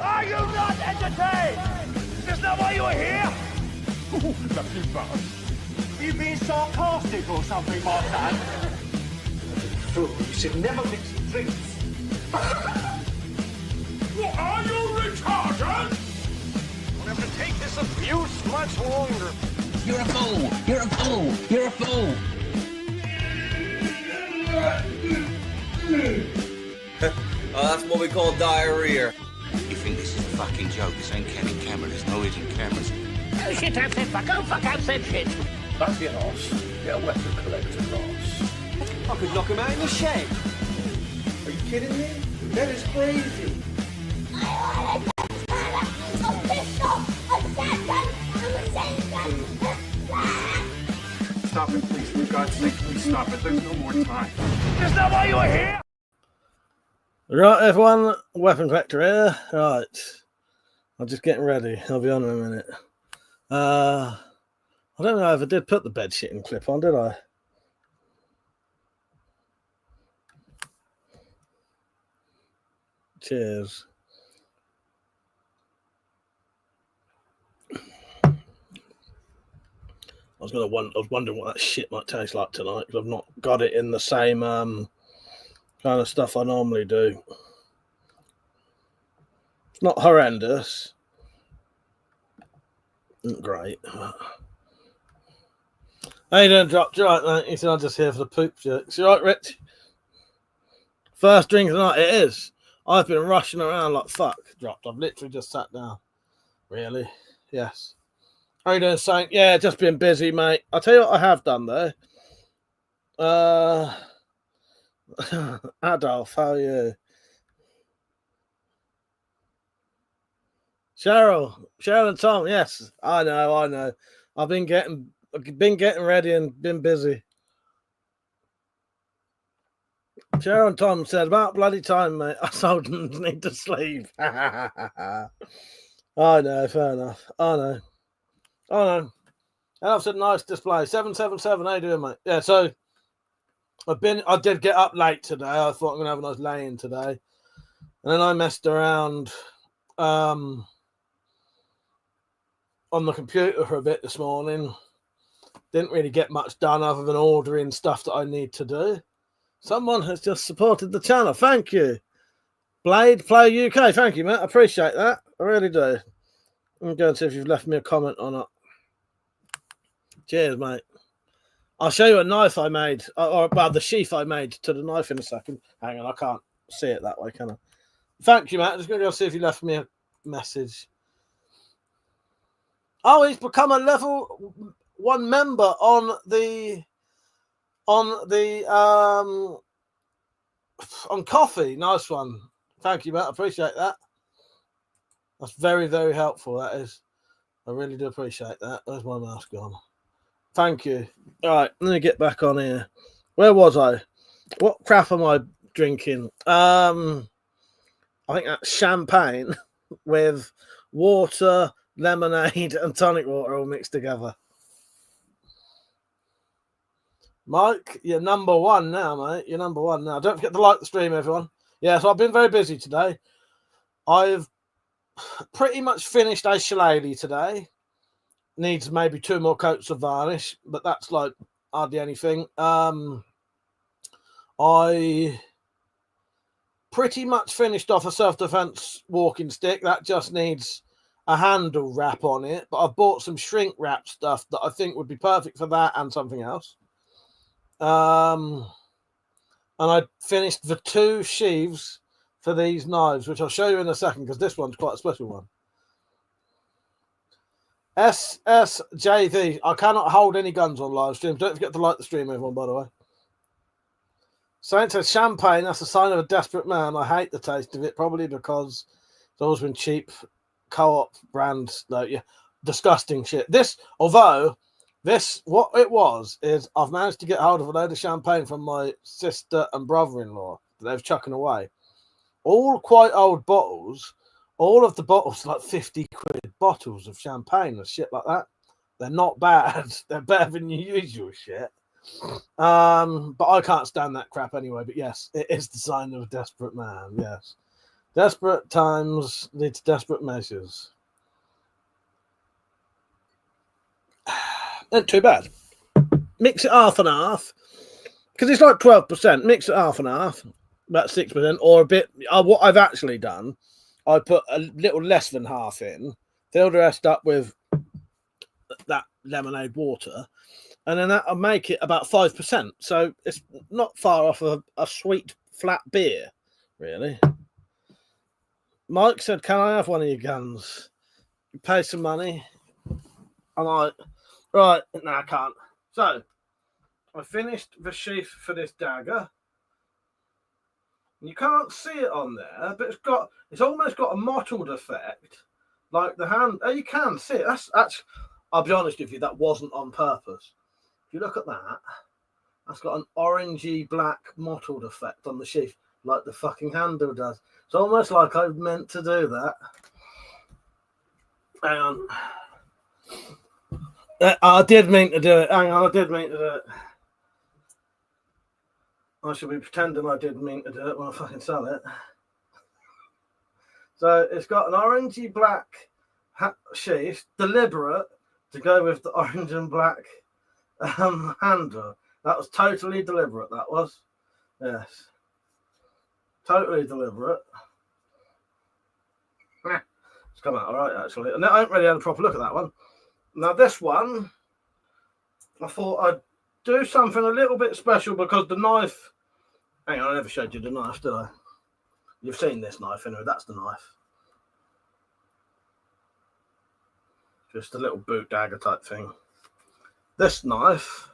Are you not entertained? Is this not why you were here? Lovely boss. Are you being sarcastic or something, my son? Fool, you should never mix drinks. What, are you retarded? We'll have to take this abuse much longer. You're a fool! You're a fool! You're a fool! Oh, that's what we call diarrhea. You think this is a fucking joke? This ain't Kenny camera. There's no hidden cameras. Oh shit, I've said fuck. Oh fuck, I've said shit. That's your loss. Get a weapon collector loss. I could knock him out in the shed. Are you kidding me? That is crazy. Stop it, please. For God's sake, please stop it. There's no more time. Is this not why you were here? Right, everyone, weapon collector here. Right, I'm just getting ready. I'll be on in a minute. I don't know if I did put the bed shitting clip on, did I? Cheers. I was wondering what that shit might taste like tonight because I've not got it in the same kind of stuff I normally do. It's not horrendous. Not great. How you doing, Drop? You right, mate? You said I'm just here for the poop jokes. You right, Rich? First drink of the night. It is. I've been rushing around like fuck, Dropped. I've literally just sat down. Really? Yes. How you doing, Saint? Yeah, just been busy, mate. I'll tell you what I have done, though. Adolf, how are you? Cheryl and Tom, yes. I know. I've been getting ready and been busy. Cheryl and Tom said, about bloody time, mate. I told them need to sleep. I know, fair enough. I know. And I've said nice display. 777, how you doing, mate? Yeah, so I did get up late today. I thought I'm gonna have a nice lay-in today. And then I messed around on the computer for a bit this morning. Didn't really get much done other than ordering stuff that I need to do. Someone has just supported the channel. Thank you. Blade Play UK. Thank you, mate. I appreciate that. I really do. I'm going to see if you've left me a comment or not. Cheers, mate. I'll show you a knife I made, or the sheath I made to the knife in a second. Hang on, I can't see it that way, can I? Thank you, Matt. I'm just going to go see if you left me a message. Oh, he's become a level 1 member on coffee. Nice one. Thank you, Matt. I appreciate that. That's very, very helpful. That is. I really do appreciate that. Where's my mouse gone? Thank you. All right, let me get back on here. Where was I? What crap am I drinking? I think that's champagne with water, lemonade, and tonic water all mixed together. Mike, you're number one now, mate. You're number one now. Don't forget to like the stream, everyone. Yeah, so I've been very busy today. I've pretty much finished a shillelagh today. Needs maybe 2 more coats of varnish, but that's like hardly anything. I pretty much finished off a self-defense walking stick. That just needs a handle wrap on it, but I've bought some shrink wrap stuff that I think would be perfect for that and something else. And I finished the 2 sheaths for these knives, which I'll show you in a second because this one's quite a special one. SSJV. I cannot hold any guns on live stream. Don't forget to like the stream, everyone, by the way. Saint says champagne, that's a sign of a desperate man. I hate the taste of it, probably because it's always been cheap co-op brands. No, yeah, disgusting shit. What it was is I've managed to get hold of a load of champagne from my sister and brother-in-law that they've chucking away. All quite old bottles. All of the bottles, like 50 quid bottles of champagne and shit like that. They're not bad. They're better than your usual shit. But I can't stand that crap anyway. But yes, it is the sign of a desperate man. Yes, Desperate times lead to desperate measures. Not too bad. Mix it half and half. Because it's like 12%. Mix it half and half. About 6%. Or a bit. What I've actually done, I put a little less than half in. Fill the rest up with that lemonade water. And then that'll make it about 5%. So it's not far off a sweet, flat beer, really. Mike said, can I have one of your guns? You pay some money. I'm like, right, no, I can't. So, I finished the sheath for this dagger. You can't see it on there, but it's almost got a mottled effect. Like the hand, you can see it. That's I'll be honest with you, that wasn't on purpose. If you look at that, that's got an orangey black mottled effect on the sheath, like the fucking handle does. It's almost like I meant to do that. Hang on. I did mean to do it. Hang on, I did mean to do it. I should be pretending I did mean to do it when I fucking sell it. So it's got an orangey black sheath, deliberate, to go with the orange and black handle. That was totally deliberate, that was. Yes. Totally deliberate. It's come out all right, actually. And I haven't really had a proper look at that one. Now, this one, I thought I'd do something a little bit special because the knife... Hang on, I never showed you the knife, did I? You've seen this knife, anyway. That's the knife. Just a little boot dagger type thing. This knife,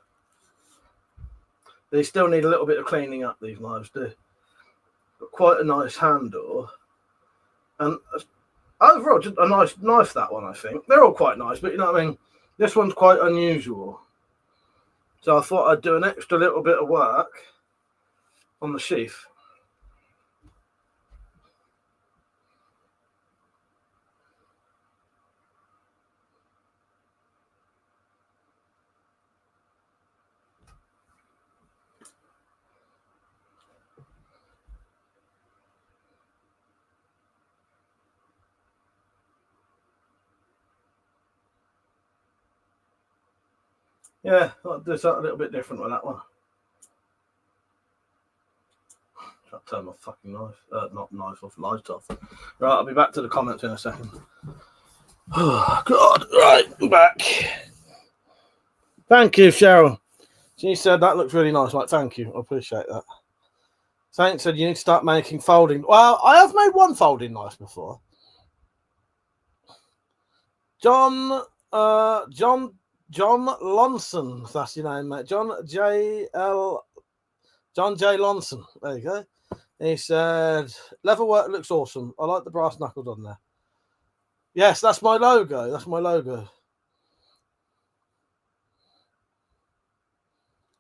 they still need a little bit of cleaning up, these knives do. Got quite a nice handle. And overall, just a nice knife, that one, I think. They're all quite nice, but you know what I mean? This one's quite unusual. So I thought I'd do an extra little bit of work on the sheath. Yeah, I'll do something a little bit different with that one. I'll turn my fucking knife, not knife off, light off. Right, I'll be back to the comments in a second. Oh, God. Right, I'm back. Thank you, Cheryl. She said that looks really nice. Like, thank you. I appreciate that. Saint said you need to start making folding. Well, I have made one folding knife before. John Lonson, if that's your name, mate. John J. Lonson. There you go. He said, leather work looks awesome. I like the brass knuckles on there. Yes, that's my logo. That's my logo.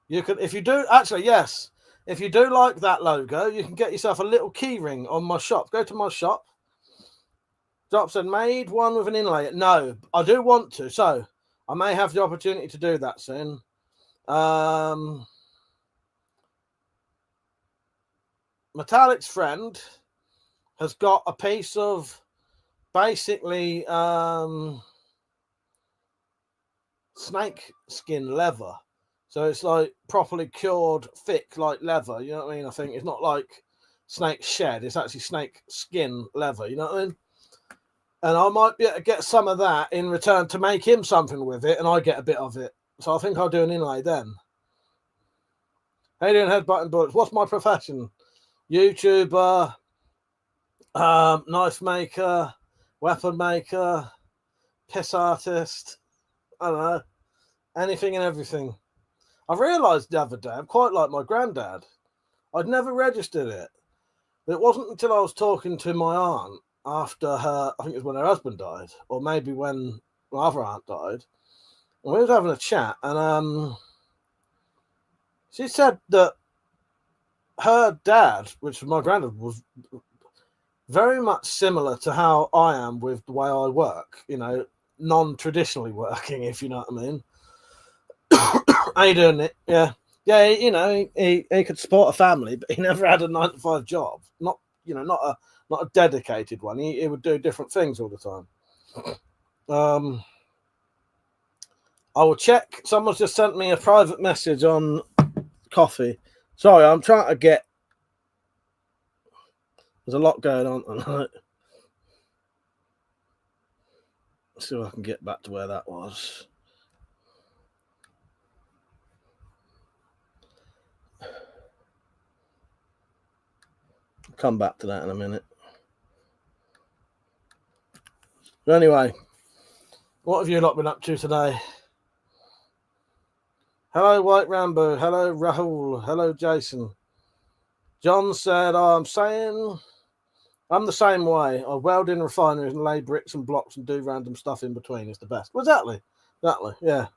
You can, if you do, actually, yes. If you do like that logo, you can get yourself a little key ring on my shop. Go to my shop. Drop said, made one with an inlay. No, I do want to. So I may have the opportunity to do that soon. Metallic's friend has got a piece of basically snake skin leather. So it's like properly cured, thick, like leather. You know what I mean? I think it's not like snake shed. It's actually snake skin leather. You know what I mean? And I might be able to get some of that in return to make him something with it, and I get a bit of it. So I think I'll do an inlay then. Hey, doing headbutting bullets. What's my profession? YouTuber, knife maker, weapon maker, piss artist. I don't know. Anything and everything. I realised the other day I'm quite like my granddad. I'd never registered it. But it wasn't until I was talking to my aunt after her, I think it was when her husband died, or maybe when my other aunt died. And we was having a chat, and she said that her dad, which was my granddad, was very much similar to how I am with the way I work, you know, non-traditionally working, if you know what I mean. How you doing, Nick? Yeah, you know, he could support a family, but he never had a 9-to-5 job. Not not a dedicated one. He would do different things all the time. I will check. Someone's just sent me a private message on coffee. Sorry, I'm trying to get. There's a lot going on tonight. Let's see if I can get back to where that was. Come back to that in a minute. But anyway, what have you lot been up to today? Hello, White Rambo. Hello, Rahul. Hello, Jason. John said, I'm the same way. I weld in refineries and lay bricks and blocks and do random stuff in between. It's the best. Well, exactly. Yeah.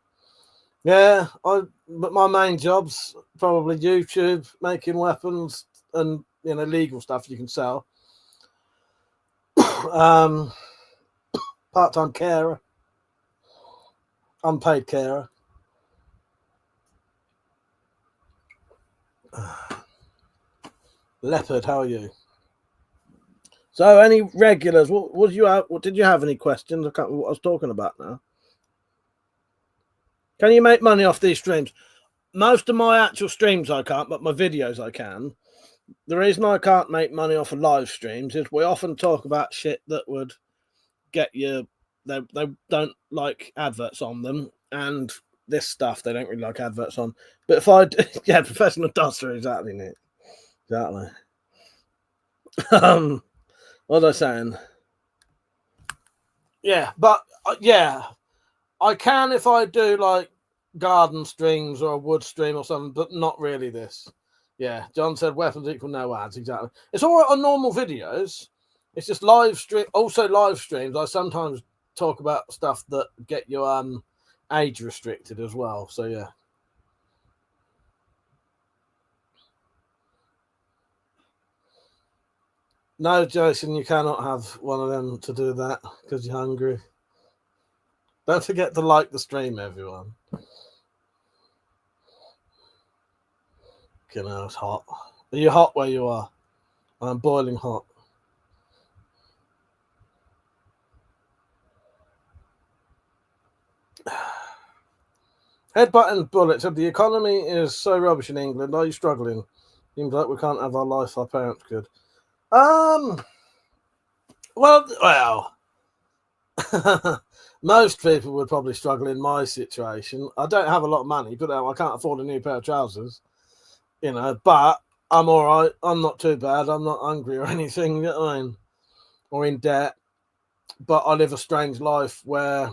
Yeah. But my main job's probably YouTube, making weapons and legal stuff you can sell. Part-time carer, unpaid carer. Leopard, how are you? So, any regulars? What did you have any questions? I can't remember what I was talking about now. Can you make money off these streams? Most of my actual streams I can't, but my videos I can. The reason I can't make money off of live streams is we often talk about shit that would get you. They don't like adverts on them, and this stuff they don't really like adverts on. But if I yeah, professional duster, exactly, Nick. Exactly. What was I saying? Yeah, but yeah, I can if I do like garden streams or a wood stream or something, but not really this. Yeah, John said weapons equal no ads. Exactly. It's all right on normal videos. It's just live stream. Also, live streams. I sometimes talk about stuff that get you age restricted as well. So yeah. No, Jason, you cannot have one of them to do that because you're hungry. Don't forget to like the stream, everyone. You know, it's hot. Are you hot where you are? I'm boiling hot. Headbutt and Bullet said the economy is so rubbish in England. Are you struggling? Seems like we can't have our life our parents could. Well, most people would probably struggle in my situation. I don't have a lot of money, but I can't afford a new pair of trousers, but I'm all right. I'm not too bad. I'm not hungry or anything, you know what I mean? Or in debt. But I live a strange life where,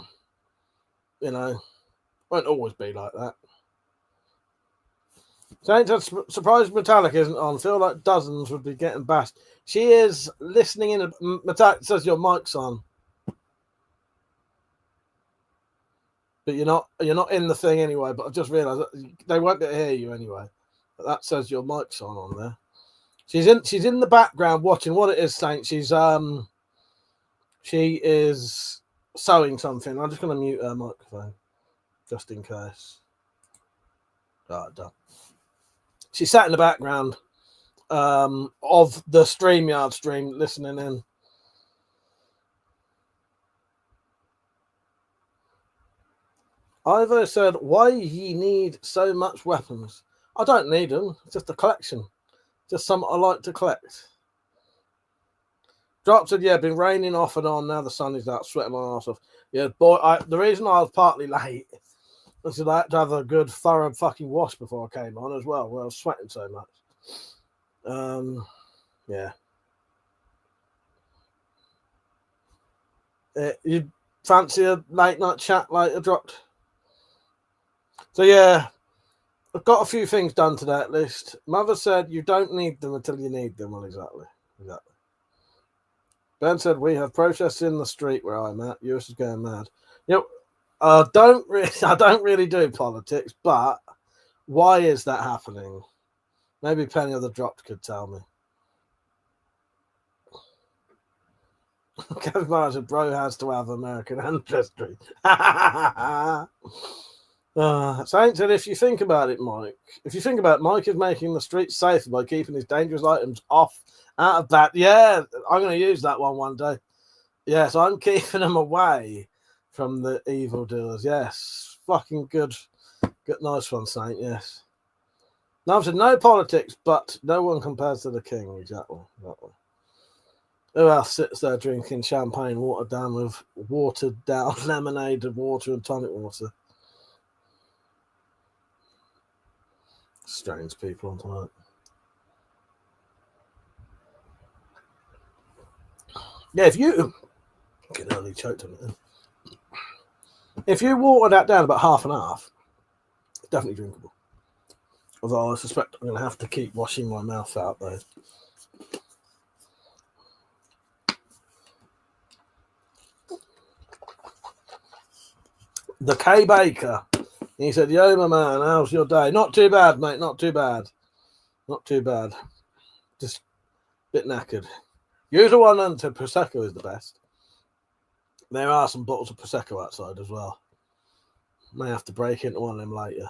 won't always be like that. Saint said, surprised Metallic isn't on. Feel like dozens would be getting bashed. She is listening in. Metallic says your mic's on, but you're not in the thing anyway. But I just realised they won't be able to hear you anyway. But that says your mic's on there. She's in the background watching. What it is, Saint? She is sewing something. I'm just going to mute her microphone just in case. Right, done. She sat in the background of the StreamYard stream listening in. Ivo said, why ye need so much weapons? I don't need them. It's just a collection. Just something I like to collect. Drop said, yeah, been raining off and on. Now the sun is out, sweating my ass off. Yeah, boy, the reason I was partly late is that I had to have a good, thorough fucking wash before I came on as well, where I was sweating so much. Yeah. You fancy a late night chat later, Dropped? So, yeah, I've got a few things done today at least. Mother said you don't need them until you need them. Well, exactly. Ben said we have protests in the street where I'm at. Yours is going mad. I don't really do politics, but why is that happening? Maybe Penny of the Dropped could tell me. Kevin Mara said, bro has to have American ancestry. Saint said, if you think about it, Mike is making the streets safer by keeping his dangerous items out of that. Yeah, I'm going to use that one day. Yes, I'm keeping them away from the evildoers. Yes, fucking good. Good, nice one, Saint. Yes. No, I've said no politics, but no one compares to the king. Exactly. Who else sits there drinking champagne watered down with watered down lemonade and water and tonic water? Strange people on tonight. Yeah, if you get early choked on it. If you water that down about half and half, it's definitely drinkable. Although I suspect I'm going to have to keep washing my mouth out though. The K Baker. He said, yo, my man, how's your day? Not too bad, mate. Not too bad. Just a bit knackered. Usual one unto Prosecco is the best. There are some bottles of Prosecco outside as well. May have to break into one of them later.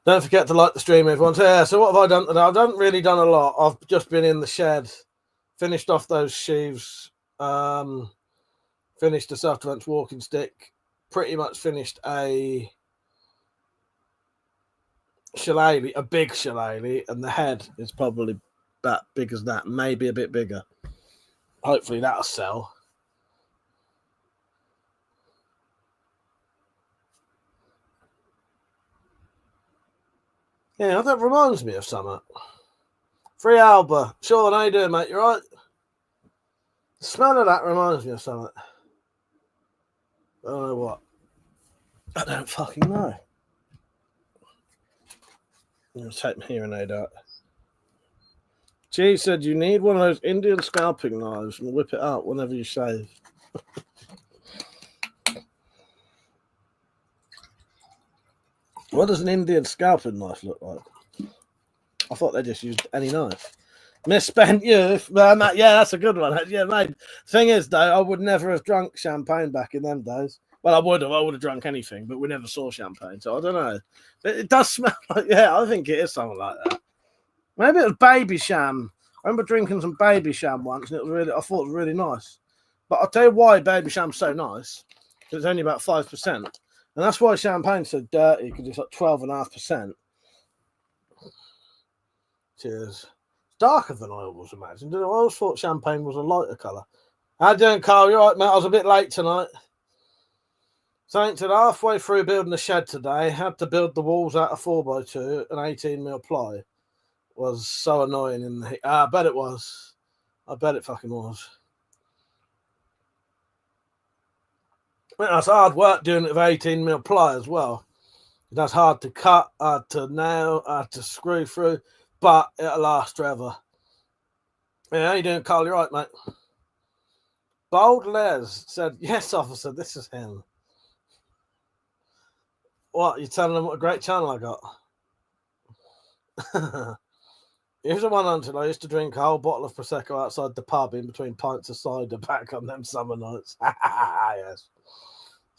Don't forget to like the stream, everyone. So, yeah, so what have I done today? I've not really done a lot. I've just been in the shed, finished off those sheaves, finished a self-defense walking stick, pretty much finished a shillelagh, a big shillelagh, and the head is probably about big as that, maybe a bit bigger. Hopefully that'll sell. Yeah, that reminds me of something. Free Alba. Sean, how you doing, mate? You right? The smell of that reminds me of something. I don't know what. I don't fucking know. I'm going to take my hearing aid out. G said you need one of those Indian scalping knives and whip it out whenever you shave. What does an Indian scalping knife look like? I thought they just used any knife. Misspent youth. Yeah, that's a good one. Yeah, mate. Thing is, though, I would never have drunk champagne back in them days. Well, I would have drunk anything, but we never saw champagne, so I don't know. It does smell like, yeah, I think it is something like that. Maybe it was Baby Sham. I remember drinking some Baby Sham once, and I thought it was really nice. But I'll tell you why Baby Sham's so nice. It's only about 5%. And that's why champagne's so dirty, because it's like 12.5%. Cheers. It's darker than I always imagined. I always thought champagne was a lighter colour. How you doing, Carl? You all right, mate? I was a bit late tonight. Saint said halfway through building the shed today, had to build the walls out of 4x2 and 18mm ply. Was so annoying in the heat. I bet it was. I bet it fucking was. That's hard work doing it with 18mm ply as well. That's hard to cut, hard to nail, hard to screw through, but it'll last forever. Yeah, how you doing, Carl? You right, mate? Bold Les said, yes, officer, this is him. What, you telling them what a great channel I got? Here's the one until I used to drink a whole bottle of Prosecco outside the pub in between pints of cider back on them summer nights. Yes.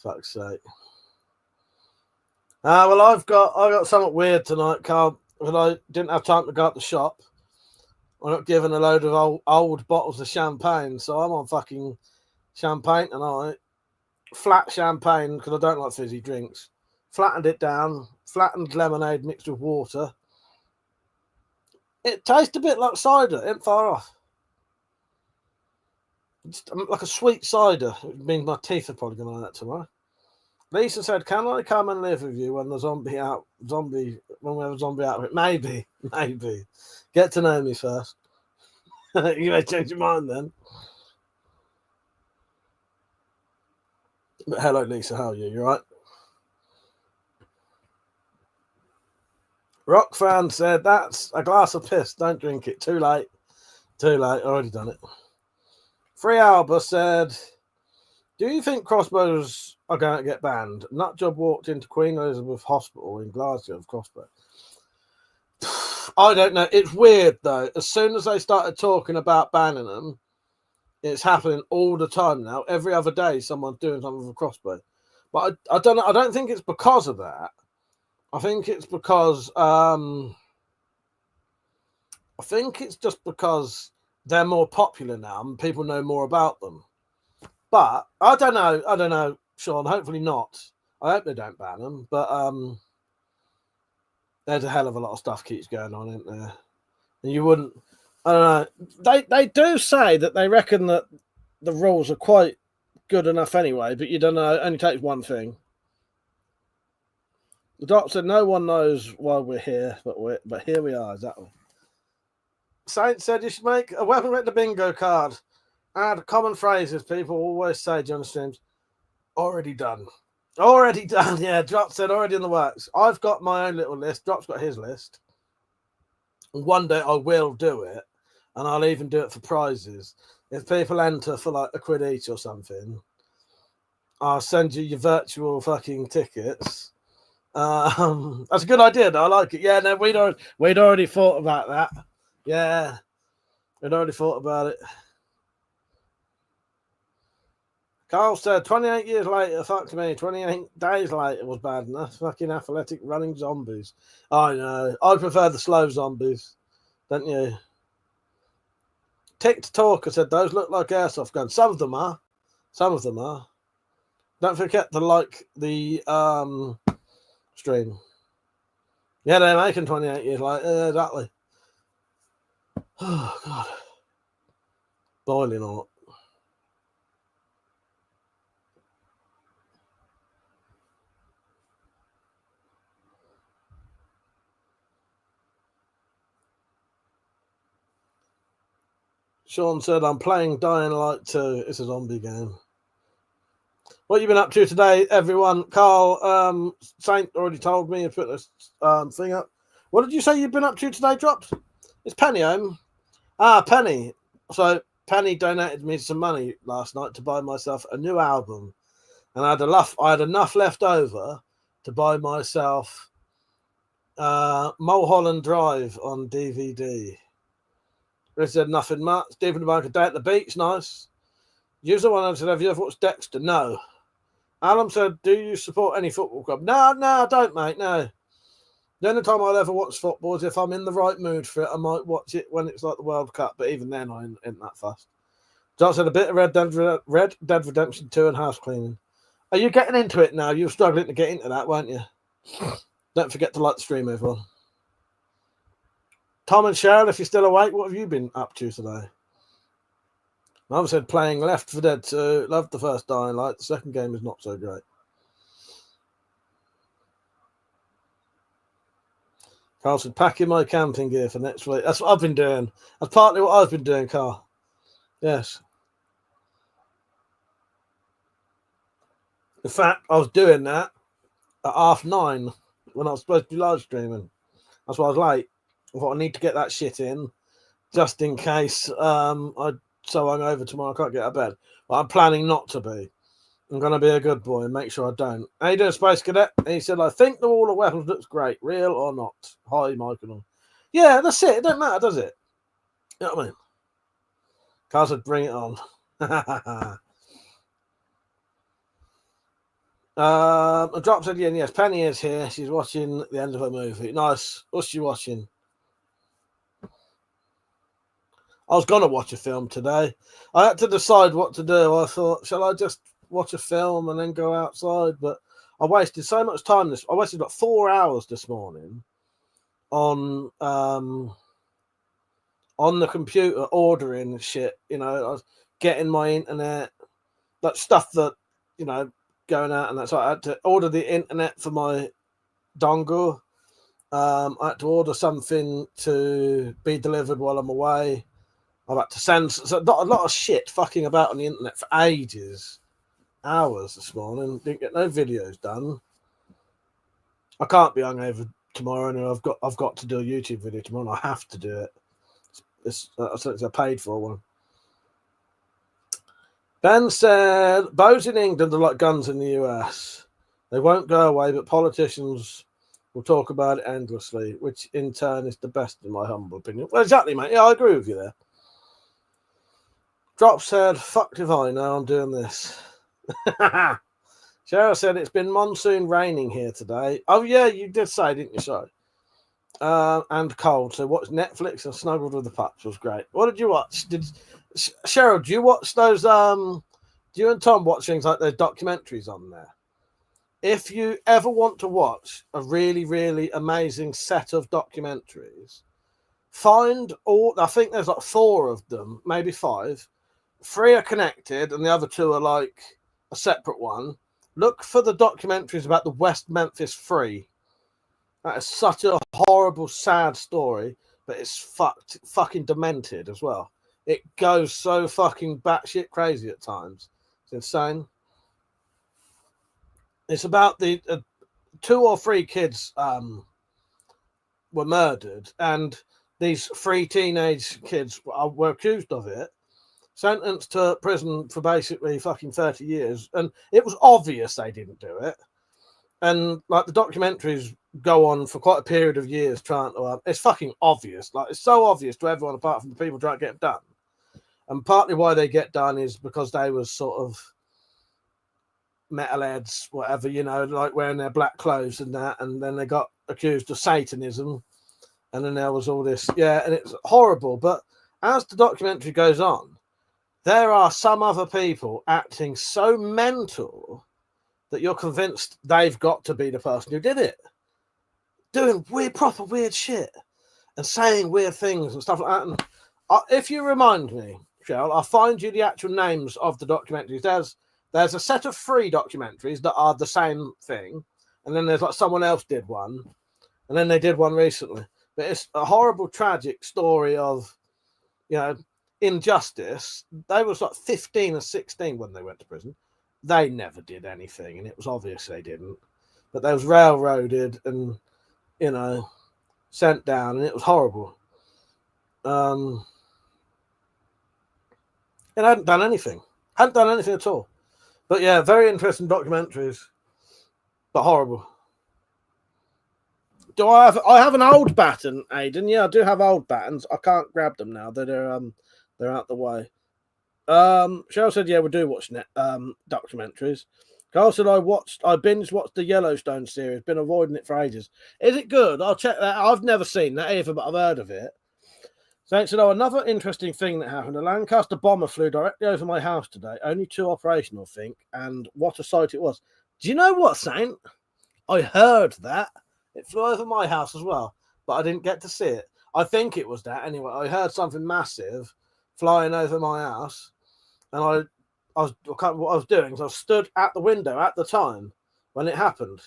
Fuck's sake. Well, I got something weird tonight, Carl. But I didn't have time to go up the shop. I got given a load of old bottles of champagne, so I'm on fucking champagne tonight. Flat champagne, because I don't like fizzy drinks. Flattened it down, flattened lemonade mixed with water. It tastes a bit like cider, it ain't far off. It's like a sweet cider. It means my teeth are probably going to like that tomorrow. Lisa said, can I come and live with you when the when we have a zombie out of it? Maybe. Get to know me first. You may change your mind then. But hello, Lisa, how are you? You right? Rock fan said, that's a glass of piss. Don't drink it. Too late. Already done it. Free Alba said, do you think crossbows are going to get banned? Nutjob walked into Queen Elizabeth Hospital in Glasgow with crossbow. I don't know. It's weird, though. As soon as they started talking about banning them, it's happening all the time now. Every other day, someone's doing something with a crossbow. But I don't know. I don't think it's because of that. I think it's because I think it's just because they're more popular now and people know more about them. But I don't know. I don't know, Sean. Hopefully not. I hope they don't ban them. But there's a hell of a lot of stuff keeps going on, isn't there? And you wouldn't. I don't know. They do say that they reckon that the rules are quite good enough anyway, but you don't know. It only takes one thing. The doc said no one knows why we're here, but here we are, exactly. Saint said you should make a weapon with the bingo card. Add common phrases people always say during the streams. Already done. Already done, yeah. Drop said already in the works. I've got my own little list. Drop's got his list. And one day I will do it, and I'll even do it for prizes. If people enter for like £1 each or something, I'll send you your virtual fucking tickets. That's a good idea, though. I like it. Yeah, no, we'd already thought about that. Yeah, we'd already thought about it. Carl said 28 years later, fuck me, 28 days later was bad enough. Fucking athletic running zombies. I know. I prefer the slow zombies, don't you? Tick Talker said those look like airsoft guns. Some of them are. Some of them are. Don't forget to like the stream. Yeah, they're making 28 years later. Exactly. Oh, God. Boiling hot. Sean said, I'm playing Dying Light 2. It's a zombie game. What you been up to today, everyone? Carl, Saint already told me. He put this thing up. What did you say you've been up to today, Drops? It's Penny home. Ah, Penny. So Penny donated me some money last night to buy myself a new album. And I had enough left over to buy myself Mulholland Drive on DVD. They said nothing much. Deep in the Bunker, Day at the Beach, nice. User one said, have you ever watched Dexter? No. Alan said, do you support any football club? No, I don't, mate, no. The only time I'll ever watch football is if I'm in the right mood for it. I might watch it when it's like the World Cup, but even then I ain't that fast. John said a bit of Red Dead Redemption 2 and house cleaning. Are you getting into it now? You were struggling to get into that, weren't you? Don't forget to like the stream, everyone. Tom and Cheryl, if you're still awake, what have you been up to today? Mum said playing Left 4 Dead 2. Loved the first Dying Light. The second game is not so great. Carl said packing my camping gear for next week. That's what I've been doing. That's partly what I've been doing, Carl. Yes. In fact, I was doing that at 9:30 when I was supposed to be live streaming. That's why I was late. I thought I need to get that shit in just in case I'm so hungover tomorrow I can't get out of bed. But I'm planning not to be. I'm going to be a good boy and make sure I don't. How you doing, Space Cadet? And he said, I think the Wall of Weapons looks great, real or not. Hi, Michael. Yeah, that's it. It don't matter, does it? You know what I mean? Carl said, bring it on. Drop said, yeah, yes, Penny is here. She's watching the end of her movie. Nice. What's she watching? I was going to watch a film today. I had to decide what to do. I thought, shall I just watch a film and then go outside? But I wasted so much time. I wasted like 4 hours this morning on the computer ordering shit. You know, I was getting my internet, that stuff that, you know, going out and that. So I had to order the internet for my dongle. I had to order something to be delivered while I'm away. I've had to send a lot of shit fucking about on the internet for ages. Hours this morning. Didn't get no videos done. I can't be hungover tomorrow, and I've got to do a YouTube video tomorrow, and I have to do it. It's a paid for one. Ben said, bows in England are like guns in the US. They won't go away, but politicians will talk about it endlessly, which in turn is the best in my humble opinion. Well, exactly, mate. Yeah, I agree with you there. Drop said, fucked if I know I'm doing this. Cheryl said it's been monsoon raining here today. Oh yeah, you did say, didn't you? Sorry. And cold. So watched Netflix and snuggled with the pups was great. What did you watch? Cheryl? Do you watch those? Do you and Tom watch things like those documentaries on there? If you ever want to watch a really, really amazing set of documentaries, find all. I think there's like 4 of them, maybe 5. 3 are connected, and the other 2 are like a separate one. Look for the documentaries about the West Memphis Free. That is such a horrible, sad story, but it's fucking demented as well. It goes so fucking batshit crazy at times. It's insane. It's about the 2 or 3 kids were murdered, and these 3 teenage kids were accused of it, sentenced to prison for basically fucking 30 years, and it was obvious they didn't do it. And like the documentaries go on for quite a period of years trying to. It's fucking obvious. Like it's so obvious to everyone apart from the people trying to get them done. And partly why they get done is because they was sort of metalheads, whatever, you know, like wearing their black clothes and that. And then they got accused of Satanism. And then there was all this, yeah, and it's horrible. But as the documentary goes on, there are some other people acting so mental that you're convinced they've got to be the person who did it. Doing weird, proper weird shit and saying weird things and stuff like that. And if you remind me, Shell, I'll find you the actual names of the documentaries. There's a set of 3 documentaries that are the same thing. And then there's like someone else did one. And then they did one recently. But it's a horrible, tragic story of, you know, injustice. They was like 15 or 16 when they went to prison. They never did anything, and it was obvious they didn't. But they was railroaded and, you know, sent down, and it was horrible. It hadn't done anything. Hadn't done anything at all. But yeah, very interesting documentaries, but horrible. I have an old baton, Aidan? Yeah, I do have old batons. I can't grab them now. They're out the way. Cheryl said, yeah, we do watch documentaries. Carl said, I binge watched the Yellowstone series, been avoiding it for ages. Is it good? I'll check that. I've never seen that either, but I've heard of it. So said, another interesting thing that happened. A Lancaster bomber flew directly over my house today. Only 2 operational, I think, and what a sight it was. Do you know what, Saint? I heard that. It flew over my house as well, but I didn't get to see it. I think it was that anyway. I heard something massive flying over my house. And what I was doing is I stood at the window at the time when it happened.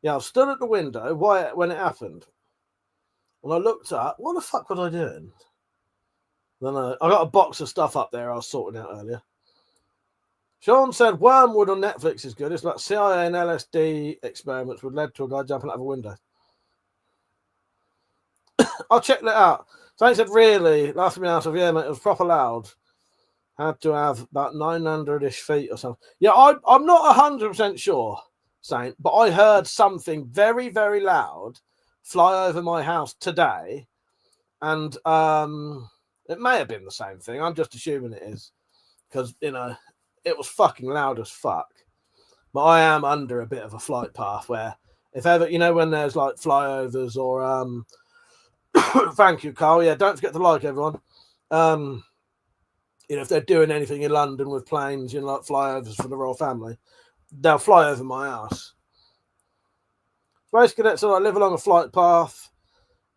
Yeah, I stood at the window when it happened. And I looked up, what the fuck was I doing? Then I got a box of stuff up there I was sorting out earlier. Sean said Wormwood on Netflix is good. It's like CIA and LSD experiments would led to a guy jumping out of a window. I'll check that out. So he said, really? Last me out of, yeah, mate, it was proper loud. Had to have about 900-ish feet or something. Yeah, I'm not 100% sure, Saint, but I heard something very, very loud fly over my house today. And it may have been the same thing. I'm just assuming it is. Because, you know, it was fucking loud as fuck. But I am under a bit of a flight path where if ever, you know, when there's like flyovers or... Thank you, Carl. Yeah, don't forget to like everyone. You know, if they're doing anything in London with planes, you know, like flyovers for the royal family, they'll fly over my house. Space Cadets, so I live along a flight path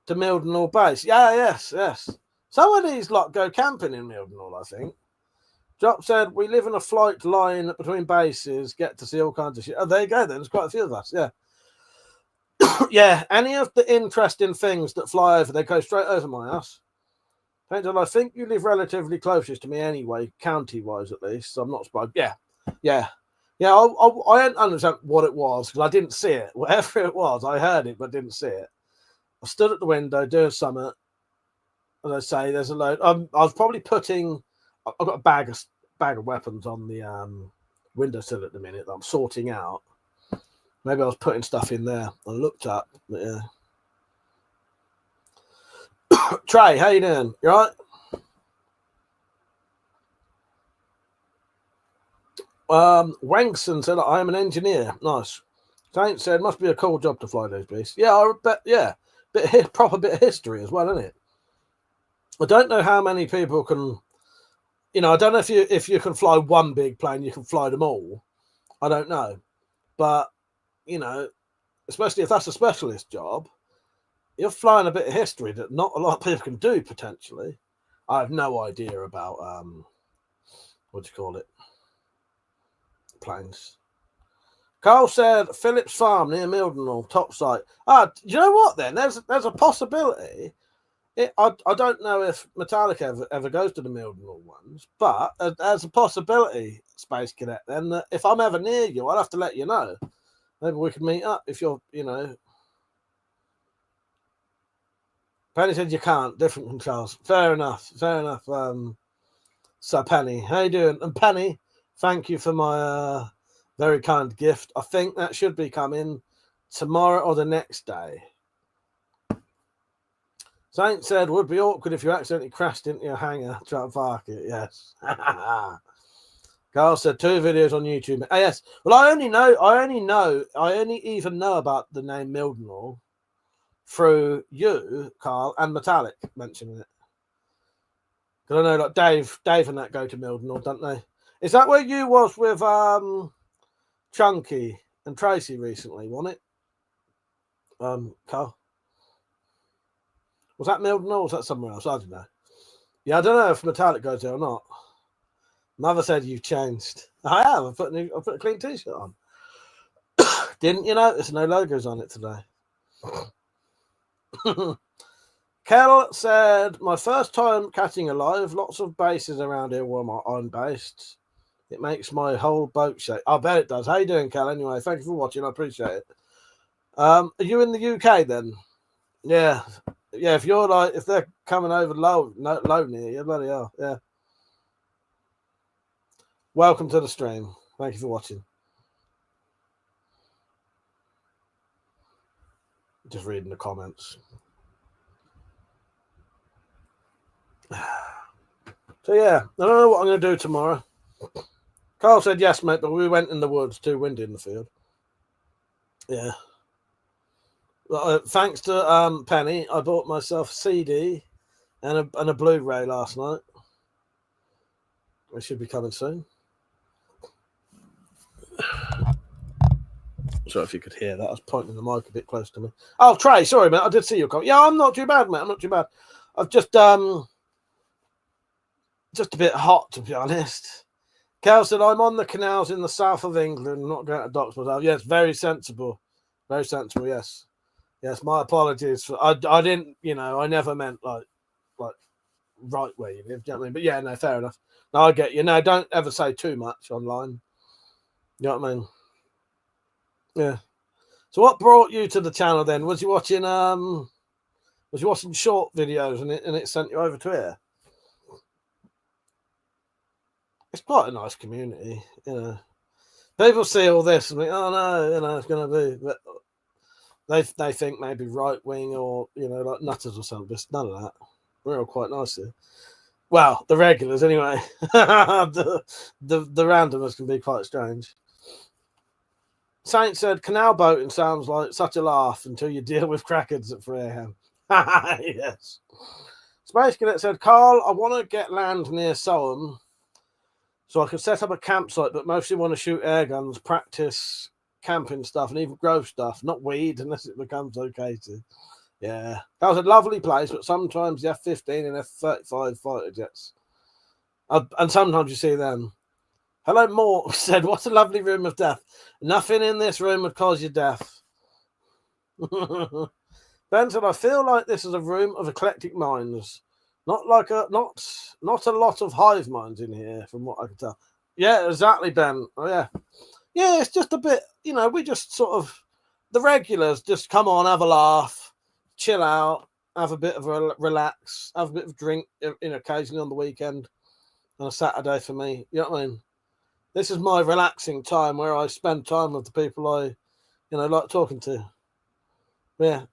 to Mildenhall Base. Yeah, yes. Some of these lot go camping in Mildenhall, I think. Drop said, we live in a flight line between bases, get to see all kinds of shit. Oh, there you go then. There's quite a few of us, yeah. Yeah, any of the interesting things that fly over, they go straight over my house. I think you live relatively closest to me anyway, county-wise at least, so I'm not surprised. Yeah. I didn't understand what it was because I didn't see it. Whatever it was, I heard it but didn't see it. I stood at the window doing something, as I say, there's a load. I was probably putting. I've got a bag of weapons on the windowsill at the minute that I'm sorting out. Maybe I was putting stuff in there. I looked up, but yeah. Trey, how you doing? You all right? Wangson said, I am an engineer. Nice. Saint said, must be a cool job to fly those beasts. Yeah, I bet, yeah. Proper bit of history as well, isn't it? I don't know how many people can, I don't know if you can fly one big plane, you can fly them all. I don't know. But, especially if that's a specialist job, you're flying a bit of history that not a lot of people can do, potentially. I have no idea about, what do you call it? Planes. Carl said, Phillips Farm near Mildenhall, top site. Do you know what then? There's a possibility. I don't know if Metallic ever goes to the Mildenhall ones, but there's a possibility, Space Cadet, then that if I'm ever near you, I'll have to let you know. Maybe we can meet up if you're, Penny said you can't. Different controls. Fair enough. So Penny, how you doing? And Penny, thank you for my very kind gift. I think that should be coming tomorrow or the next day. Saint said, would be awkward if you accidentally crashed into your hangar trying to park it. Yes. Carl said 2 videos on YouTube. Oh, yes. Well, I only even know about the name Mildenhall through you, Carl, and Metallic mentioning it. Because I know like Dave and that go to Mildenhall, don't they? Is that where you was with Chunky and Tracy recently, wasn't it? Carl? Was that Mildenhall or was that somewhere else? I don't know. Yeah, I don't know if Metallic goes there or not. Mother said you've changed. I have. I put a clean t-shirt on. Didn't you notice no logos on it today? Kel said, my first time catching a live, lots of bases around here where I'm based. It makes my whole boat shake. I bet it does. How you doing, Kel? Anyway, thank you for watching. I appreciate it. Are you in the UK then? Yeah. Yeah, if they're coming over low near you, bloody hell. Yeah. Welcome to the stream. Thank you for watching. Just reading the comments. So yeah, I don't know what I'm going to do tomorrow. Carl said yes, mate, but we went in the woods, too windy in the field. Yeah. Thanks to Penny, I bought myself a CD and a Blu-ray last night. It should be coming soon. Sorry if you could hear that. I was pointing the mic a bit close to me. Oh, Trey, sorry, mate. I did see your comment. Yeah, I'm not too bad, mate. I'm not too bad. I've just a bit hot, to be honest. Cal said, I'm on the canals in the south of England, not going to docks myself. Yes, very sensible. Very sensible, yes. Yes, my apologies. I didn't, I never meant like right where you live, do you know what I mean? But yeah, no, fair enough. No, I get you. No, don't ever say too much online. You know what I mean? Yeah. So what brought you to the channel then? Was you watching short videos and it sent you over to here? It's quite a nice community, People see all this and think, oh no, it's gonna be, but they think maybe right wing or like nutters or something. But none of that. We're all quite nice here. Well, the regulars anyway. the randomers can be quite strange. Saint said, canal boating sounds like such a laugh until you deal with crackheads at 3 a.m. Yes. Space Cadet said, Carl, I want to get land near Soham so I can set up a campsite, but mostly want to shoot air guns, practice camping stuff, and even grow stuff, not weed unless it becomes located. Yeah. That was a lovely place, but sometimes the F-15 and F-35 fighter jets. And sometimes you see them. Hello, Moore said, what a lovely room of death. Nothing in this room would cause you death. Ben said, I feel like this is a room of eclectic minds. Not a lot of hive minds in here, from what I can tell. Yeah, exactly, Ben. Oh, yeah. Yeah, it's just a bit, we just sort of, the regulars just come on, have a laugh, chill out, have a bit of a relax, have a bit of drink, occasionally on the weekend, on a Saturday for me. You know what I mean? This is my relaxing time where I spend time with the people I, like talking to. Yeah.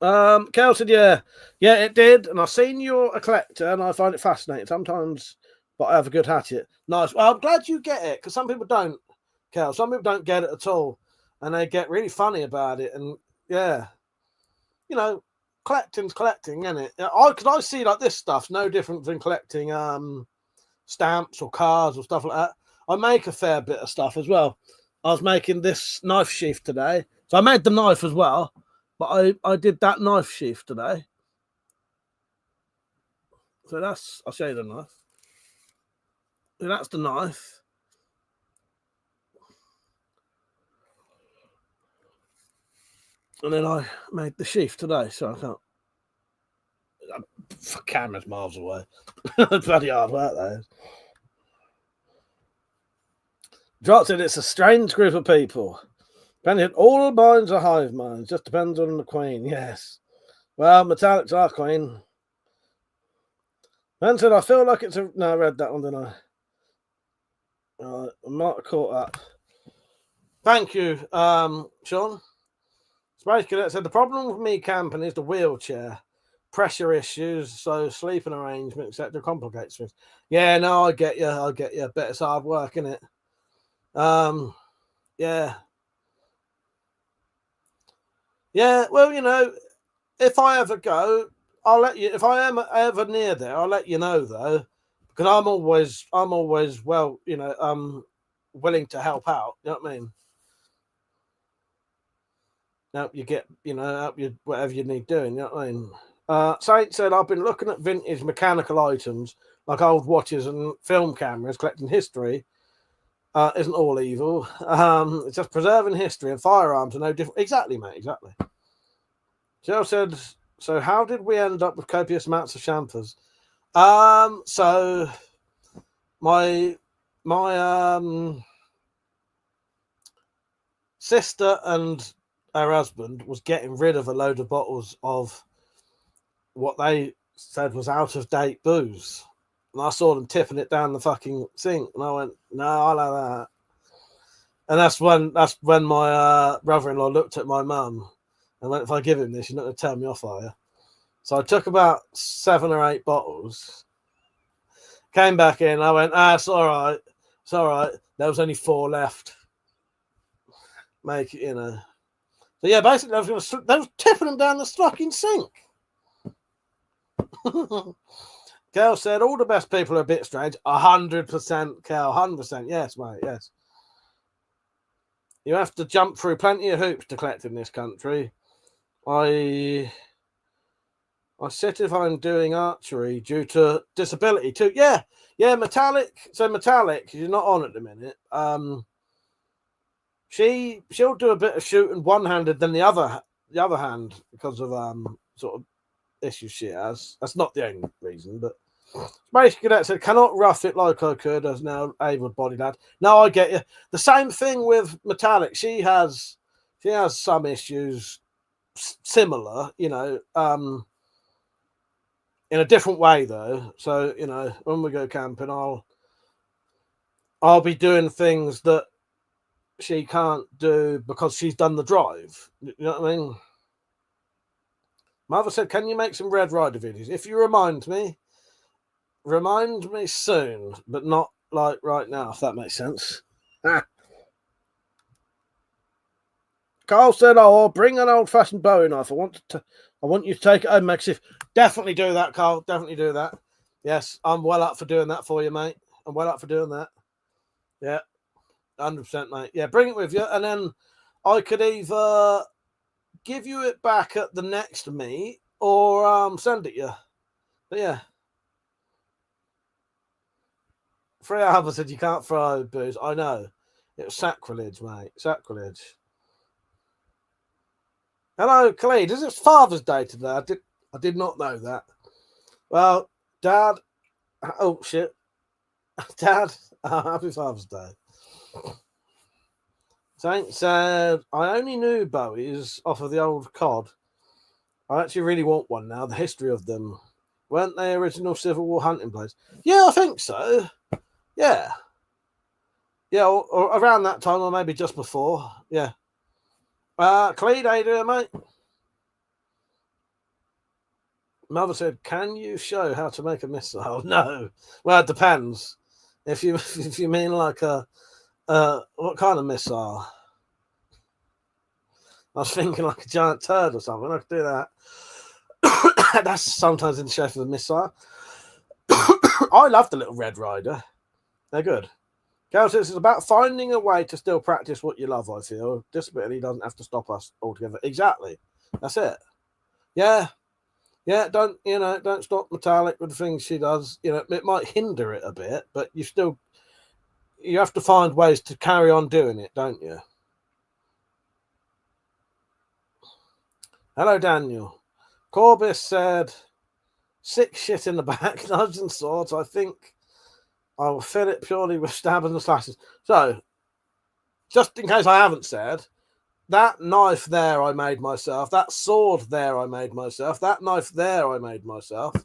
Kel said, yeah, it did. And I've seen you're a collector, and I find it fascinating sometimes. But I have a good hatchet. Nice. Well, I'm glad you get it, because some people don't, Kel. Some people don't get it at all, and they get really funny about it. And yeah, you know, collecting's collecting, isn't it? Because I see like this stuff's no different than collecting stamps or cars or stuff like that. I make a fair bit of stuff as well. I was making this knife sheath today, so I made the knife as well. But I did that knife sheath today. So I'll show you the knife. So that's the knife. And then I made the sheath today, so I can't. Camera's miles away. Bloody hard work, that is. Drop said it's a strange group of people. All minds are hive minds. Just depends on the queen. Yes. Well, metallics are queen. Ben said, I feel like it's a... No, I read that one, didn't I? I might have caught up. Thank you, Sean. Space Cadet said, the problem with me camping is the wheelchair. Pressure issues, so sleeping arrangement, etc. complicates things. Yeah, no, I get you. Bet it's hard work, isn't it? Yeah. Yeah, well, you know, if I ever go, I'll let you. If I am ever near there, I'll let you know though, because I'm always well, you know, willing to help out. You know what I mean? Help you get, you know, help you whatever you need doing. You know what I mean? Saint said, I've been looking at vintage mechanical items like old watches and film cameras, collecting history. Isn't all evil. It's just preserving history, and firearms are no different. Exactly, mate. Exactly. Joe said, so how did we end up with copious amounts of champers? So my sister and her husband was getting rid of a load of bottles of what they said was out of date booze. And I saw them tipping it down the fucking sink. And I went, no, I'll have that. And that's when my brother-in-law looked at my mum and went, if I give him this, you're not going to tell me off, are you? So I took about 7 or 8 bottles, came back in. I went, it's all right. It's all right. There was only 4 left. Make it, you know. So yeah, basically, they was tipping them down the fucking sink. Kel said, all the best people are a bit strange. 100%, Kel. 100%. Yes, mate. Yes. You have to jump through plenty of hoops to collect in this country. I sit if I'm doing archery due to disability too. Yeah, metallic. So metallic, you're not on at the minute. She'll do a bit of shooting one-handed than the other hand because of sort of issues she has. That's not the only reason, but Space Cadet said, cannot rough it like I could as now able-bodied lad. No, I get you. The same thing with metallic. She has some issues similar, you know, in a different way though. So, you know, when we go camping, I'll be doing things that she can't do because she's done the drive. You know what I mean? Mother said, can you make some Red Rider videos? If you remind me soon, but not like right now, if that makes sense. Carl said, I'll bring an old-fashioned Bowie knife. I want you to take it home, Max. Definitely do that, Carl. Definitely do that. Yes, I'm well up for doing that for you, mate. I'm well up for doing that. Yeah, 100%, mate. Yeah, bring it with you, and then I could either give you it back at the next meet or send it you. But yeah. Freya Albert said you can't throw booze. I know. It was sacrilege, mate. Sacrilege. Hello, Khalid. Is it Father's Day today? I did not know that. Well, Dad. Oh, shit. Dad, happy Father's Day. Saint said, I only knew Bowies off of the old COD. I actually really want one now. The history of them. Weren't they original Civil War hunting blades? Yeah, I think so. Yeah. Yeah, or around that time, or maybe just before. Yeah. Cleed, how you doing, mate? Mother said, "Can you show how to make a missile?" No. Well, it depends. If you mean like a what kind of missile? I was thinking like a giant turd or something. I could do that. That's sometimes in the shape of a missile. I love the little Red Rider. They're good. Cal says it's about finding a way to still practice what you love, I feel. Disability doesn't have to stop us altogether. Exactly. That's it. Yeah. Yeah, don't stop Metallic with the things she does. It might hinder it a bit, but you have to find ways to carry on doing it, don't you? Hello, Daniel. Corbis said, "Sick shit in the back, knives and swords. I think I will fill it purely with stabbers and slashes." So, just in case I haven't said, that knife there I made myself. That sword there I made myself. That knife there I made myself.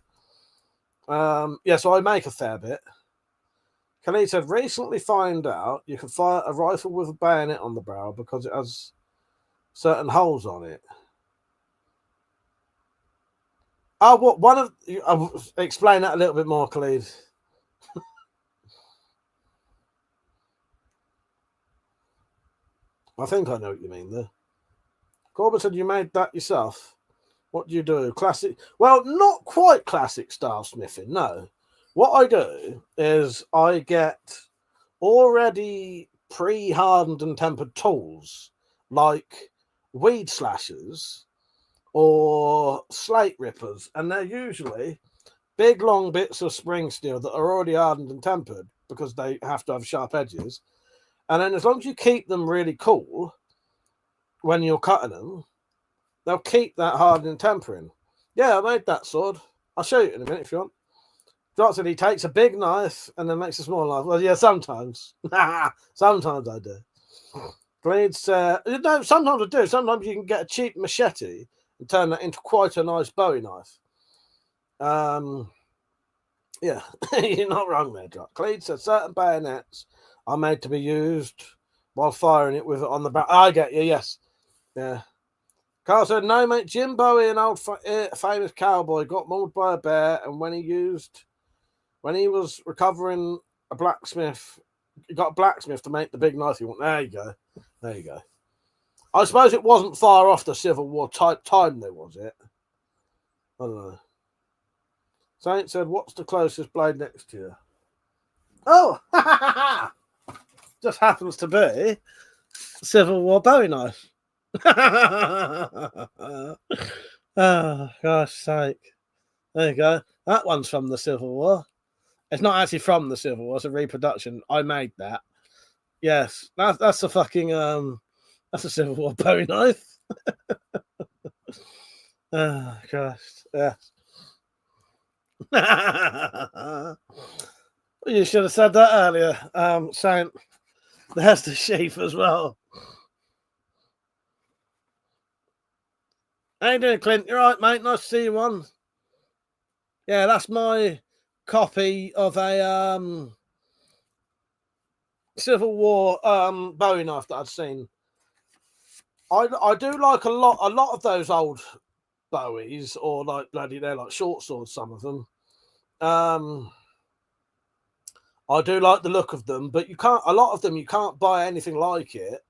So I make a fair bit. Khalid said, "Recently find out you can fire a rifle with a bayonet on the barrel because it has certain holes on it." Oh, what one of you? Explain that a little bit more, Khalid. I think I know what you mean there. Corbett said, "You made that yourself. What do you do? Classic?" Well, not quite classic style smithing. No. What I do is I get already pre-hardened and tempered tools like weed slashers or slate rippers, and they're usually big long bits of spring steel that are already hardened and tempered because they have to have sharp edges. And then as long as you keep them really cool when you're cutting them, they'll keep that hardening and tempering. Yeah, I made that sword. I'll show you in a minute if you want. Jock said he takes a big knife and then makes a small knife. Well, yeah, sometimes. Sometimes I do. Bleeds, no, sometimes I do. Sometimes you can get a cheap machete and turn that into quite a nice Bowie knife. Yeah, you're not wrong there, Jock. Cleed said certain bayonets are made to be used while firing it with it on the back. I get you, yes. Yeah. Carl said, "No, mate, Jim Bowie, an old famous cowboy, got mauled by a bear, and when he was recovering a blacksmith, he got a blacksmith to make the big knife he wanted." There you go. There you go. I suppose it wasn't far off the Civil War type time, though, was it? I don't know. Saint said, "What's the closest blade next to you?" Oh, just happens to be Civil War Bowie knife. Oh, gosh sake. There you go. That one's from the Civil War. It's not actually from the Civil War, it's a reproduction. I made that. Yes, that's a fucking that's a Civil War Bowie knife. Oh gosh, yes. You should have said that earlier. Saint, there's the sheath as well. How you doing, Clint? You right, mate? Nice to see you on. Yeah, that's my copy of a Civil War Bowie knife that I'd seen. I do like a lot of those old Bowies, or like they're like short swords, some of them. I do like the look of them, but a lot of them you can't buy anything like it.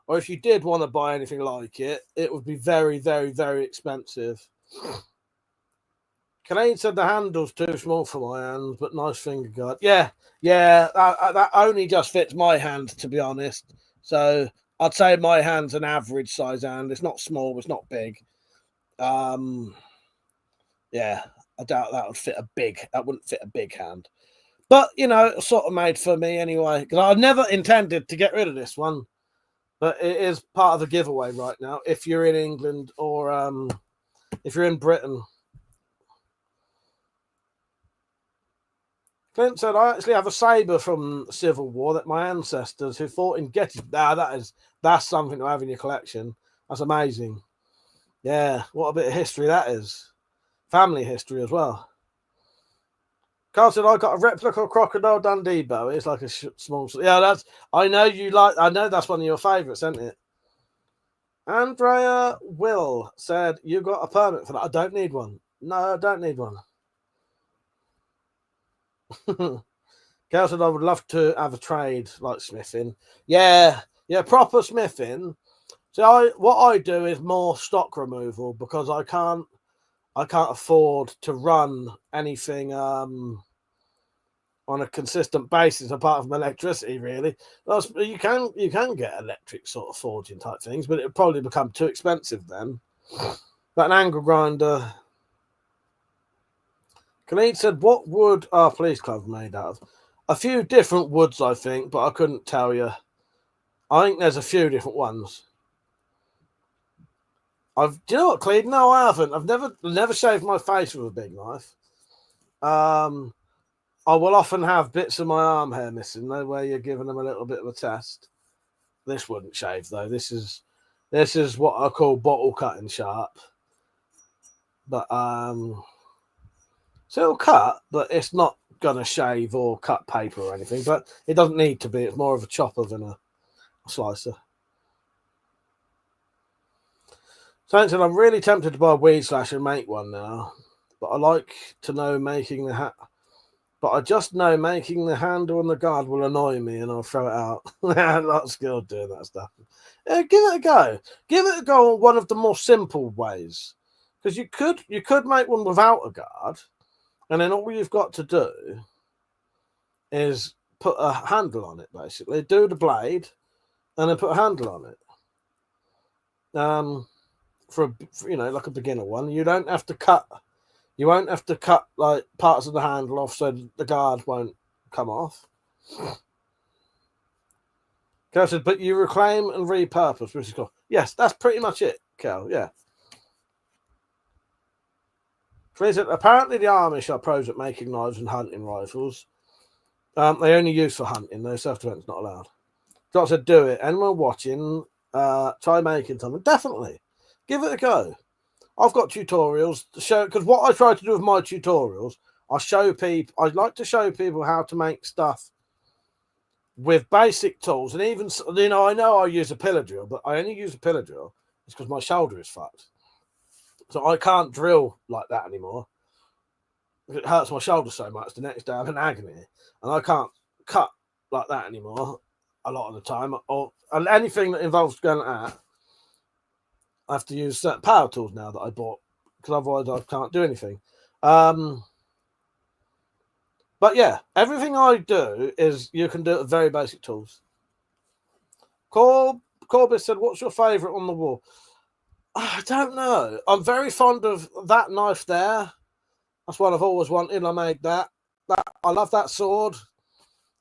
Or if you did want to buy anything like it, it would be very, very, very expensive. Canadian said the handle's too small for my hands, but nice finger guard. Yeah, that only just fits my hand, to be honest. So I'd say my hand's an average size hand. It's not small, it's not big. Yeah, I doubt that wouldn't fit a big hand. But, it's sort of made for me anyway, because I never intended to get rid of this one. But it is part of the giveaway right now, if you're in England or if you're in Britain. Clint said, "I actually have a sabre from the Civil War that my ancestors who fought in Gettysburg." That's something to have in your collection. That's amazing. Yeah, what a bit of history that is. Family history as well. Carl said, "I got a replica of Crocodile Dundee bow. It's like a small." Yeah, I know that's one of your favourites, isn't it? Andrea Will said, "You got a permit for that?" I don't need one. No, I don't need one. Cal said I would love to have a trade like smithing. Yeah, proper smithing. So what I do is more stock removal because I can't afford to run anything on a consistent basis apart from electricity. Really, you can get electric sort of forging type things, but it would probably become too expensive then. But an angle grinder. Khalid said, "What wood are police clubs made out of?" A few different woods, I think, but I couldn't tell you. I think there's a few different ones. Do you know what, Cleve? No, I haven't. I've never shaved my face with a big knife. I will often have bits of my arm hair missing, though, where you're giving them a little bit of a test. This wouldn't shave, though. This is what I call bottle cutting sharp. But so it'll cut, but it's not gonna shave or cut paper or anything. But it doesn't need to be. It's more of a chopper than a slicer. Saint said, I'm really tempted to buy a weed slasher and make one now, but I like to know making the hat. But I just know making the handle and the guard will annoy me, and I'll throw it out. I'm not skilled doing that stuff. Give it a go. Give it a go on one of the more simple ways, because you could make one without a guard, and then all you've got to do is put a handle on it. Basically, do the blade, and then put a handle on it. For like a beginner one, you don't have to cut. You won't have to cut like parts of the handle off so the guard won't come off. Kel said, but you reclaim and repurpose, which is cool. Yes, that's pretty much it, Kel. Yeah. Said, apparently the Amish are pros at making knives and hunting rifles. They only use for hunting, though self-defense not allowed. Doc said, do it. Anyone watching, try making something. Definitely. Give it a go. I've got tutorials to show, because what I try to do with my tutorials, I like to show people how to make stuff with basic tools. And even, I know I use a pillar drill, but I only use a pillar drill because my shoulder is fucked. So I can't drill like that anymore. It hurts my shoulder so much. The next day I have an agony. And I can't cut like that anymore a lot of the time. And anything that involves going like that, I have to use certain power tools now that I bought, because otherwise I can't do anything. But yeah, everything I do is you can do it with very basic tools. Corbis said, what's your favourite on the wall? I don't know. I'm very fond of that knife there. That's what I've always wanted. I made that. I love that sword.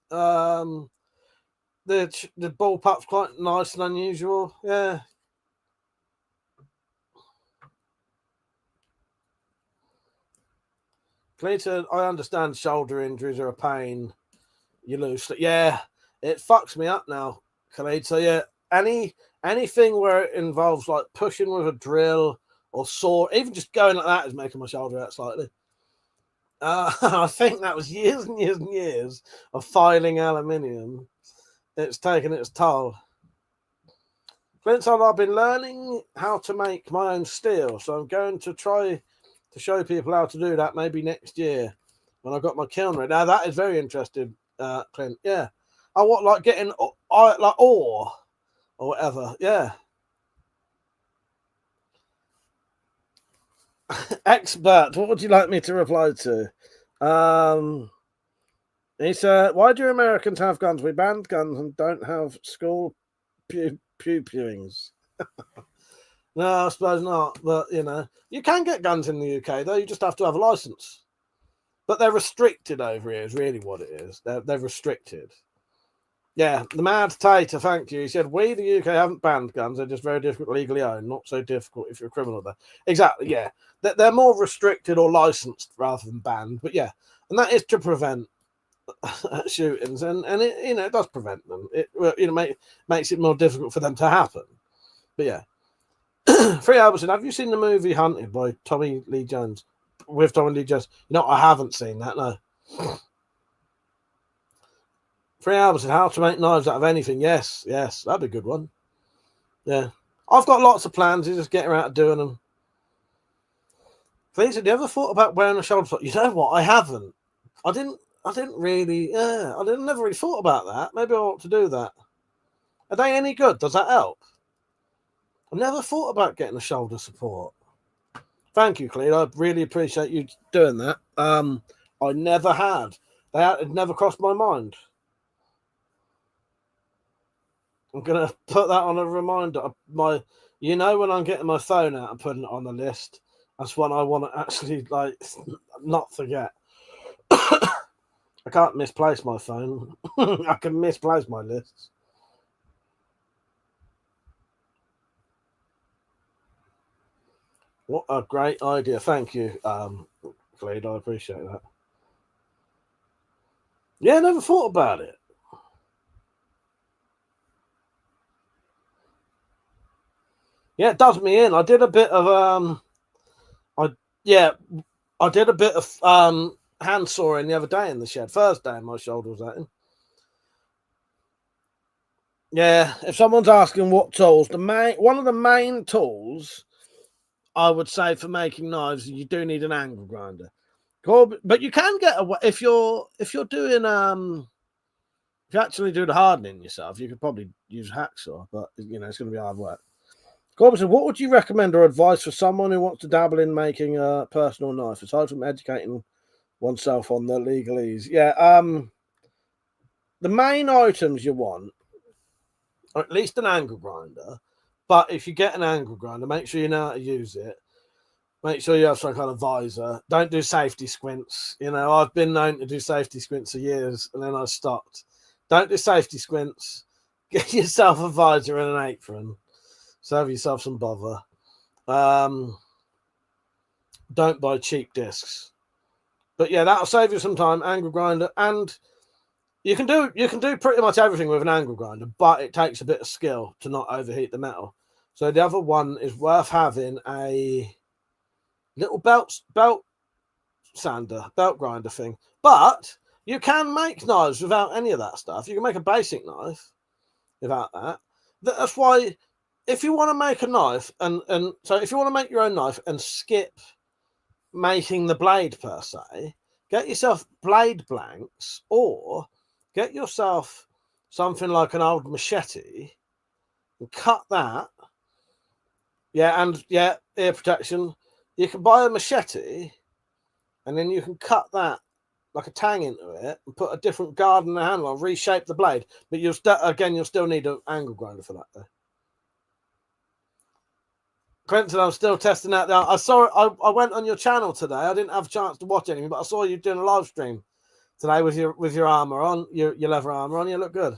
The bullpup's quite nice and unusual. Yeah. Clayton, I understand shoulder injuries are a pain. You lose. Yeah, it fucks me up now, Khalid. So yeah, anything where it involves like pushing with a drill or saw, even just going like that is making my shoulder hurt slightly. I think that was years and years and years of filing aluminium. It's taken its toll. Clint said, I've been learning how to make my own steel, so I'm going to try to show people how to do that maybe next year when I've got my kiln ready. Now that is very interesting, Clint. Yeah. I want like getting like ore or whatever. Yeah. Expert, what would you like me to reply to? He said, why do Americans have guns? We banned guns and don't have school pewings. No, I suppose not. But, you can get guns in the UK, though. You just have to have a license. But they're restricted over here is really what it is. They're restricted. Yeah, the Mad Tater, thank you. He said, we, the UK, haven't banned guns. They're just very difficult legally owned. Not so difficult if you're a criminal there. Exactly, yeah. They're more restricted or licensed rather than banned. But, yeah, and that is to prevent shootings. And it, it does prevent them. It makes it more difficult for them to happen. But, yeah. Free Albertson, have you seen the movie Hunted by Tommy Lee Jones? With Tommy Lee Jones? No, I haven't seen that, no. Free Albertson, how to make knives out of anything? Yes, that'd be a good one. Yeah. I've got lots of plans, you just get around to doing them. Please, have you ever thought about wearing a shoulder support? You know what? I haven't. I didn't really. Yeah, never really thought about that. Maybe I ought to do that. Are they any good? Does that help? I never thought about getting a shoulder support. Thank you, Clete. I really appreciate you doing that. I never had. It never crossed my mind. I'm gonna put that on a reminder. When I'm getting my phone out and putting it on the list, that's when I want to actually not forget. I can't misplace my phone. I can misplace my lists. What a great idea. Thank you, Clede. I appreciate that. Yeah, I never thought about it. Yeah, it does me in. I did a bit of I did a bit of hand sawing the other day in the shed. Thursday, my shoulder was hurting. Yeah, if someone's asking what tools, one of the main tools I would say for making knives, you do need an angle grinder. But you can get away if you're doing if you actually do the hardening yourself, you could probably use a hacksaw, but it's going to be hard work. Corbin said, what would you recommend or advice for someone who wants to dabble in making a personal knife, aside from educating oneself on the legalese? Yeah, the main items you want are at least an angle grinder. But if you get an angle grinder, make sure you know how to use it. Make sure you have some kind of visor. Don't do safety squints. I've been known to do safety squints for years, and then I stopped. Don't do safety squints. Get yourself a visor and an apron. Save yourself some bother. Don't buy cheap discs. But yeah, that'll save you some time. Angle grinder, and you can do pretty much everything with an angle grinder, but it takes a bit of skill to not overheat the metal. So the other one is worth having a little belt sander, belt grinder thing. But you can make knives without any of that stuff. You can make a basic knife without that. That's why if you want to make a knife, and so if you want to make your own knife and skip making the blade per se, get yourself blade blanks or get yourself something like an old machete and cut that. Yeah, and yeah, ear protection. You can buy a machete and then you can cut that like a tang into it and put a different guard in the handle and reshape the blade. But you'll still need an angle grinder for that though. Quentin, I'm still testing out I saw it. I went on your channel today. I didn't have a chance to watch anything, but I saw you doing a live stream today with your armor on, your leather armor on. You look good.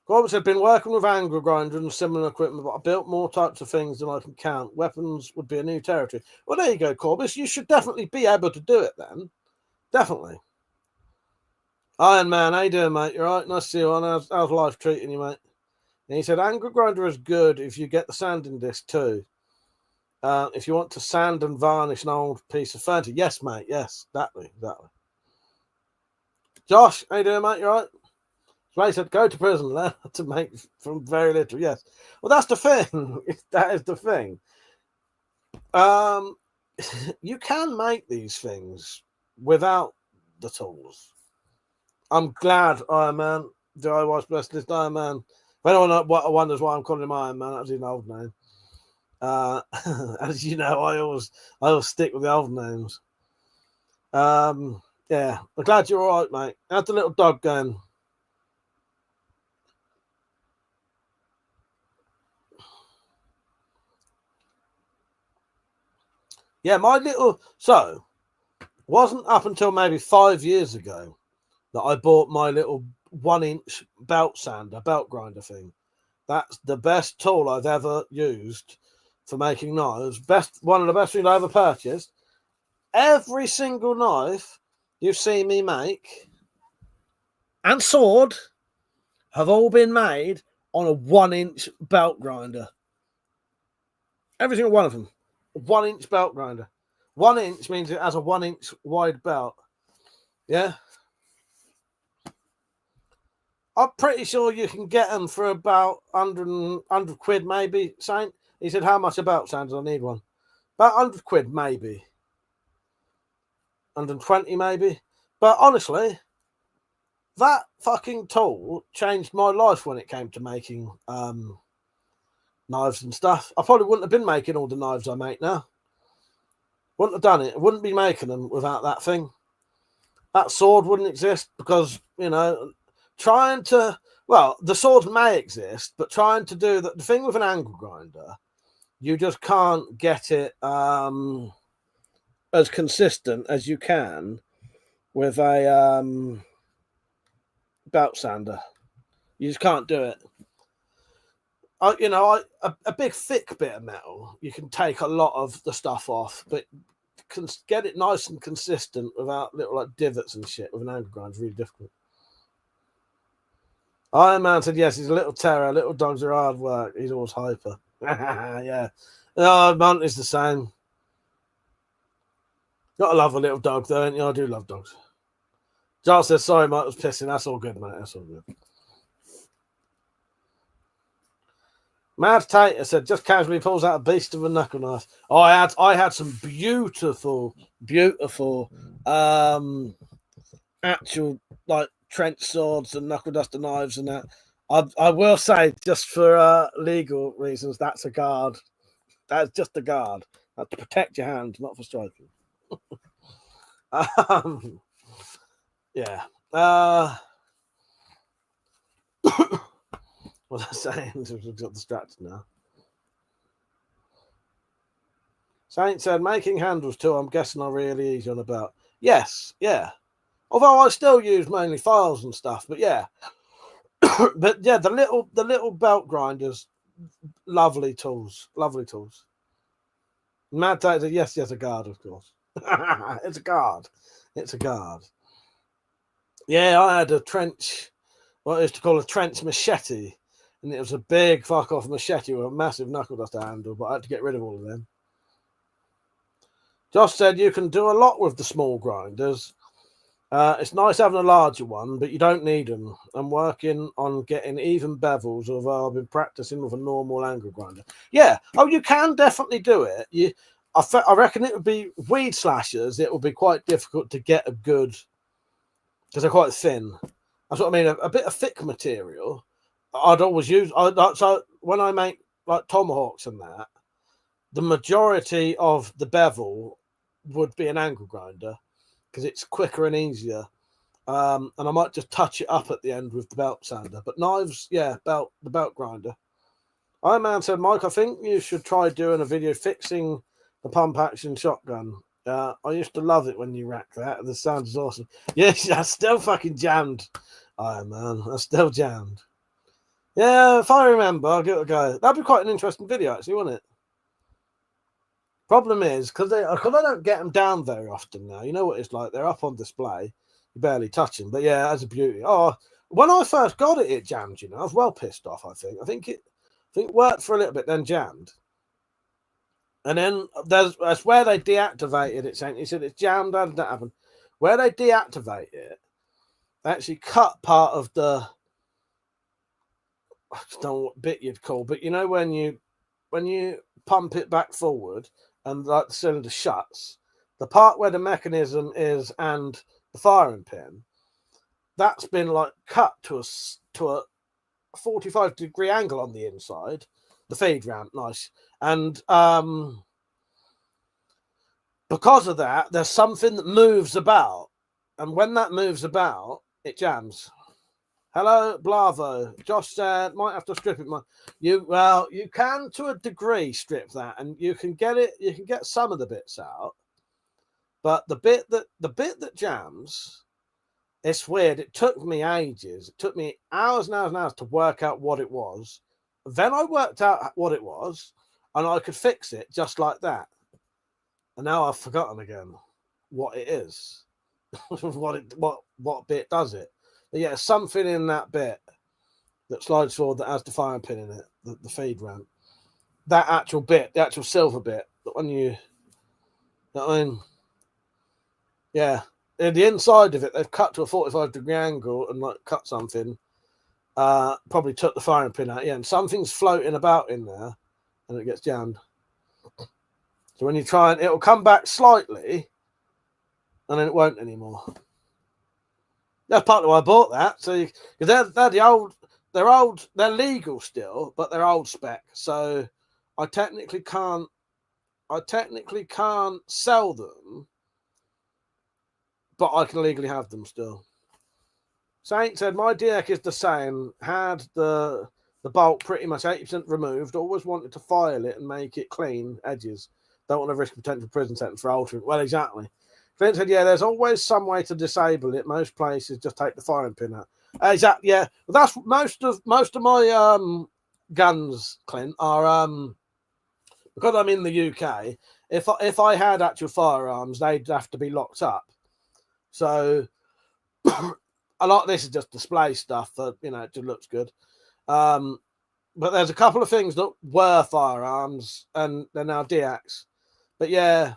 Corbett said, been working with angle grinder and similar equipment, but I built more types of things than I can count. Weapons would be a new territory. Well, there you go, Corbett. You should definitely be able to do it then. Definitely. Iron Man, how you doing, mate? You all right? Nice to see you on. How's life treating you, mate? And he said, angle grinder is good if you get the sanding disc too. If you want to sand and varnish an old piece of furniture. Yes, mate. Yes, exactly. Josh, how you doing, mate? You all right? So he said, go to prison, learn how to make from very little. Yes. Well, that's the thing. That is the thing. You can make these things without the tools. I'm glad Iron Man, DIY specialist Iron Man. If anyone wonders why I'm calling him Iron Man, that's an old name. As you know, I always stick with the old names. Yeah, I'm glad you're all right, mate. How's the little dog going? Yeah, wasn't up until maybe 5 years ago that I bought my little 1-inch belt grinder thing. That's the best tool I've ever used for making knives. One of the best things I ever purchased. Every single knife you've seen me make and sword have all been made on a 1-inch belt grinder. Every single one of them. 1-inch belt grinder. 1 inch means it has a 1-inch wide belt. Yeah. I'm pretty sure you can get them for about 100 quid, maybe, Saint. He said, how much a belt sander? I need one. About 100 quid, maybe. 120, maybe. But honestly, that fucking tool changed my life when it came to making knives and stuff. I probably wouldn't have been making all the knives I make now. Wouldn't have done it. I wouldn't be making them without that thing. That sword wouldn't exist because, you know, the sword may exist, but trying to do the thing with an angle grinder, you just can't get it as consistent as you can with a belt sander. You just can't do it. A big thick bit of metal, you can take a lot of the stuff off, but can get it nice and consistent without little like divots and shit with an angle grinder is really difficult. Iron Man said yes, he's a little terror. Little dogs are hard work. He's always hyper. Yeah. Oh, Munt is the same. Gotta love a little dog though, ain't you? I do love dogs. Giles says sorry, Mike was pissing. That's all good, mate. That's all good. Mad Tater said just casually pulls out a beast of a knuckle knife. Oh, I had some beautiful actual like trench swords and knuckle duster knives and that. I will say, just for legal reasons, that's a guard. That's just a guard. That's to protect your hand, not for striking. Yeah. What was I saying? I got distracted now. Saint said, making handles too, I'm guessing are really easy on a belt. Yes, yeah. Although I still use mainly files and stuff, but yeah. But yeah, the little belt grinders, lovely tools. Lovely tools. Mad Tate said, yes, a guard, of course. It's a guard. It's a guard. Yeah, I had a trench, what I used to call a trench machete. And it was a big fuck off machete with a massive knuckle duster handle, but I had to get rid of all of them. Josh said you can do a lot with the small grinders. It's nice having a larger one, but you don't need them. I'm working on getting even bevels, although I've been practicing with a normal angle grinder. Yeah, you can definitely do it. I reckon it would be weed slashers. It would be quite difficult to get a good, because they're quite thin. That's what I mean. A bit of thick material. I'd always use. So when I make like tomahawks and that, the majority of the bevel would be an angle grinder because it's quicker and easier. And I might just touch it up at the end with the belt sander. But knives, yeah, the belt grinder. Iron Man said, Mike, I think you should try doing a video fixing the pump action shotgun. I used to love it when you rack that. The sound is awesome. Yes, I still fucking jammed. Iron Man, I still jammed. Yeah, if I remember, I'll give it a go. That'd be quite an interesting video, actually, wouldn't it? Problem is, because I don't get them down very often now. You know what it's like. They're up on display. You barely touch them. But yeah, that's a beauty. Oh, when I first got it, it jammed, you know. I was well pissed off, I think it worked for a little bit, then jammed. And then that's where they deactivated it, saying, he said it's jammed. How did that happen? Where they deactivate it, they actually cut part of the, I don't know what bit you'd call, but you know when you pump it back forward and like the cylinder shuts, the part where the mechanism is and the firing pin, that's been like cut to a 45-degree angle on the inside. The feed ramp, nice, and because of that, there's something that moves about, and when that moves about, it jams. Hello, Blavo. Josh said, might have to strip it. You can to a degree strip that, and you can get some of the bits out. But the bit that jams, it's weird. It took me ages. It took me hours and hours and hours to work out what it was. Then I worked out what it was, and I could fix it just like that. And now I've forgotten again what it is. what bit does it. But yeah, something in that bit that slides forward that has the firing pin in it, the feed ramp. That actual bit, the actual silver bit, that when you know what I mean? Yeah. In the inside of it, they've cut to a 45-degree angle and like cut something. Probably took the firing pin out. Yeah, and something's floating about in there. and it gets jammed. So when you try and it'll come back slightly, and then it won't anymore. That's partly why I bought that. So because they're the old, they're legal still, but they're old spec. So I technically can't sell them, but I can legally have them still. Saint said, my DX is the same. Had the bolt pretty much 80% removed. Always wanted to file it and make it clean edges. Don't want to risk potential prison sentence for altering. Well, exactly. Clint said, yeah, there's always some way to disable it. Most places just take the firing pin out. Exactly. Yeah, that's most of my guns, Clint, are because I'm in the UK. If I had actual firearms, they'd have to be locked up. So a lot of this is just display stuff that, you know, it just looks good. But there's a couple of things that were firearms and they're now DX. But yeah,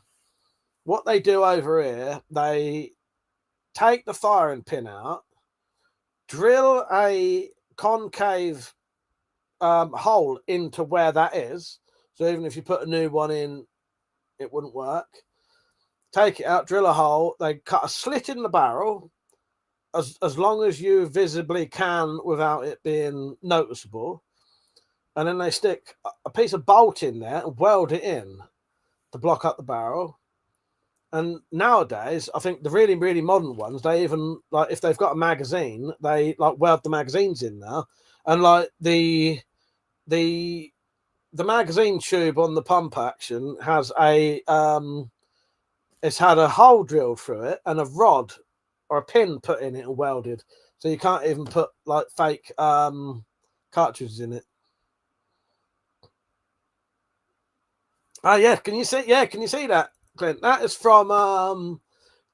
what they do over here, they take the firing pin out, drill a concave hole into where that is. So even if you put a new one in, it wouldn't work. Take it out, drill a hole. They cut a slit in the barrel as long as you visibly can without it being noticeable. And then they stick a piece of bolt in there and weld it in to block up the barrel. And nowadays, I think the really, really modern ones, they even, like, if they've got a magazine, they like weld the magazines in there. And like the magazine tube on the pump action has it's had a hole drilled through it and a rod or a pin put in it and welded. So you can't even put like fake cartridges in it. Oh yeah, can you see? Yeah, can you see that, Clint? That is from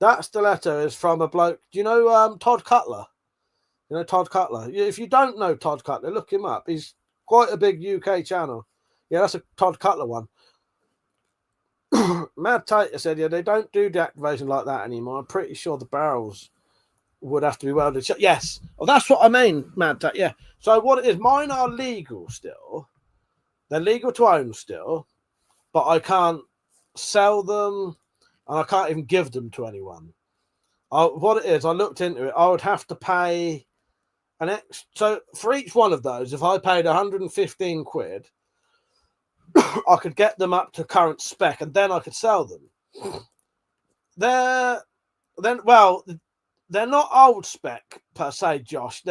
that stiletto is from a bloke. Do you know Todd Cutler? You know Todd Cutler. If you don't know Todd Cutler, look him up. He's quite a big UK channel. Yeah, that's a Todd Cutler one. Mad Tater said, yeah, they don't do deactivation like that anymore. I'm pretty sure the barrels would have to be welded shut. Yes. Oh, that's what I mean, Mad Tater. Yeah. So what it is, mine are legal still. They're legal to own still, but I can't sell them and I can't even give them to anyone. What it is, I looked into it. I would have to pay an extra. So for each one of those, if I paid 115 quid, I could get them up to current spec and then I could sell them. They're not old spec per se, Josh.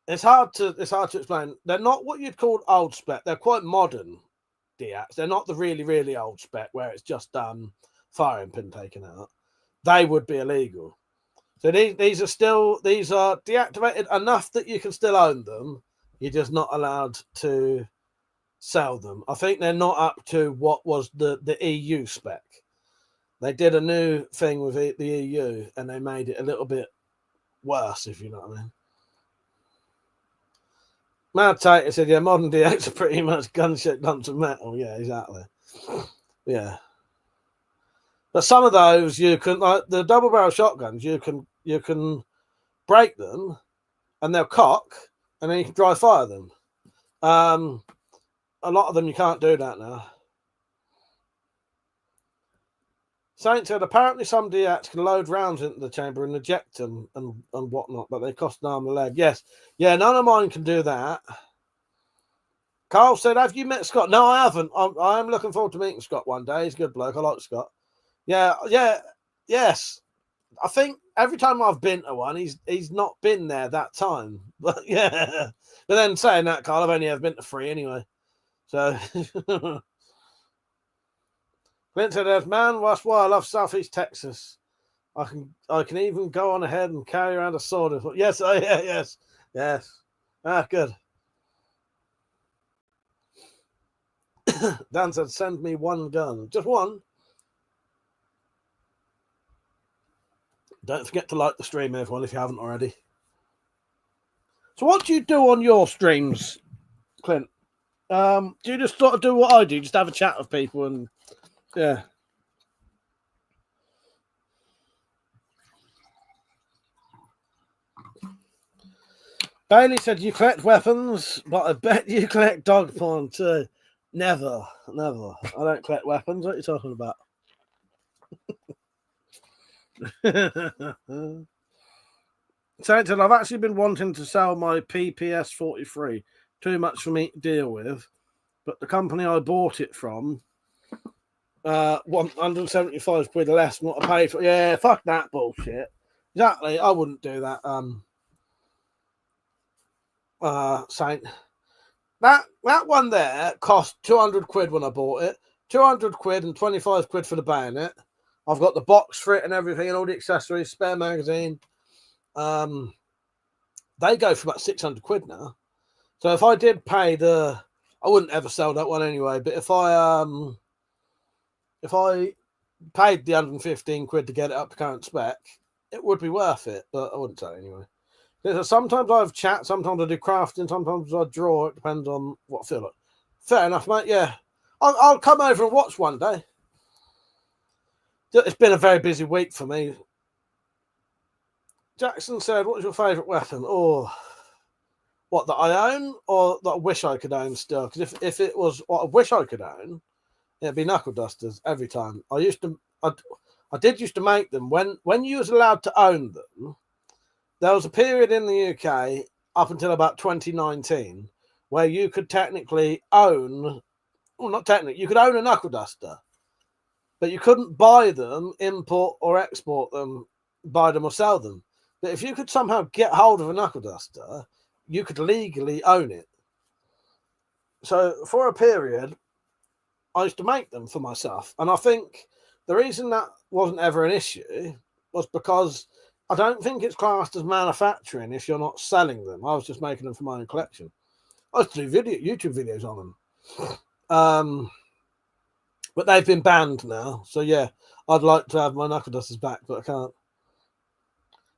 It's hard to explain. They're not what you'd call old spec. They're quite modern DX. They're not the really, really old spec where it's just firing pin taken out. They would be illegal. So these are deactivated enough that you can still own them. You're just not allowed to sell them. I think they're not up to what was the EU spec. They did a new thing with the EU and they made it a little bit worse, if you know what I mean. Mad Tater said, yeah, modern DX are pretty much gun-shaped lumps of metal. Yeah, exactly. Yeah. But some of those you can, like the double barrel shotguns, you can break them and they'll cock and then you can dry fire them. A lot of them you can't do that now. Saint said apparently some DX can load rounds into the chamber and eject them and whatnot, but they cost an arm and a leg. Yes. Yeah, none of mine can do that. Carl said, have you met Scott? No, I haven't. I'm looking forward to meeting Scott one day. He's a good bloke. I like Scott. Yeah, yes. I think every time I've been to one, he's not been there that time. But yeah. But then saying that, Carl, I've only ever been to 3 anyway. So Clint said, man, that's why I love Southeast Texas. I can even go on ahead and carry around a sword. Yes, yes. Ah, good. Dan said, send me one gun. Just one. Don't forget to like the stream, everyone, if you haven't already. So what do you do on your streams, Clint? Do you just sort of do what I do? Just have a chat with people and yeah. Bailey said you collect weapons, but I bet you collect dog porn too. Never. I don't collect weapons. What are you talking about? I've actually been wanting to sell my PPS 43. Too much for me to deal with. But the company I bought it from, 175 quid less than what I paid for. Yeah, fuck that bullshit. Exactly. I wouldn't do that. Saint. That one there cost 200 quid when I bought it. 200 quid and 25 quid for the bayonet. I've got the box for it and everything and all the accessories, spare magazine. They go for about 600 quid now. So if I did pay I wouldn't ever sell that one anyway, but if I paid the 115 quid to get it up to current spec, it would be worth it, but I wouldn't sell it anyway. Sometimes I have chat, sometimes I do crafting, sometimes I draw. It depends on what I feel like. Fair enough, mate. Yeah. I'll come over and watch one day. It's been a very busy week for me. Jackson said, what's your favourite weapon? Oh, what, that I own or that I wish I could own still? Because if it was what I wish I could own, it'd be knuckle dusters every time. I did used to make them. When you was allowed to own them, there was a period in the UK up until about 2019 where you could technically own, well, not technically, you could own a knuckle duster, but you couldn't buy them, import or export them, buy them or sell them. But if you could somehow get hold of a knuckle duster, you could legally own it. So for a period, I used to make them for myself. And I think the reason that wasn't ever an issue was because I don't think it's classed as manufacturing if you're not selling them. I was just making them for my own collection. I used to do YouTube videos on them. But they've been banned now. So yeah, I'd like to have my knuckle dusters back, but I can't.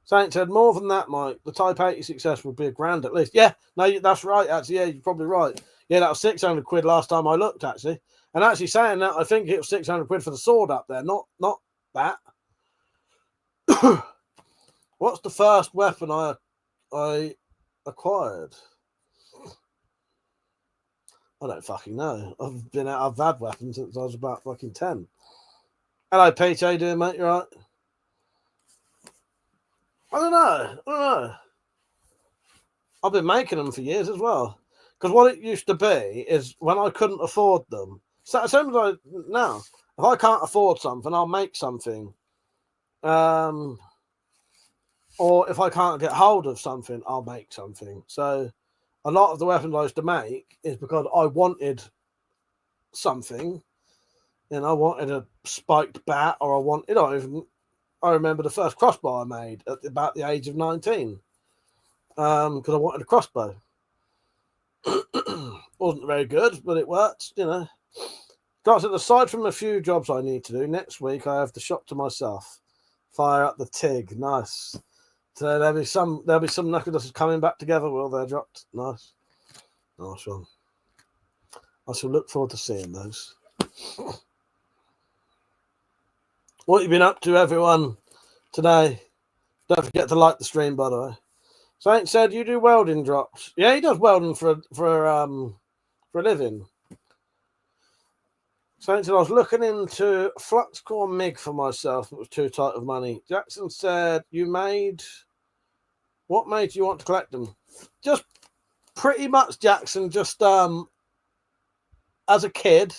Saint said, more than that, Mike, the Type 80 success would be $1,000 at least. Yeah, no, that's right, actually. Yeah, you're probably right. Yeah, that was 600 quid last time I looked, actually. And actually saying that, I think it was 600 quid for the sword up there, not that. What's the first weapon I acquired? I don't fucking know. I've had weapons since I was about fucking 10. Hello, Pete. How you doing, mate? You right? I don't know. I've been making them for years as well. Because what it used to be is when I couldn't afford them. So same as now, if I can't afford something, I'll make something. Or if I can't get hold of something, I'll make something. So a lot of the weapons I used to make is because I wanted something. And I wanted a spiked bat, or I remember the first crossbow I made at about the age of 19. Because I wanted a crossbow. Wasn't very good, but it worked, you know. Guys, aside from a few jobs I need to do, next week I have the shop to myself. Fire up the TIG. Nice. So there'll be some knuckle dusters coming back together. Well, they're dropped. Nice one. I shall look forward to seeing those. What have you been up to, everyone, today? Don't forget to like the stream, by the way. Saint said you do welding drops. Yeah, he does welding for a living. Saint said I was looking into flux core MIG for myself. It was too tight of money. Jackson said what made you want to collect them? Just pretty much, Jackson. Just as a kid,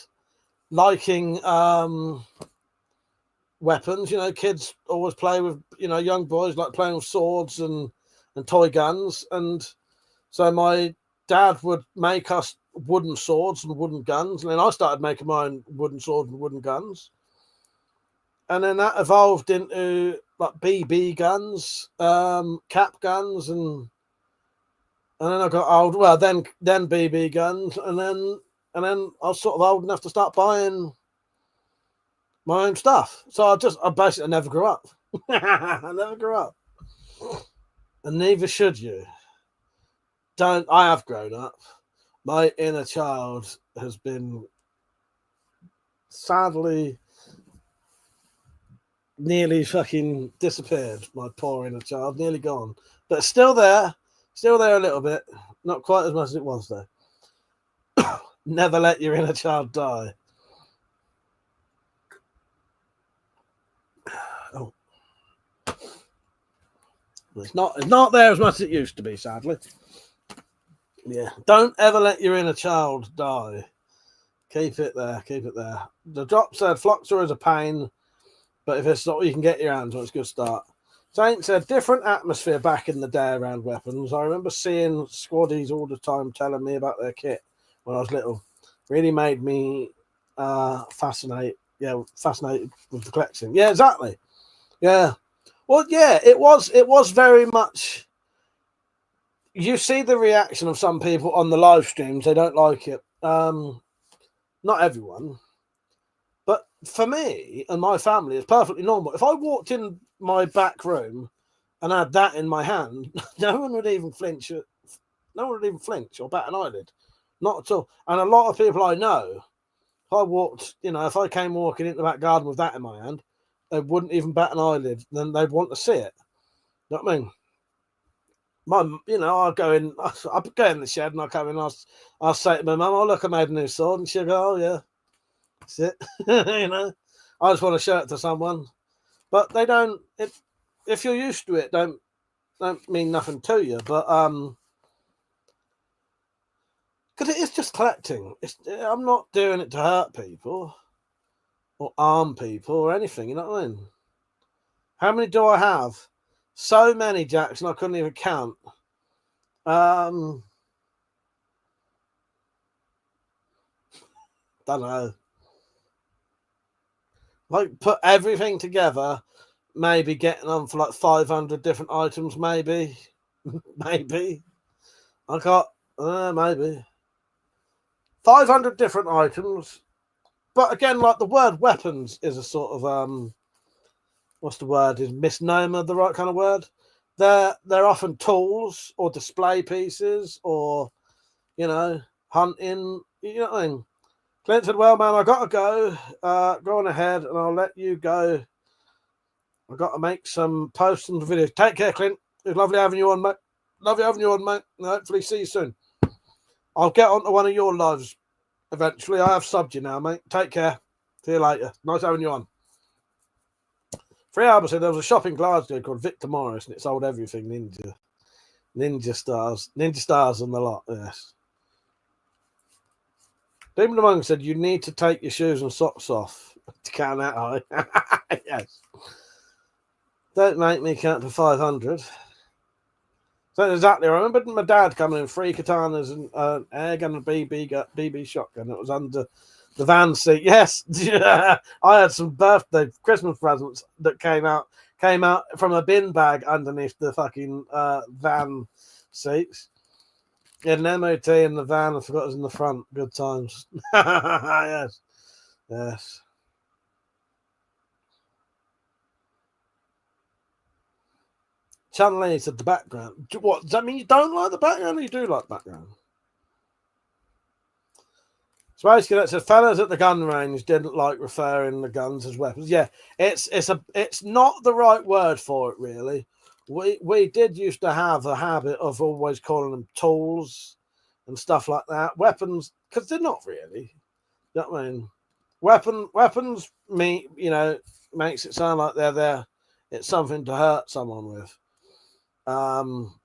liking weapons. You know, kids always play with, you know, young boys like playing with swords and toy guns. And so my dad would make us wooden swords and wooden guns. And then I started making my own wooden swords and wooden guns. And then that evolved into like BB guns, cap guns, and then I got old. Well, then BB guns, and then I was sort of old enough to start buying my own stuff. So I basically never grew up. I never grew up, and neither should you. I have grown up. My inner child has been sadly nearly fucking disappeared. My poor inner child, nearly gone, but it's still there. Still there a little bit. Not quite as much as it was, though. Never let your inner child die. Oh. It's not there as much as it used to be, sadly. Yeah. Don't ever let your inner child die. Keep it there. Keep it there. The drop said Floxer is a pain, but if it's not what you can get your hands on, it's a good start. Saint said different atmosphere back in the day around weapons. I remember seeing squaddies all the time telling me about their kit when I was little. Really made me fascinated with the collection. Yeah, exactly. Yeah. Well, yeah, it was very much. You see the reaction of some people on the live streams. They don't like it. Not everyone. But for me and my family, it's perfectly normal. If I walked in my back room and had that in my hand, no one would even flinch. No one would even flinch or bat an eyelid. Not at all. And a lot of people I know, if I came walking into the back garden with that in my hand, they wouldn't even bat an eyelid. Then they'd want to see it. You know what I mean? I'll go in the shed and I'll come in. I'll say to my mum, "Oh, look, I made a new sword," and she'll go, "Oh yeah, that's it." I just want to show it to someone, but they don't. If you're used to it, don't mean nothing to you. But because it is just collecting. I'm not doing it to hurt people or harm people or anything. You know what I mean? How many do I have? So many, Jackson, I couldn't even count. Don't know. Like, put everything together, maybe getting on for like 500 different items, maybe. Maybe. I got, maybe. 500 different items. But again, like the word weapons is a sort of, what's the word? Is misnomer the right kind of word? They're often tools or display pieces or, hunting. You know what I mean? Clint said, "Well, man, I got to go. Go on ahead and I'll let you go. I've got to make some posts and videos. Take care, Clint. It was lovely having you on, mate. Lovely having you on, mate. And hopefully see you soon. I'll get onto one of your lives eventually. I have subbed you now, mate. Take care. See you later. Nice having you on." Free Albert said there was a shop in Glasgow called Victor Morris and it sold everything Ninja Stars and the lot. Yes. Demon the Monk said you need to take your shoes and socks off to count that high. Yes. Don't make me count to 500. So exactly. I remember my dad coming in 3 katanas and an air gun and BB shotgun. It was under the van seat. Yes. I had some birthday Christmas presents that came out from a bin bag underneath the fucking van seats. He had an MOT in the van. I forgot it was in the front. Good times. Yes. Yes. Channel A said the background. What does that mean? You don't like the background, or you do like the background? Space Cadet said fellas at the gun range didn't like referring the guns as weapons. Yeah, it's not the right word for it, really. We did used to have a habit of always calling them tools and stuff like that. Weapons, because they're not really. You know what I mean? Weapons makes it sound like they're there. It's something to hurt someone with.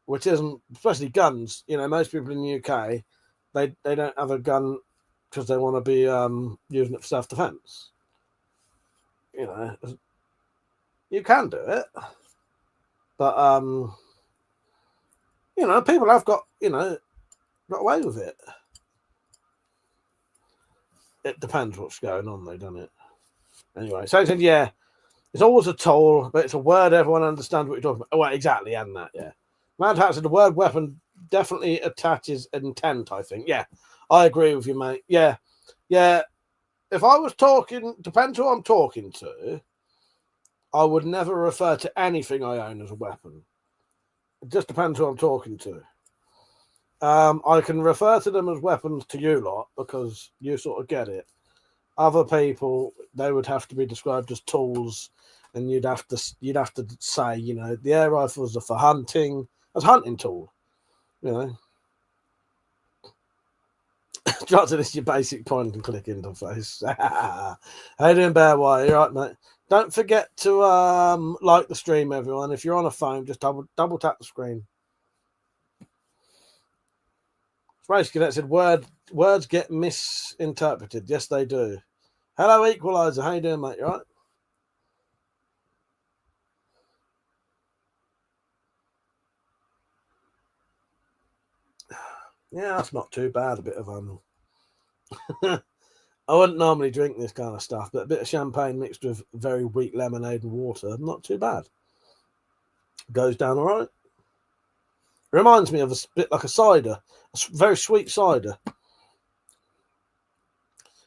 Which isn't, especially guns. Most people in the UK, they don't have a gun because they want to be using it for self-defense. You can do it, but people have got away with it. It depends what's going on, though, doesn't it? Anyway, so I said, yeah. It's always a tool, but it's a word everyone understands what you're talking about. Well, exactly, and that, yeah. Mad Hat said the word weapon definitely attaches intent, I think. Yeah, I agree with you, mate. Yeah. If I was talking, depends who I'm talking to, I would never refer to anything I own as a weapon. It just depends who I'm talking to. I can refer to them as weapons to you lot because you sort of get it. Other people, they would have to be described as tools, and you'd have to say, the air rifles are for hunting, as hunting tool. You know. Johnson, this is your basic point and click interface. How you doing, Bear Wire? You right, mate? Don't forget to like the stream, everyone. If you're on a phone, just double tap the screen. Space Cadet said words get misinterpreted. Yes, they do. Hello, Equalizer. How you doing, mate? You right? Yeah, that's not too bad. A bit of I wouldn't normally drink this kind of stuff, but a bit of champagne mixed with very weak lemonade and water, not too bad. Goes down all right. Reminds me of a bit like a cider, a very sweet cider.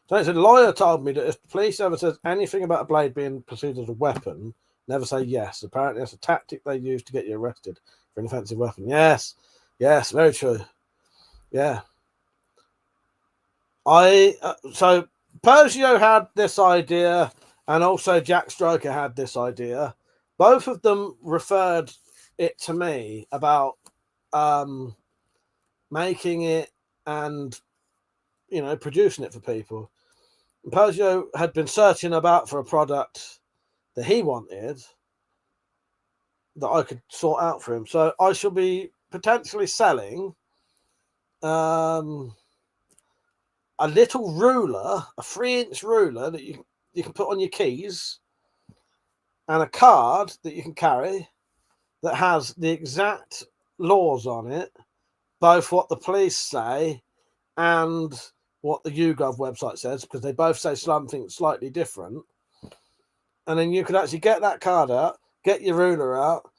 So it's a lawyer told me that if the police ever says anything about a blade being perceived as a weapon, never say yes. Apparently, that's a tactic they use to get you arrested for an offensive weapon. Yes, very true. Yeah. So Pergio had this idea, and also Jack Stroker had this idea. Both of them referred it to me about making it and producing it for people. And Pergio had been searching about for a product that he wanted that I could sort out for him. So I shall be potentially selling a little ruler, a 3-inch ruler that you can put on your keys, and a card that you can carry that has the exact laws on it, both what the police say and what the YouGov website says, because they both say something slightly different. And then you could actually get that card out, get your ruler out,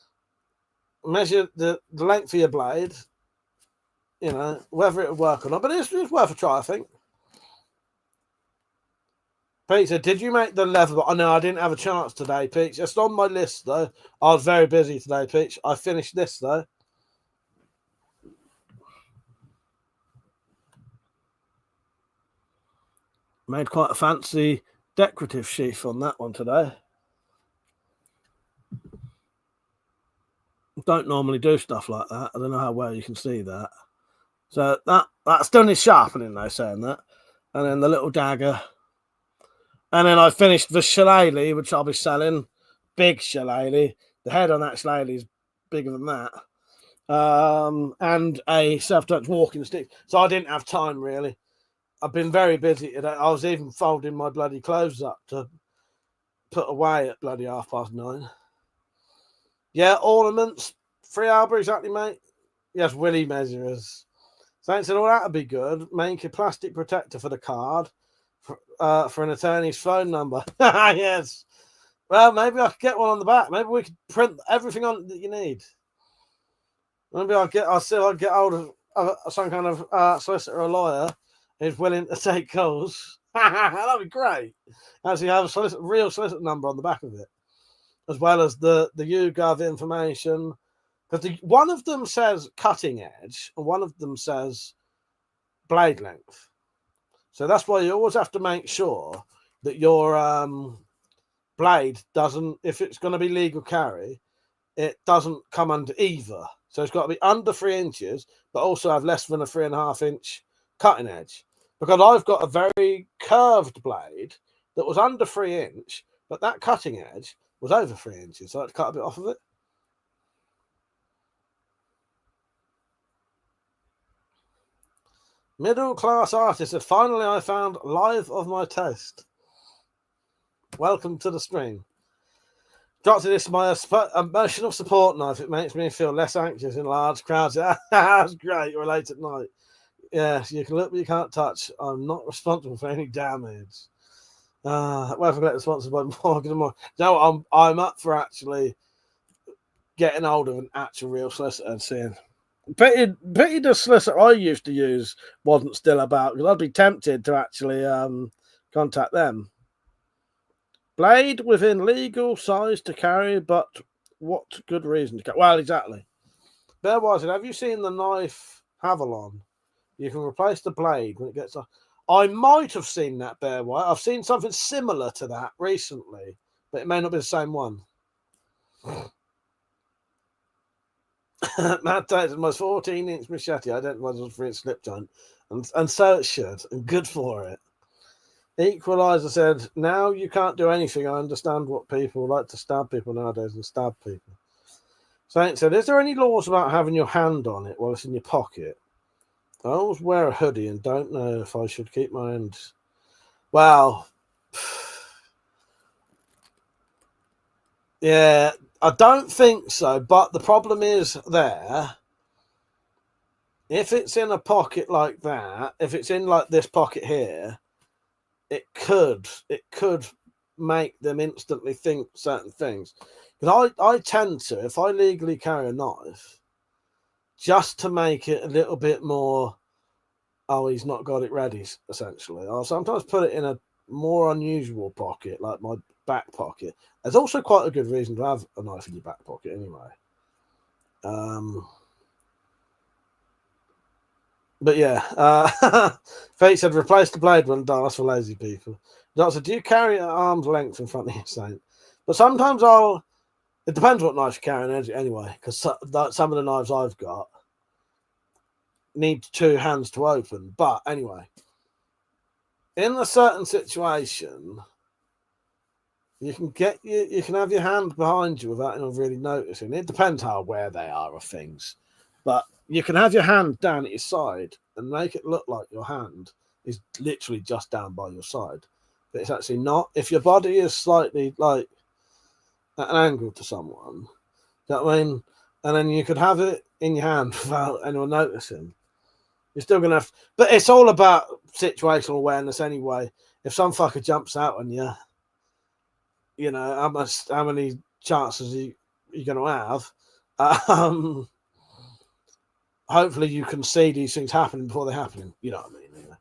measure the length of your blade, whether it would work or not. But it's worth a try, I think. Peter, did you make the level? Oh, no, I didn't have a chance today, Peach. It's on my list, though. I was very busy today, Peach. I finished this, though. Made quite a fancy decorative sheath on that one today. Don't normally do stuff like that. I don't know how well you can see that. So that's done his sharpening, though, saying that. And then the little dagger. And then I finished the shillelagh, which I'll be selling. Big shillelagh. The head on that shillelagh is bigger than that. And a self-touch walking stick. So I didn't have time, really. I've been very busy today. I was even folding my bloody clothes up to put away at bloody 9:30. Yeah, ornaments. 3 hour exactly, mate. Yes, Willie measures. Saint said, that'd be good. Make a plastic protector for the card. For an attorney's phone number. Yes. Well, maybe I could get one on the back. Maybe we could print everything on that you need. Maybe I'll see if I can get hold of some kind of solicitor or lawyer who's willing to take calls. That'd be great. Actually, have a real solicitor number on the back of it, as well as the YouGov information. Because one of them says cutting edge, and one of them says blade length. So that's why you always have to make sure that your blade doesn't, if it's going to be legal carry, it doesn't come under either. So it's got to be under 3 inches, but also have less than a 3.5 inch cutting edge. Because I've got a very curved blade that was under 3 inch, but that cutting edge was over 3 inches. So I had to cut a bit off of it. Middle class artist said, finally I found live of my taste. Welcome to the stream. Doctor, this is my emotional support knife. It makes me feel less anxious in large crowds. That's great. You're late at night. Yes, you can look, but you can't touch. I'm not responsible for any damage. WeaponCollector sponsored by Morgan and Morgan. No, I'm up for actually getting hold of an actual real solicitor and seeing. Pity the solicitor I used to use wasn't still about, because I'd be tempted to actually contact them. Blade within legal size to carry, but what good reason to carry? Well, exactly. Bear Wise, have you seen the knife Havalon? You can replace the blade when it gets off. I might have seen that, Bear White. I've seen something similar to that recently, but it may not be the same one. Matt Tate's my 14-inch machete. I don't know whether it was for its slip joint. And so it should. And good for it. Equalizer said, now you can't do anything. I understand what people like to stab people nowadays and stab people. Saint said, is there any laws about having your hand on it while it's in your pocket? I always wear a hoodie and don't know if I should keep my hand. Well, yeah, I don't think so. But the problem is there, if it's in a pocket like that, if it's in like this pocket here, it could make them instantly think certain things. Because I tend to, if I legally carry a knife, just to make it a little bit more, oh, he's not got it ready, essentially. I'll sometimes put it in a more unusual pocket, like my back pocket. There's also quite a good reason to have a knife in your back pocket anyway. But yeah, Fate said, replace the blade when done. That's for lazy people. Doctor, do you carry it at arm's length in front of your Saint? But sometimes it depends what knife you're carrying anyway, because some of the knives I've got need 2 hands to open. But anyway, in a certain situation, you can have your hand behind you without anyone really noticing. It depends how aware they are of things. But you can have your hand down at your side and make it look like your hand is literally just down by your side. But it's actually not. If your body is slightly like at an angle to someone, you know what I mean? And then you could have it in your hand without anyone noticing. You're still going to have... But it's all about situational awareness anyway. If some fucker jumps out on you, you know, how many chances are you going to have? Hopefully you can see these things happening before they're happening. You know what I mean? Anyway.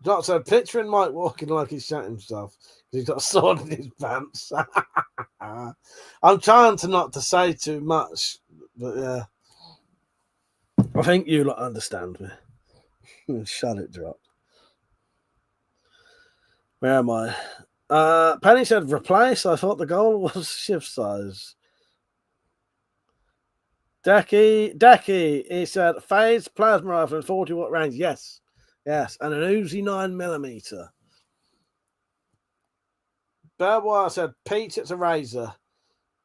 Doc said, picturing Mike walking like he's shot himself because he's got a sword in his pants. I'm trying not to say too much, but yeah. I think you lot understand me. Shut it, drop. Where am I? Penny said, replace. I thought the goal was shift size. Decky, he said, phase plasma rifle and 40 watt range. Yes, and an Uzi 9mm. Bearwire said, Pete, it's a razor.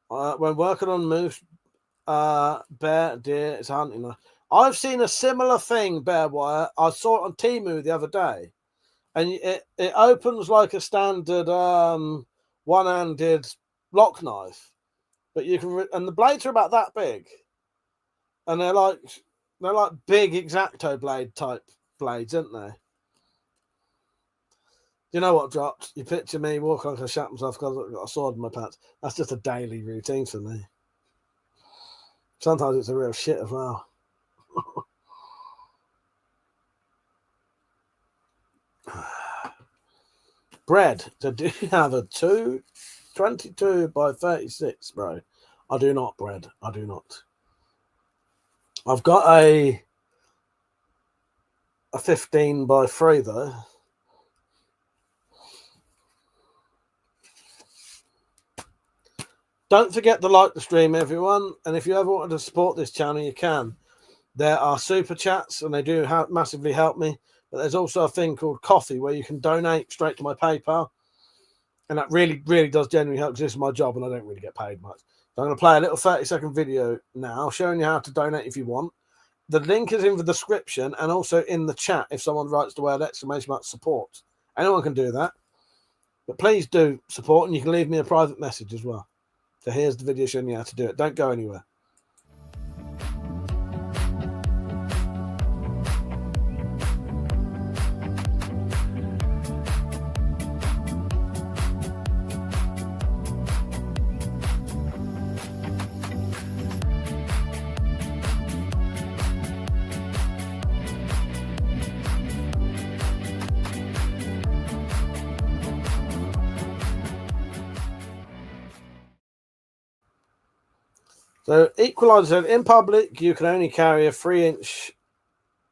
When working on moose, bear, deer, it's a hunting knife. I've seen a similar thing, Bearwire. I saw it on Temu the other day, and it opens like a standard one-handed lock knife, but you can and the blades are about that big. And they're like big X-Acto blade type blades, aren't they? You know what dropped? You picture me walking like I shot myself because I've got a sword in my pants. That's just a daily routine for me. Sometimes it's a real shit as well. Bread. So do you have a 22 by 36, bro? I do not, bread. I do not. I've got a 15 by 3 though. Don't forget to like the stream, everyone. And if you ever wanted to support this channel, you can. There are super chats, and they do massively help me. But there's also a thing called Coffee, where you can donate straight to my PayPal. And that really, really does genuinely help, because this is my job, and I don't really get paid much. So I'm going to play a little 30-second video now, showing you how to donate if you want. The link is in the description, and also in the chat if someone writes the word !support. Anyone can do that. But please do support, and you can leave me a private message as well. So here's the video showing you how to do it. Don't go anywhere. So Equalizer said, in public, you can only carry a 3-inch.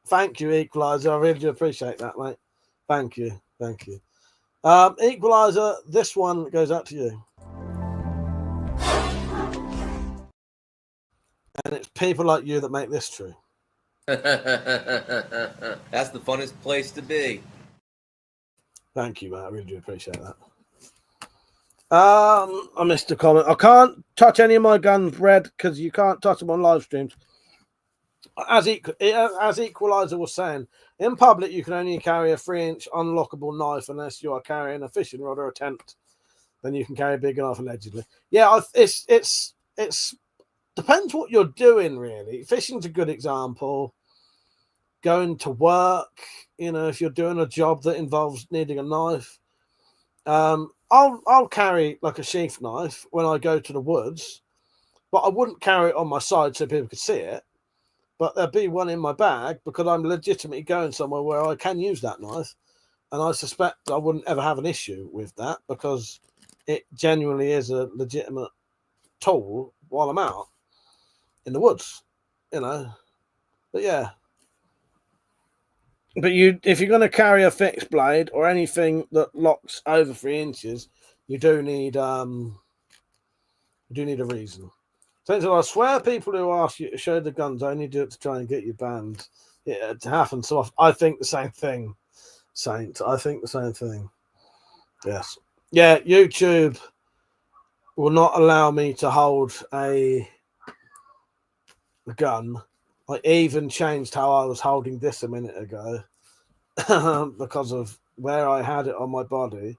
Thank you, Equalizer. I really do appreciate that, mate. Thank you. Thank you. Equalizer, this one goes out to you. And it's people like you that make this true. That's the funnest place to be. Thank you, mate. I really do appreciate that. I missed a comment. I can't touch any of my guns, Red, because you can't touch them on live streams. As Equalizer was saying, in public you can only carry a 3-inch unlockable knife unless you are carrying a fishing rod or a tent. Then you can carry a big knife allegedly. Yeah, it's depends what you're doing really. Fishing's a good example. Going to work, if you're doing a job that involves needing a knife, I'll carry like a sheath knife when I go to the woods, but I wouldn't carry it on my side so people could see it. But there'd be one in my bag because I'm legitimately going somewhere where I can use that knife. And I suspect I wouldn't ever have an issue with that because it genuinely is a legitimate tool while I'm out in the woods, But yeah. But if you're going to carry a fixed blade or anything that locks over 3 inches, you do need a reason. So I swear people who ask you to show the guns only do it to try and get you banned. Yeah, to happen so often. I think the same thing, Saint. I think the same thing. Yes. Yeah, YouTube will not allow me to hold a gun. I even changed how I was holding this a minute ago because of where I had it on my body.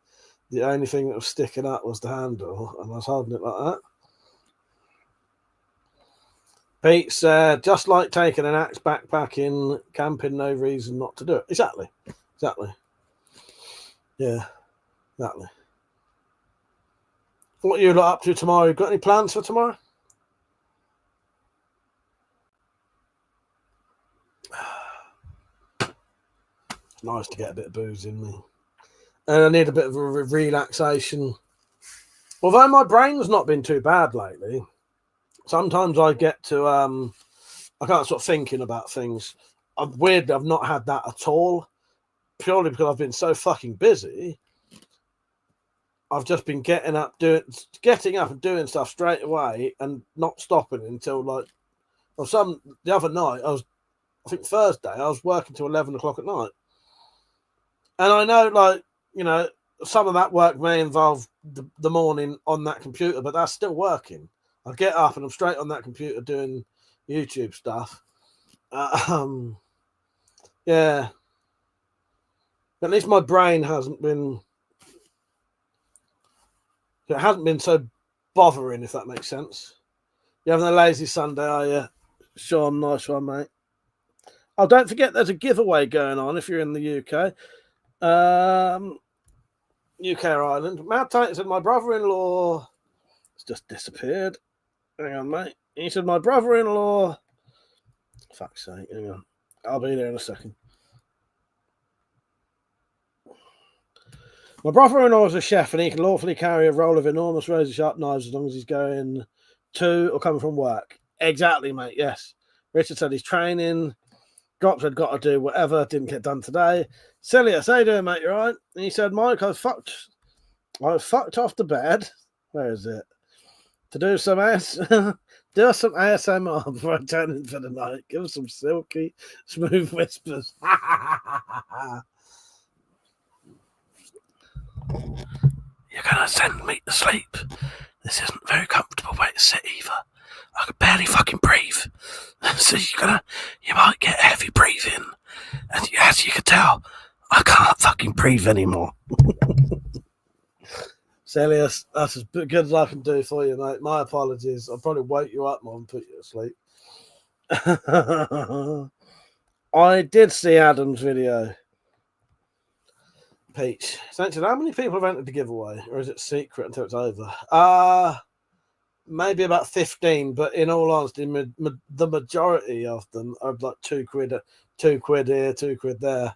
The only thing that was sticking up was the handle, and I was holding it like that. Pete said, just like taking an axe backpack in camping, no reason not to do it. Exactly. Yeah, exactly. What are you up to tomorrow? Got any plans for tomorrow? It's nice to get a bit of booze in me. And I need a bit of a relaxation. Although my brain's not been too bad lately, sometimes I get to, I can't stop thinking about things. I've not had that at all, purely because I've been so fucking busy. I've just been getting up and doing stuff straight away and not stopping until the other night, I think Thursday, I was working till 11 o'clock at night. And I know, some of that work may involve the morning on that computer, but that's still working. I get up and I'm straight on that computer doing YouTube stuff. Yeah. At least my brain hasn't been so bothering, if that makes sense. You having a lazy Sunday, are you? Sean, nice one, mate. Oh, don't forget there's a giveaway going on if you're in the UK. UK or Ireland. Matt Titan said, my brother-in-law has just disappeared. Hang on, mate. He said, my brother-in-law... Fuck's sake, hang on. I'll be there in a second. My brother-in-law is a chef and he can lawfully carry a roll of enormous razor-sharp knives as long as he's going to or coming from work. Exactly, mate, yes. Richard said he's training. Drop said, got to do whatever. Didn't get done today. Celius, how you doing, mate? You all right? And he said, Mike, I fucked off the bed. Where is it? To do some ASMR before I turn in for the night. Give us some silky, smooth whispers. You're going to send me to sleep. This isn't a very comfortable way to sit either. I can barely fucking breathe. So you might get heavy breathing. And as you can tell, I can't fucking breathe anymore. Celius, that's as good as I can do for you, mate. My apologies. I'll probably wake you up more and put you to sleep. I did see Adam's video. Peach. Essentially, how many people have entered the giveaway? Or is it secret until it's over? Maybe about 15, but in all honesty, the majority of them are like £2 here, £2 there.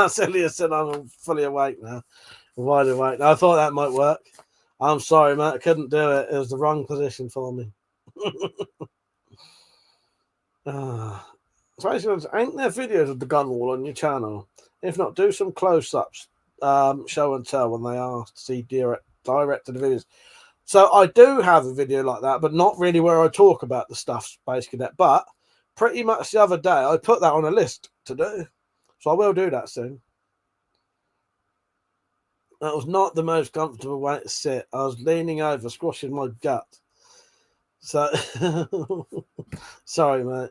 Celia said I'm fully awake now. Wide awake. I thought that might work. I'm sorry, mate. I couldn't do it. It was the wrong position for me. So ain't there videos of the gun wall on your channel? If not, do some close-ups, show and tell when they ask to see direct to the videos. So I do have a video like that, but not really where I talk about the stuff Space Cadet. But pretty much the other day, I put that on a list to do. So I will do that soon. That was not the most comfortable way to sit. I was leaning over, squashing my gut. So, sorry, mate.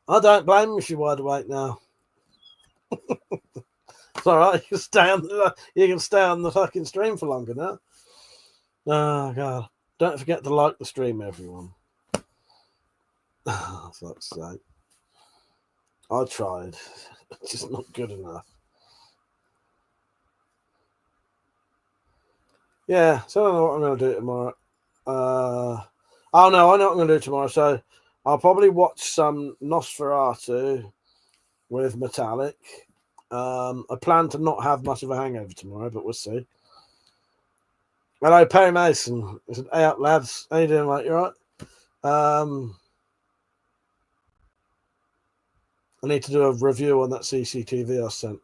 I don't blame you if you're wide awake now. It's all right. You can stay on the fucking stream for longer now. Oh, God. Don't forget to like the stream, everyone. Oh, fuck's sake. I tried. It's just not good enough. Yeah, so I don't know what I'm going to do tomorrow. Oh, no, I know what I'm going to do tomorrow. So I'll probably watch some Nosferatu with Metallic. I plan to not have much of a hangover tomorrow, but we'll see. Hello, Perry Mason. I said, hey up, lads. How you doing, mate? You all right? I need to do a review on that CCTV I sent.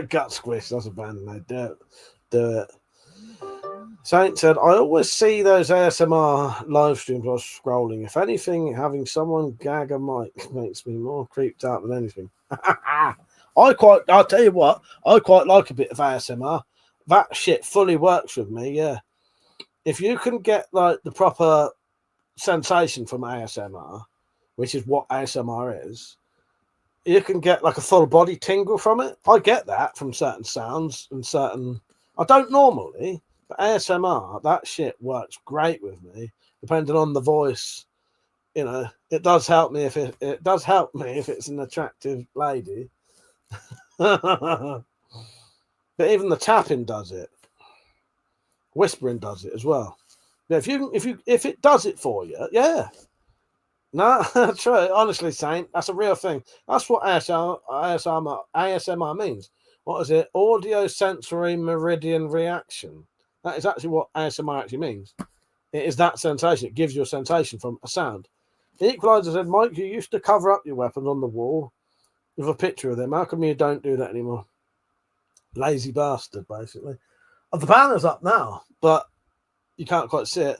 Gut squish. That's a band name. Do it. Saint said, I always see those ASMR live streams while scrolling. If anything, having someone gag a mic makes me more creeped out than anything. I'll tell you what, I quite like a bit of ASMR. That shit fully works with me, yeah. If you can get like the proper sensation from ASMR, which is what ASMR is, you can get like a full body tingle from it. I get that from certain sounds and certain... I don't normally, but ASMR, that shit works great with me, depending on the voice. You know, it does help me if it does help me if it's an attractive lady. But even the tapping does it. Whispering does it as well. Yeah, if it does it for you, yeah. No, true. Honestly, Saint, that's a real thing. That's what ASMR means. What is it? Audio sensory meridian reaction. That is actually what ASMR actually means. It is that sensation. It gives you a sensation from a sound. The Equalizer said, Mike, you used to cover up your weapons on the wall with a picture of them. How come you don't do that anymore? Lazy bastard, basically. The banner's up now, but you can't quite see it.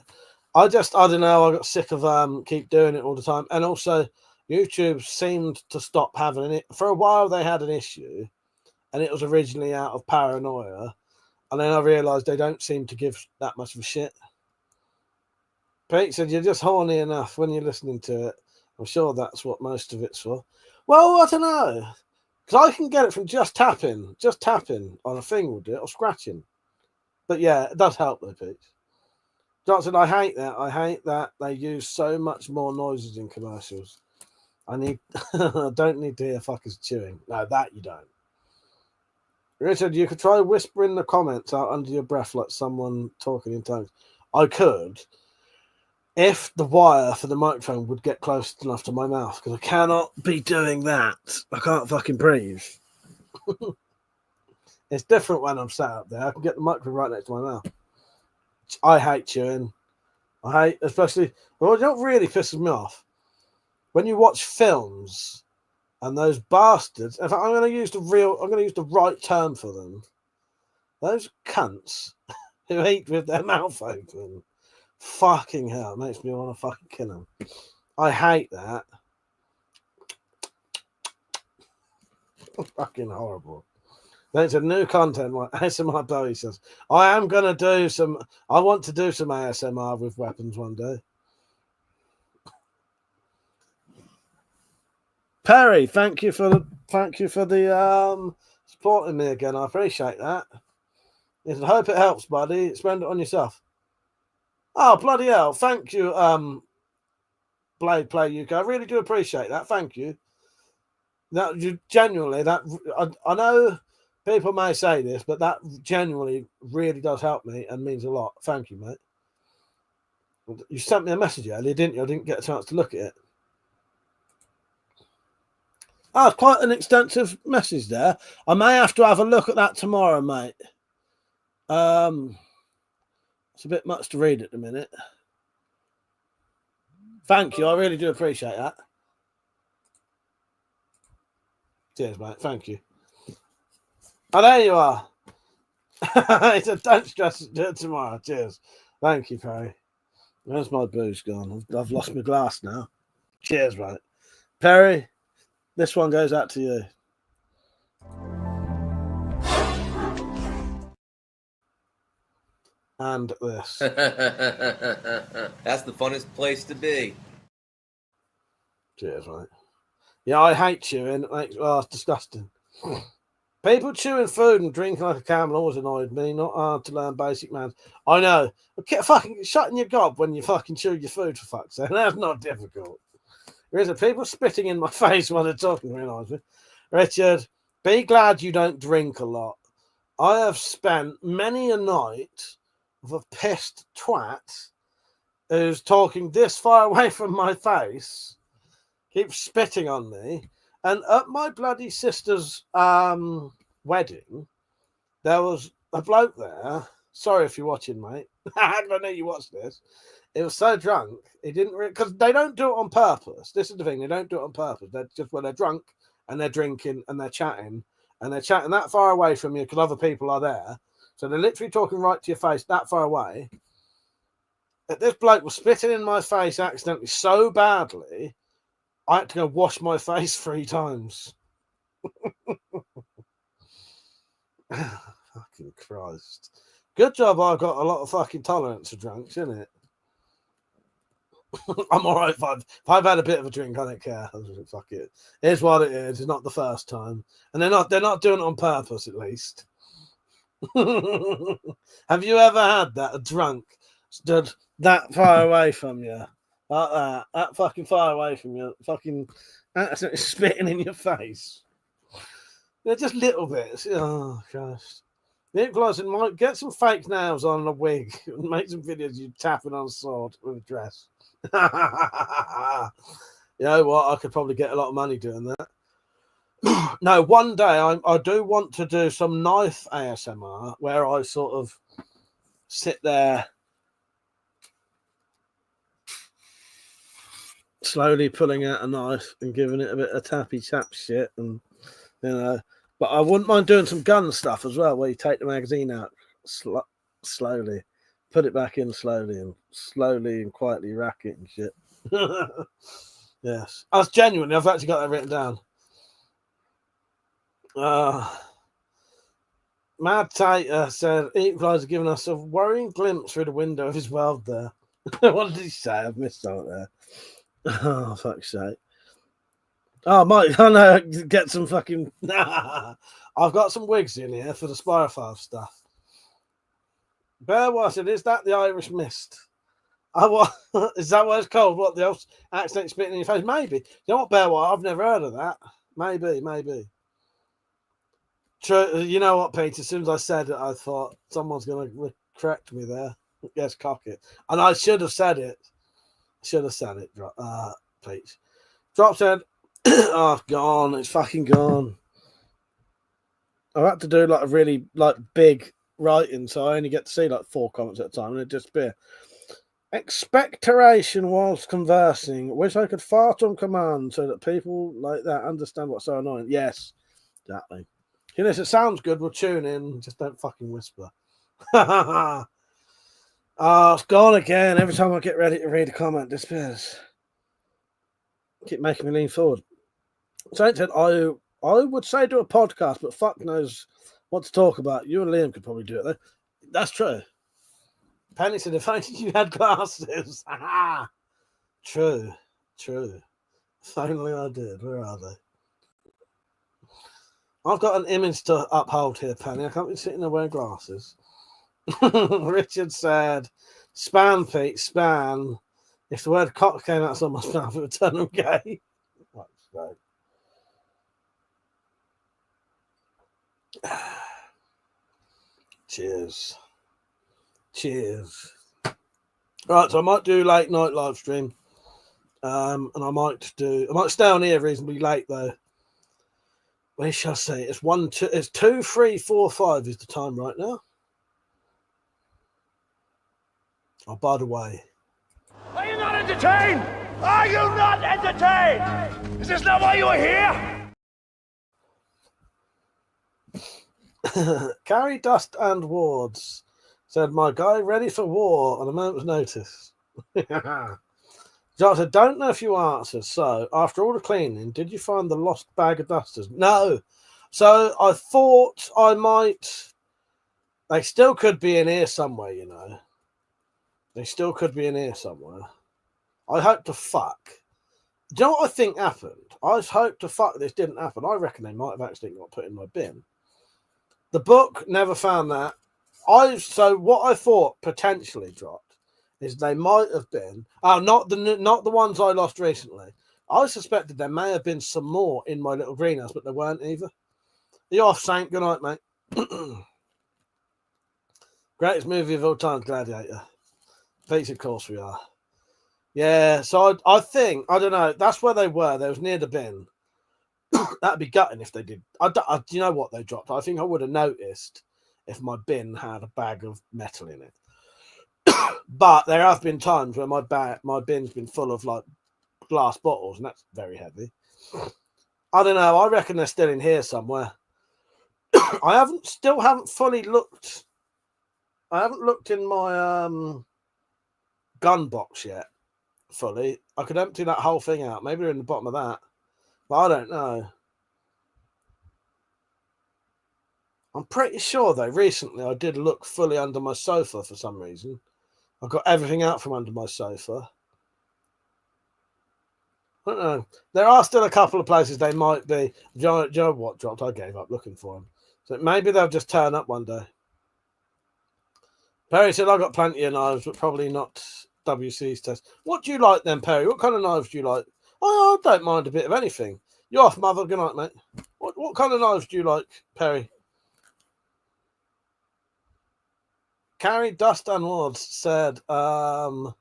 I don't know. I got sick of keep doing it all the time. And also, YouTube seemed to stop having it. For a while, they had an issue, and it was originally out of paranoia. And then I realised they don't seem to give that much of a shit. Pete said, you're just horny enough when you're listening to it. I'm sure that's what most of it's for. Well, I don't know. Because I can get it from just tapping. Just tapping on a thing will do it, or scratching. But yeah, it does help though, Pete. Johnson, I hate that. I hate that they use so much more noises in commercials. I don't need to hear fuckers chewing. No, that you don't. Richard, you could try whispering the comments out under your breath like someone talking in tongues. I could, if the wire for the microphone would get close enough to my mouth, because I cannot be doing that. I can't fucking breathe. It's different when I'm sat up there. I can get the microphone right next to my mouth. I hate chewing. I hate, especially, well, it don't really pisses me off. When you watch films and those bastards, in fact, I'm going to use the right term for them. Those cunts who eat with their mouth open. Fucking hell, it makes me want to fucking kill them. I hate that. Fucking horrible. There's a new content like ASMR Bowie says. I want to do some ASMR with weapons one day. Perry, thank you for the supporting me again. I appreciate that. I hope it helps, buddy. Spend it on yourself. Oh, bloody hell. Thank you, Blade Play UK. I really do appreciate that. Thank you. That you genuinely I know people may say this, but that genuinely really does help me and means a lot. Thank you, mate. You sent me a message earlier, didn't you? I didn't get a chance to look at it. Oh, quite an extensive message there. I may have to have a look at that tomorrow, mate. It's a bit much to read at the minute. Thank you. I really do appreciate that. Cheers, mate. Thank you. Oh, there you are. He said, don't stress it, do it tomorrow. Cheers. Thank you, Perry. Where's my booze gone? I've lost my glass now. Cheers, mate. Perry, this one goes out to you. And this. That's the funnest place to be. Cheers, mate. Yeah, I hate chewing. It's disgusting. People chewing food and drinking like a camel always annoyed me. Not hard to learn basic manners. I know. Get fucking shutting your gob when you fucking chew your food, for fuck's sake. That's not difficult. There is people spitting in my face while they're talking, realise me. Richard, be glad you don't drink a lot. I have spent many a night with a pissed twat who's talking this far away from my face, keeps spitting on me. And at my bloody sister's wedding, there was a bloke there. Sorry if you're watching, mate. I don't know you watched this. It was so drunk, he didn't because they don't do it on purpose. This is the thing, they don't do it on purpose. They're just when they're drunk and they're drinking and they're chatting that far away from you because other people are there. So they're literally talking right to your face that far away. That this bloke was spitting in my face accidentally so badly, I had to go wash my face 3 times. Fucking Christ. Good job I got a lot of fucking tolerance for drunks, isn't it? I'm all right if I've had a bit of a drink, I don't care. Fuck it. Here's what it is. It's not the first time. And they're not doing it on purpose, at least. Have you ever had that? A drunk stood that far away from you? Like that fucking far away from you, fucking spitting in your face. They're just little bits. Oh, gosh. Nick Blyson might get some fake nails on a wig and make some videos you tapping on a sword with a dress. You know what? I could probably get a lot of money doing that. No, one day I do want to do some knife ASMR where I sort of sit there slowly pulling out a knife and giving it a bit of tappy tap shit, and but I wouldn't mind doing some gun stuff as well, where you take the magazine out slowly, put it back in slowly and quietly rack it and shit. Yes, I've actually got that written down. Mad Tater said Equalizer giving us a worrying glimpse through the window of his world there. What did he say? I've missed out there. Oh, fuck's sake. Oh, Mike, I know, get some fucking... I've got some wigs in here for the Spyrophile stuff. Bear said, is that the Irish Mist? Is that what it's called? What, the old accident spitting in your face? Maybe. You know what, Bear I've never heard of that. Maybe. True. You know what, Pete? As soon as I said it, I thought someone's going to correct me there. Yes, cock it. And I should have said it. Pete. Drop said, oh, gone. It's fucking gone. I had to do like a really big writing, so I only get to see like 4 comments at a time, and it disappear. Expectoration whilst conversing. Wish I could fart on command so that people like that understand what's so annoying. Yes, exactly. You know, if it sounds good, we'll tune in. Just don't fucking whisper. Oh, it's gone again. Every time I get ready to read a comment, it disappears. Keep making me lean forward. So I said, I would say do a podcast, but fuck knows what to talk about. You and Liam could probably do it, though. That's true. Penny said, if only you had glasses. True. If only I did. Where are they? I've got an image to uphold here, Penny. I can't be sitting there wearing glasses. Richard said, span, Pete, span. If the word cock came out of someone's mouth, it would turn them gay. Cheers. Right, so I might do late night live stream. And I might stay on here reasonably late though. We shall see. It's 2, 3, 4, 5 is the time right now. Oh, by the way. Are you not entertained? Are you not entertained? Is this not why you are here? Carry Dust and Wards said, my guy ready for war on a moment's notice. John said, don't know if you answered. So, after all the cleaning, did you find the lost bag of dusters? No. So, I thought I might. They still could be in here somewhere, you know. They still could be in here somewhere. I hope to fuck. Do you know what I think happened? I hope to fuck this didn't happen. I reckon they might have actually got put in my bin. The book never found that. So what I thought potentially dropped is they might have been not the ones I lost recently. I suspected there may have been some more in my little greenhouse, but there weren't either. You off, Saint? Good night, mate. Greatest movie of all time, Gladiator. Peace, of course we are. Yeah, so I think, I don't know, that's where they were. They was near the bin. That'd be gutting if they did. Do you know what they dropped? I think I would have noticed if my bin had a bag of metal in it. But there have been times where my bin's been full of like glass bottles, and that's very heavy. I don't know. I reckon they're still in here somewhere. I still haven't fully looked. I haven't looked in my gun box yet fully. I could empty that whole thing out. Maybe they're in the bottom of that, but I don't know. I'm pretty sure though. Recently, I did look fully under my sofa for some reason. I got everything out from under my sofa. I don't know. There are still a couple of places they might be. Do you know what dropped? I gave up looking for them. So maybe they'll just turn up one day. Perry said, I got plenty of knives, but probably not WC's test. What do you like then, Perry? What kind of knives do you like? I don't mind a bit of anything. You're off, mother. Good night, mate. What kind of knives do you like, Perry? Carry Dust and Wards said, are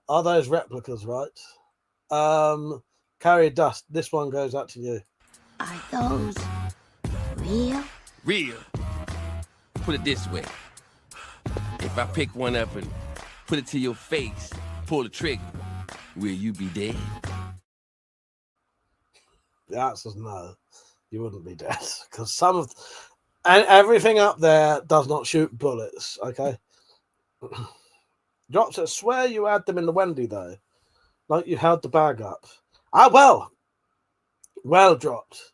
those replicas, right? Carry Dust, this one goes out to you. Are those real? Real. Put it this way. If I pick one up and put it to your face, pull the trigger, will you be dead? The answer is no. You wouldn't be dead. Because and everything up there does not shoot bullets, okay? Drops, I swear you had them in the Wendy, though. Like you held the bag up. Well dropped.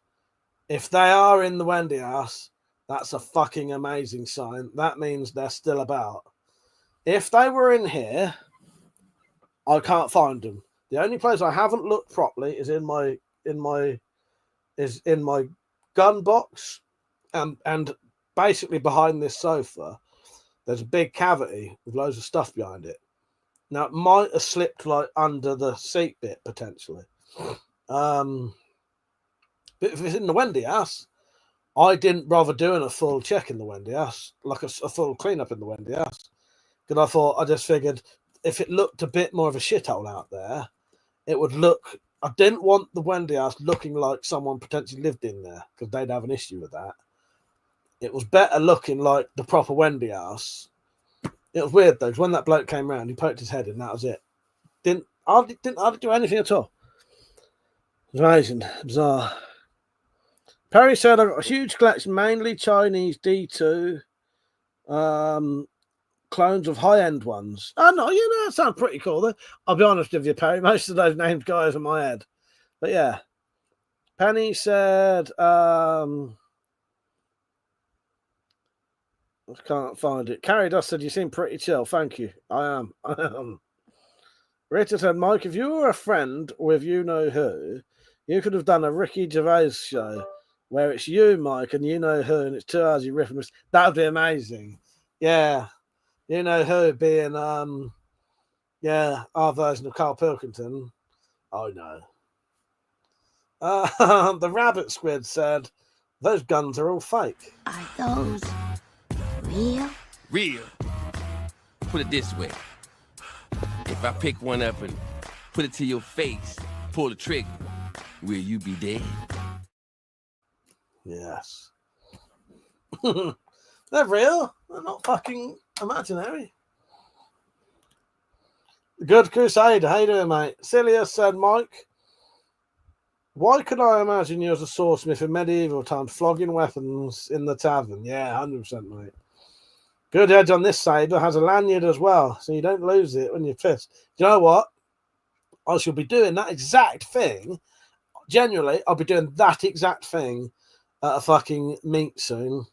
If they are in the Wendy house, that's a fucking amazing sign. That means they're still about. If they were in here, I can't find them. The only place I haven't looked properly is in my gun box, and basically behind this sofa, there's a big cavity with loads of stuff behind it. Now it might have slipped like under the seat bit potentially. But if it's in the Wendy house, I didn't bother doing a full check in the Wendy house, like a full cleanup in the Wendy house. Because I just figured if it looked a bit more of a shithole out there, it would look. I didn't want the Wendy house looking like someone potentially lived in there because they'd have an issue with that. It was better looking like the proper Wendy house. It was weird though, because when that bloke came round, he poked his head in. That was it. Didn't do anything at all. It was amazing, bizarre. Perry said, I got a huge collection, mainly Chinese D2 clones of high-end ones. Oh, no, that sounds pretty cool. Though. I'll be honest with you, Perry. Most of those named guys are my head. But yeah. Penny said, I can't find it. Carrie Dust said, you seem pretty chill. Thank you. I am. Rita said, Mike, if you were a friend with you-know-who, you could have done a Ricky Gervais show where it's you, Mike, and you-know-who, and it's 2 hours you riffing. That would be amazing. Yeah. You-know-who being, our version of Carl Pilkington. Oh, no. The Rabbit Squid said, those guns are all fake. Are those real? Real. Put it this way. If I pick one up and put it to your face, pull the trigger, will you be dead? Yes. They're real. They're not fucking imaginary. Good Crusader. How you doing, mate? Celia said, Mike, Why could I imagine you as a swordsmith in medieval times flogging weapons in the tavern? Yeah, 100%, mate. Good edge on this side. It has a lanyard as well, so you don't lose it when you're pissed. Do you know what? I shall be doing that exact thing. Genuinely, I'll be doing that exact thing at a fucking meet soon.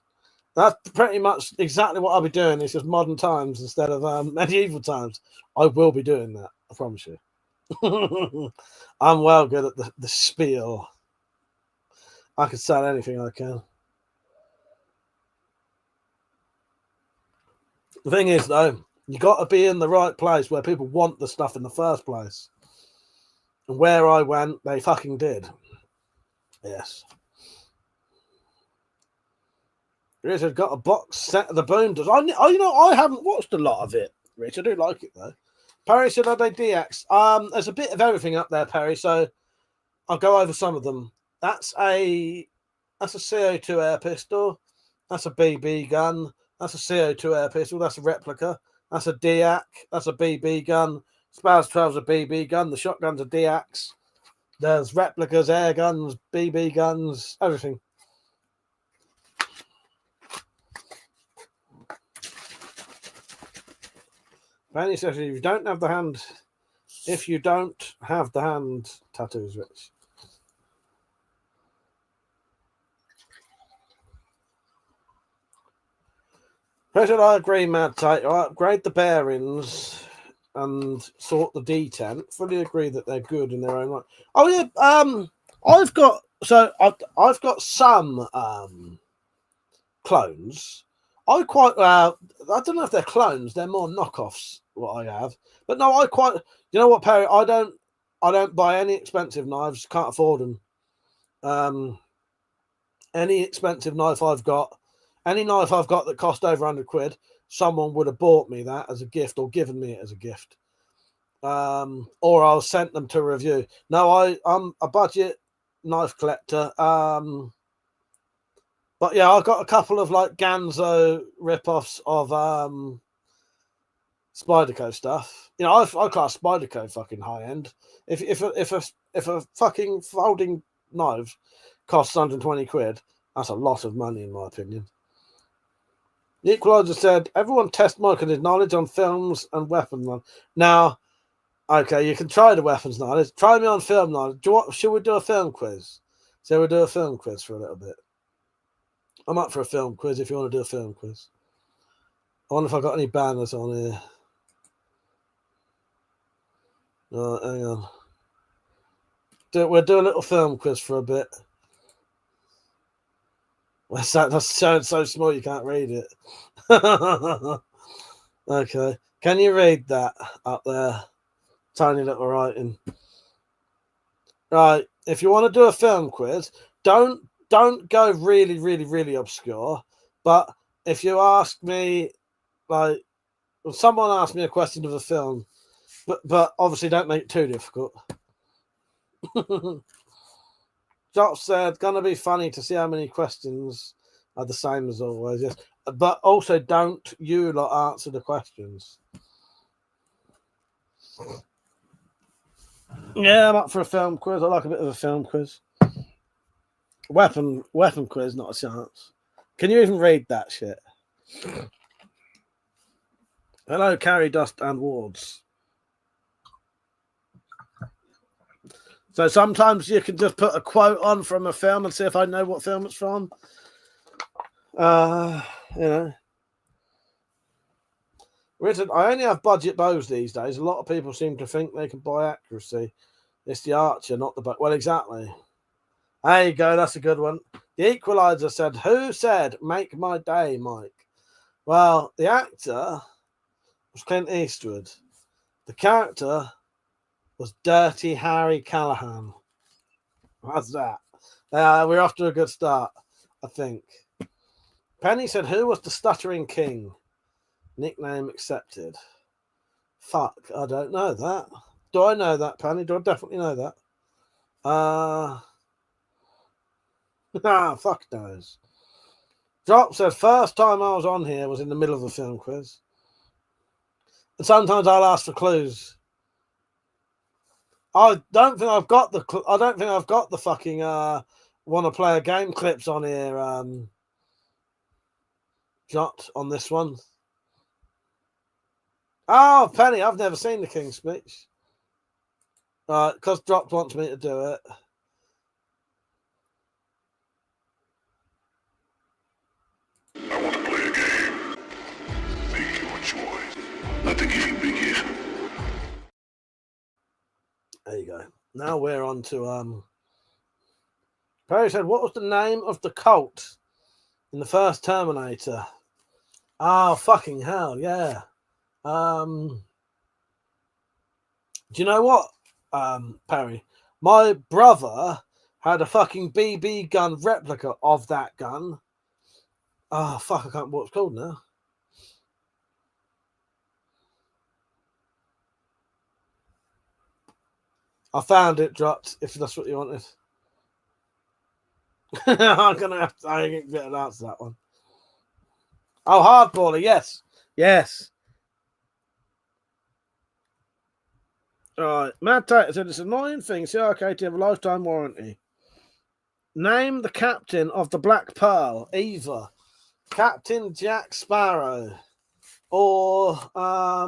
That's pretty much exactly what I'll be doing. It's just modern times instead of medieval times. I will be doing that. I promise you. I'm well good at the spiel. I can sell anything I can. The thing is, though, you got to be in the right place where people want the stuff in the first place. And where I went, they fucking did. Yes. Richard got a box set of the Boonders. I haven't watched a lot of it, Rich. I do like it, though. Perry said, are they DX? There's a bit of everything up there, Perry, so I'll go over some of them. That's a CO2 air pistol. That's a BB gun. That's a CO2 air pistol. That's a replica. That's a DAC. That's a BB gun. Spaz 12's a BB gun. The shotgun's a DAX. There's replicas, air guns, BB guns, everything. Fanny says if you don't have the hand tattoos, Rich. President, I agree, Mad Tight. I upgrade the bearings and sort the detent. Fully agree that they're good in their own right. Oh yeah, I've got some clones. I don't know if they're clones. They're more knockoffs. What I have, but no, you know what, Perry? I don't buy any expensive knives. Can't afford them. Any expensive knife I've got. Any knife I've got that cost over 100 quid, someone would have bought me that as a gift or given me it as a gift. Or I'll send them to review. No, I'm a budget knife collector. But yeah, I've got a couple of like Ganzo rip-offs of Spyderco stuff. You know, I class Spyderco fucking high end. If a fucking folding knife costs 120 quid, that's a lot of money in my opinion. The Equalizer said, everyone test Mike and his knowledge on films and weapons. Now, okay, you can try the weapons knowledge. Try me on film knowledge. Should we do a film quiz? So we'll do a film quiz for a little bit. I'm up for a film quiz if you want to do a film quiz. I wonder if I've got any banners on here. Hang on. We'll do a little film quiz for a bit. That's so small you can't read it. Okay. Can you read that up there? Tiny little writing. Right. If you want to do a film quiz, don't go really, really, really obscure. But if you ask me, like, if someone asked me a question of a film, but obviously don't make it too difficult. Jock said, gonna be funny to see how many questions are the same as always. Yes, but also don't you lot answer the questions. Yeah, I'm up for a film quiz. I like a bit of a film quiz. Weapon quiz, not a chance. Can you even read that shit? Hello, Carrie, Dust, and Wards. So sometimes you can just put a quote on from a film and see if I know what film it's from. You know. Richard, I only have budget bows these days. A lot of people seem to think they can buy accuracy. It's the archer, not the bow. Well, exactly. There you go. That's a good one. The Equalizer said, who said, make my day, Mike? Well, the actor was Clint Eastwood. The character was Dirty Harry Callahan. How's that? We're off to a good start, I think. Penny said, who was the Stuttering King? Nickname accepted. Fuck, I don't know that. Do I know that, Penny? Do I definitely know that? Fuck knows. Drop said, first time I was on here was in the middle of a film quiz. And sometimes I'll ask for clues. I don't think I've got the. I don't think I've got the fucking want to play a game clips on here. Jot on this one. Oh, Penny, I've never seen the King's Speech. Because Dropped wants me to do it. I want to play a game. Make your choice. Let the game begin. There you go. Now we're on to Perry said, what was the name of the cult in the first Terminator? Oh, fucking hell, yeah. Do you know what, Perry? My brother had a fucking BB gun replica of that gun. Oh, fuck, I can't remember what it's called now. I found it, Dropped, if that's what you wanted. I'm going to have to get an answer to that one. Oh, Hardballer, yes. Yes. All right. Mad Tater said it's an annoying thing. CRK to have a lifetime warranty. Name the captain of the Black Pearl. Either Captain Jack Sparrow or I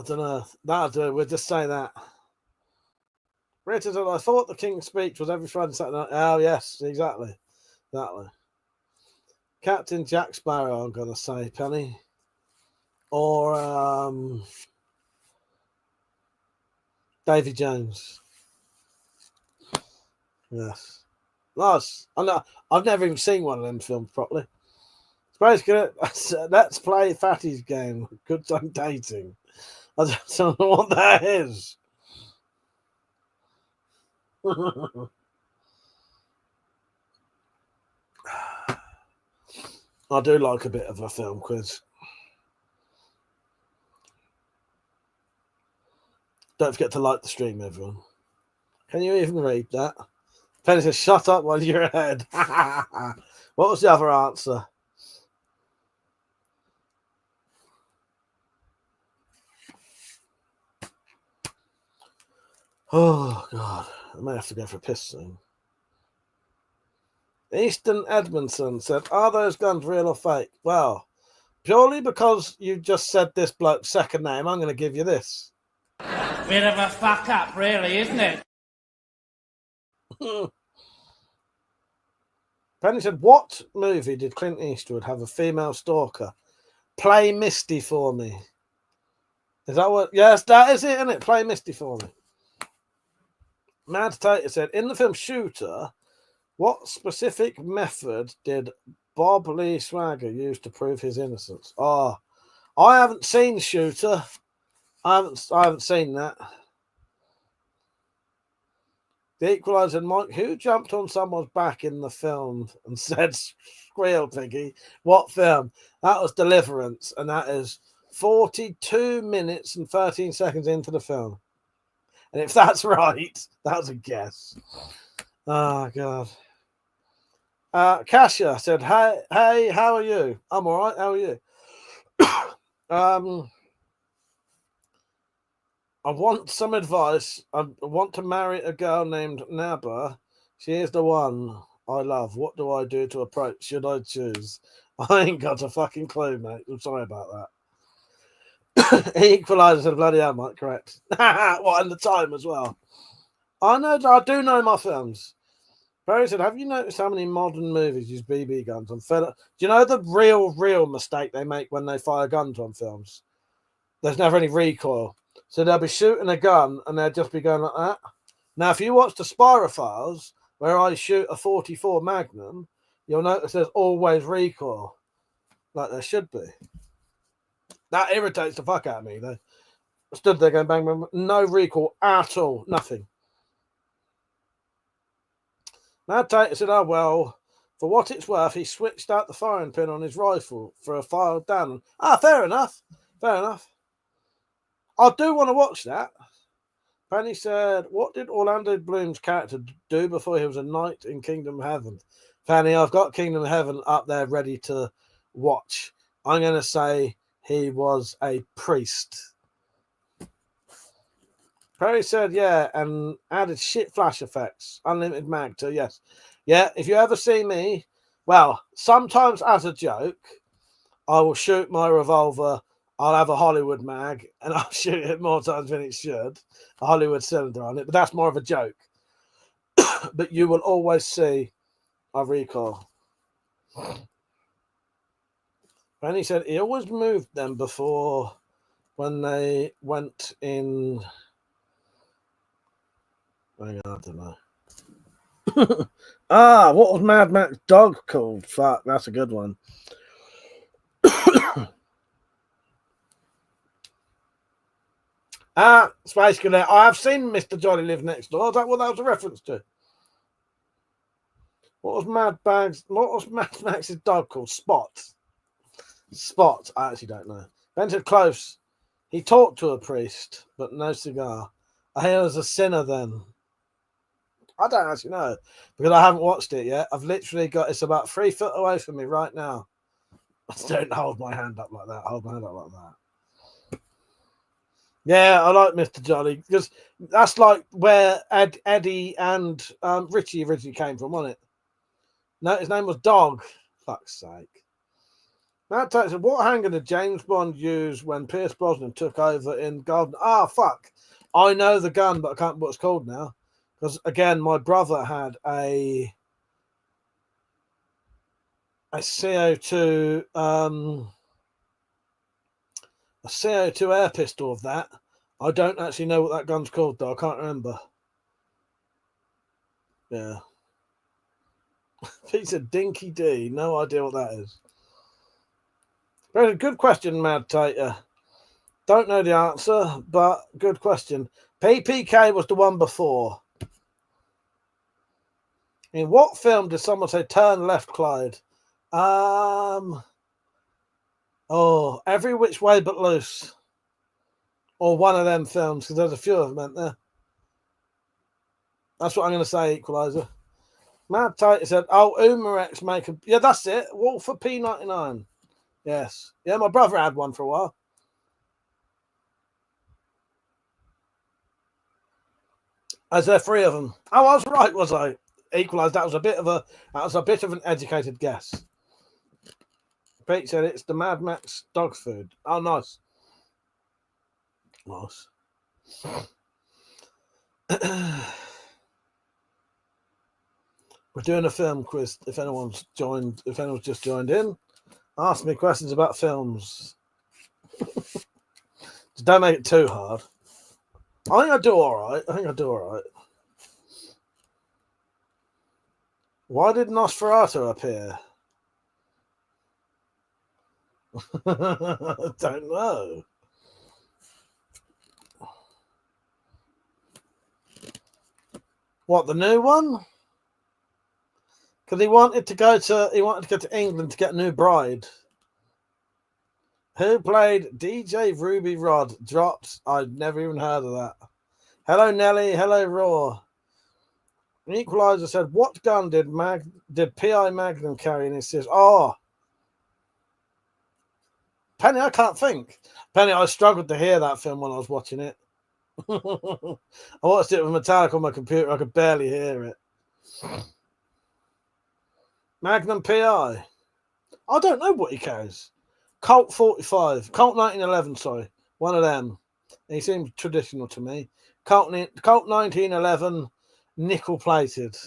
don't know. That'll do. We'll just say that. Richard, I thought the King's Speech was every Friday and Saturday night. Oh, yes, exactly. Exactly. Captain Jack Sparrow, I'm going to say, Penny. Or Davy Jones. Yes. Nice. I know. I've never even seen one of them films properly. It's good. Let's play Fatty's game. Good time dating. I don't know what that is. I do like a bit of a film quiz. Don't forget to like the stream, everyone. Can you even read that? Penny says, shut up while you're ahead. What was the other answer? Oh, God. I may have to go for a piss soon. Easton Edmondson said, are those guns real or fake? Well, purely because you just said this bloke's second name, I'm going to give you this. Bit of a fuck up, really, isn't it? Penny said, what movie did Clint Eastwood have a female stalker? Play Misty for me. Is that what? Yes, that is it, isn't it? Play Misty for me. Mad Tater said, in the film Shooter, what specific method did Bob Lee Swagger use to prove his innocence? Oh, I haven't seen Shooter. I haven't seen that. The Equalizer, Mike, who jumped on someone's back in the film and said, squeal, piggy? What film? That was Deliverance, and that is 42 minutes and 13 seconds into the film. And if that's right, that was a guess. Oh, God. Kasia said, hey, how are you? I'm all right. How are you? I want some advice. I want to marry a girl named Naba. She is the one I love. What do I do to approach? Should I choose? I ain't got a fucking clue, mate. I'm sorry about that. Equalizer said, bloody hell, Mike, correct. What, and the time as well. I do know my films. Barry said, have you noticed how many modern movies use BB guns on film? Do you know the real mistake they make when they fire guns on films? There's never any recoil. So they'll be shooting a gun and they'll just be going like that. Now, if you watch the Spirophiles, where I shoot a 44 Magnum, you'll notice there's always recoil. Like there should be. That irritates the fuck out of me, though. I stood there going bang, bang, no recoil at all. Nothing. Mad Tater said, oh, well, for what it's worth, he switched out the firing pin on his rifle for a file down. Ah, fair enough. Fair enough. I do want to watch that. Penny said, what did Orlando Bloom's character do before he was a knight in Kingdom of Heaven? Penny, I've got Kingdom of Heaven up there ready to watch. I'm going to say he was a priest. Perry said, yeah, and added shit flash effects. Unlimited mag too, yes. Yeah, if you ever see me, well, sometimes as a joke, I will shoot my revolver. I'll have a Hollywood mag, and I'll shoot it more times than it should. A Hollywood cylinder on it, but that's more of a joke. But you will always see a recoil. And he said he always moved them before when they went in. Hang on, I don't know. What was Mad Max dog called? Fuck, that's a good one. Space Cadet. I have seen Mr. Jolly Live Next Door. Is that what that was a reference to? What was Mad Max's dog called? Spot. Spot. I actually don't know. Benton Close. He talked to a priest, but no cigar. I hear he was a sinner then. I don't actually know because I haven't watched it yet. I've literally got it's about 3 foot away from me right now. Don't hold my hand up like that. Hold my hand up like that. Yeah, I like Mr. Jolly because that's like where Eddie and Richie originally came from, wasn't it? No, his name was Dog. Fuck's sake. Matt Tate said, what hanger did James Bond use when Pierce Brosnan took over in Golden? Fuck. I know the gun, but I can't remember what it's called now. Because again, my brother had a CO2 air pistol of that. I don't actually know what that gun's called though. I can't remember. Yeah. He said Dinky D. No idea what that is. Very good question, Mad Tater. Don't know the answer, but good question. PPK was the one before. In what film did someone say turn left, Clyde? Every Which Way But Loose. Or one of them films, because there's a few of them, isn't there? That's what I'm going to say, Equalizer. Mad Tight said, Umarex make a... Yeah, that's it. Wolf for P99. Yes. Yeah, my brother had one for a while. Is there 3 of them? I was right, was I? Equalised. That was a bit of an educated guess. Pete said it's the Mad Max dog food. Oh, nice. Nice. We're doing a film quiz. If anyone's just joined in, ask me questions about films. Just don't make it too hard. I think I do all right. Why did Nosferatu appear? I don't know. What, the new one? Because he wanted to go to England to get a new bride. Who played DJ Ruby Rod? Dropped. I'd never even heard of that. Hello, Nelly. Hello, Raw. An Equalizer said, what gun did P.I. Magnum carry in his says, Penny, I can't think. Penny, I struggled to hear that film when I was watching it. I watched it with Metallic on my computer. I could barely hear it. Magnum PI. I don't know what he carries. Colt 45. Colt 1911, sorry. One of them. He seems traditional to me. Colt 1911, nickel plated.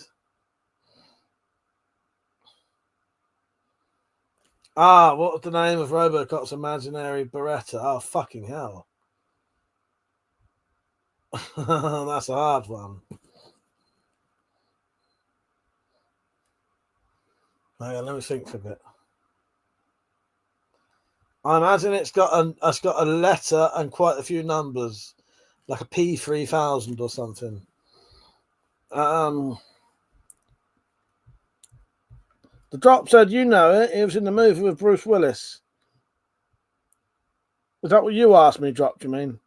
What was the name of Robocop's imaginary Beretta? Oh, fucking hell. That's a hard one. Hang on, let me think for a bit. I imagine it's got a letter and quite a few numbers, like a P3000 or something. The Drop said, you know it. He was in the movie with Bruce Willis. Is that what you asked me, Drop, you mean?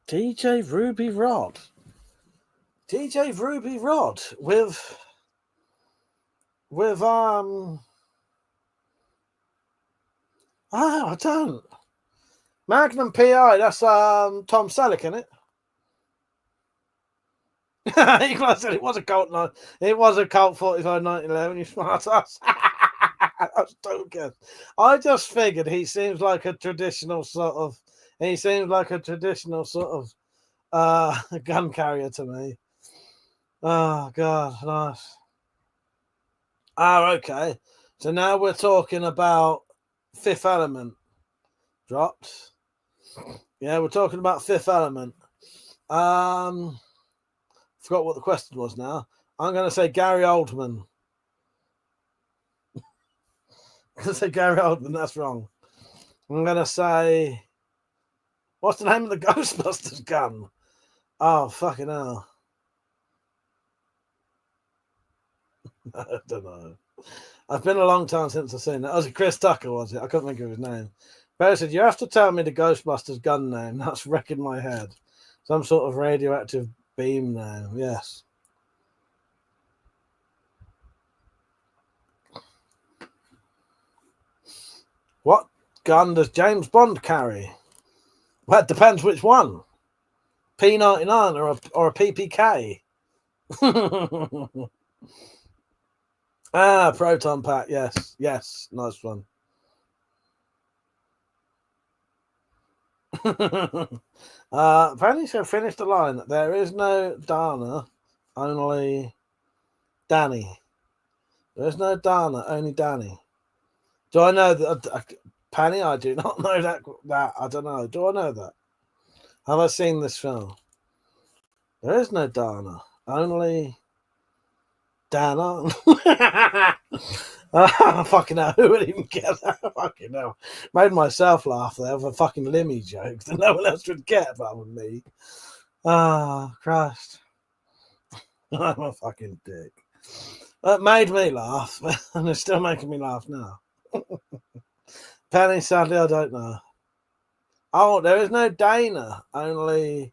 DJ Ruby Rod. DJ Ruby Rod with I don't. Magnum PI, that's Tom Selleck, isn't it? Equalizer said it was a Colt. It was a Colt 45 1911. You smart ass. That's token. I just figured he seems like a traditional sort of. He seems like a traditional sort of gun carrier to me. Oh God, nice. Ah, okay. So now we're talking about Fifth Element dropped. Yeah, we're talking about Fifth Element. Forgot what the question was now. I'm going to say Gary Oldman. I'm going to say Gary Oldman. That's wrong. I'm going to say, what's the name of the Ghostbusters gun? Oh, fucking hell. I don't know. It's been a long time since I've seen that. Was it Chris Tucker, was it? I couldn't think of his name. Barry said, you have to tell me the Ghostbusters gun name. That's wrecking my head. Some sort of radioactive beam name. Yes. What gun does James Bond carry? Well, it depends which one. P99 or a PPK. Proton pack. Yes. Yes. Nice one. Apparently, so finished the line. There is no Dana, only Danny. There is no Dana, only Danny. Do I know that? Penny, I do not know that. I don't know. Do I know that? Have I seen this film? There is no Dana, only Dana. Fucking hell, who would even get that? Fucking hell. Made myself laugh there with a fucking Limmy joke that no one else would get apart from me. Christ. I'm a fucking dick. That made me laugh, and it's still making me laugh now. Penny, sadly, I don't know. Oh, there is no Dana, only.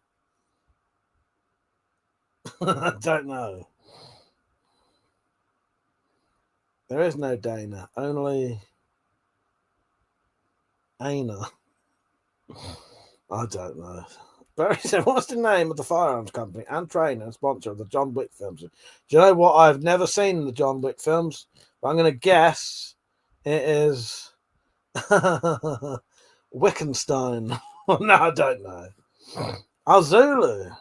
I don't know. There is no Dana, only Ana. I don't know. Barry said, what's the name of the firearms company and trainer and sponsor of the John Wick films? Do you know what? I've never seen the John Wick films, but I'm going to guess it is Wickenstein. No, I don't know. Azulu.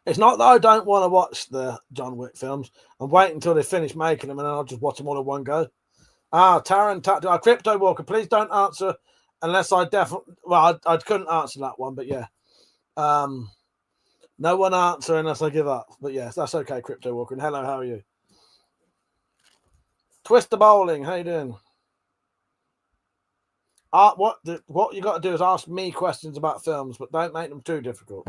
It's not that I don't want to watch the John Wick films. I'm waiting until they finish making them and then I'll just watch them all in one go. Taron, Crypto Walker, please don't answer unless I definitely. Well, I couldn't answer that one, but yeah. No one answer unless I give up. But yes, that's okay, Crypto Walker. And hello, how are you? Twister Bowling, how you doing? What you got to do is ask me questions about films, but don't make them too difficult.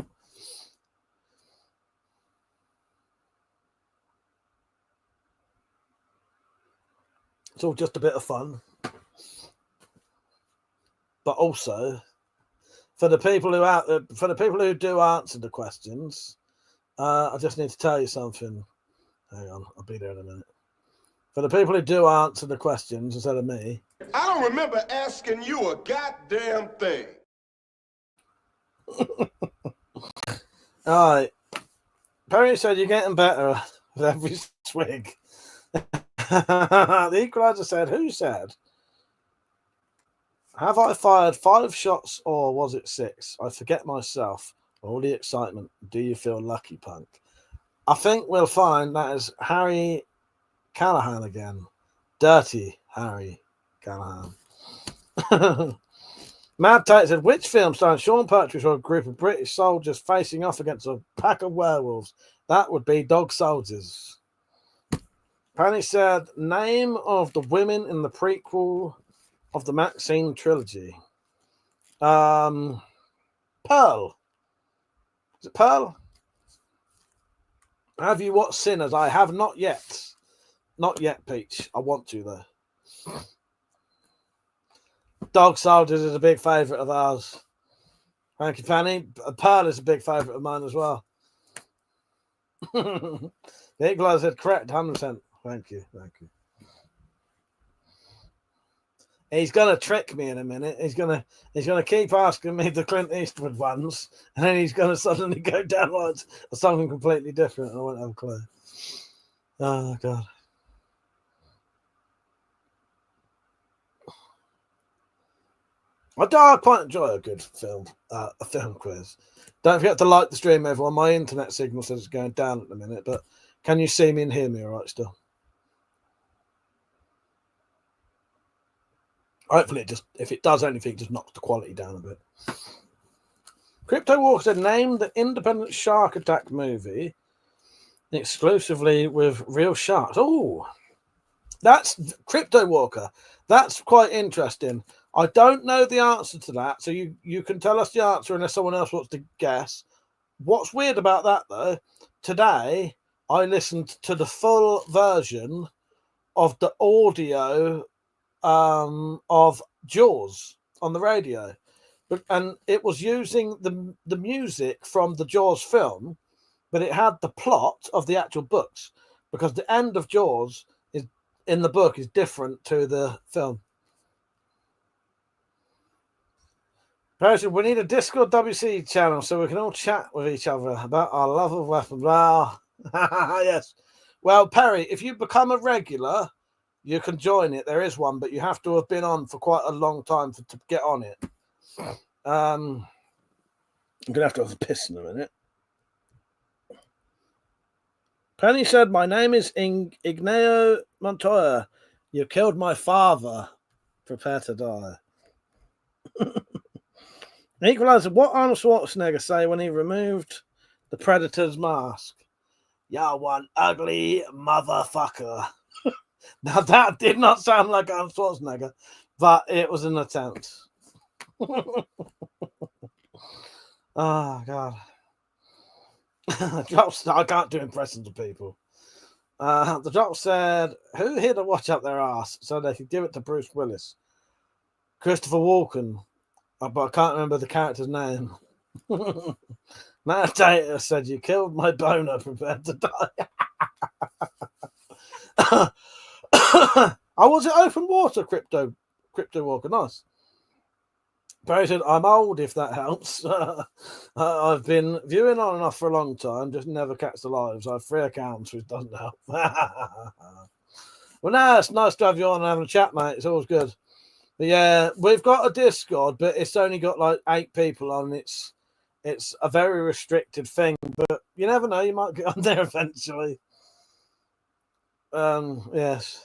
It's all just a bit of fun. But also, for the people who do answer the questions, I just need to tell you something. Hang on, I'll be there in a minute. For the people who do answer the questions instead of me, I don't remember asking you a goddamn thing. all right. Perry said you're getting better with every swig. The Equalizer said, who said? Have I fired 5 shots or was it 6? I forget myself. All the excitement. Do you feel lucky, punk? I think we'll find that is Harry Callahan again. Dirty Harry Callahan. Mad Tate said, which film starring Sean Partridge or a group of British soldiers facing off against a pack of werewolves? That would be Dog Soldiers. Penny said, name of the women in the prequel of the Maxine trilogy. Pearl. Is it Pearl? Have you watched Sinners? I have not yet. Not yet, Peach. I want to, though. Dog Soldiers is a big favourite of ours. Thank you, Penny. Pearl is a big favourite of mine as well. The Equalizer said correct, 100%. Thank you. He's gonna trick me in a minute. He's gonna keep asking me the Clint Eastwood ones, and then he's gonna suddenly go down like something completely different. I won't have a clue. Oh God. I quite enjoy a good film, a film quiz. Don't forget to like the stream, everyone. My internet signal says it's going down at the minute, but can you see me and hear me all right still? Hopefully, if it does anything, just knocks the quality down a bit. Crypto Walker said, name the independent shark attack movie exclusively with real sharks. Oh, that's Crypto Walker. That's quite interesting. I don't know the answer to that, so you can tell us the answer unless someone else wants to guess. What's weird about that, though, today I listened to the full version of the audio of Jaws on the radio, and it was using the music from the Jaws film, but it had the plot of the actual books, because the end of Jaws is in the book is different to the film. Person, we need a Discord WC channel so we can all chat with each other about our love of weapons. Well, yes. Well, Perry, if you become a regular, you can join it. There is one, but you have to have been on for quite a long time to get on it. I'm going to have a piss in a minute. Penny said, my name is Igneo Montoya. You killed my father. Prepare to die. Equalizer, what Arnold Schwarzenegger say when he removed the Predator's mask? You're one ugly motherfucker. Now that did not sound like Arnold Schwarzenegger, but it was an attempt. Oh, God. I can't do impressions of people. The drop said, who hid a watch up their ass so they could give it to Bruce Willis? Christopher Walken. But I can't remember the character's name. Matt Data said, you killed my boner, prepared to die. Was it open water, Crypto Walker? Nice. Barry said, I'm old, if that helps. I've been viewing on and off for a long time, just never catch the lives. I have 3 accounts, which doesn't help. Well, no, it's nice to have you on and having a chat, mate. It's always good. But yeah, we've got a Discord, but it's only got like 8 people on. It's a very restricted thing, but you never know. You might get on there eventually. Yes.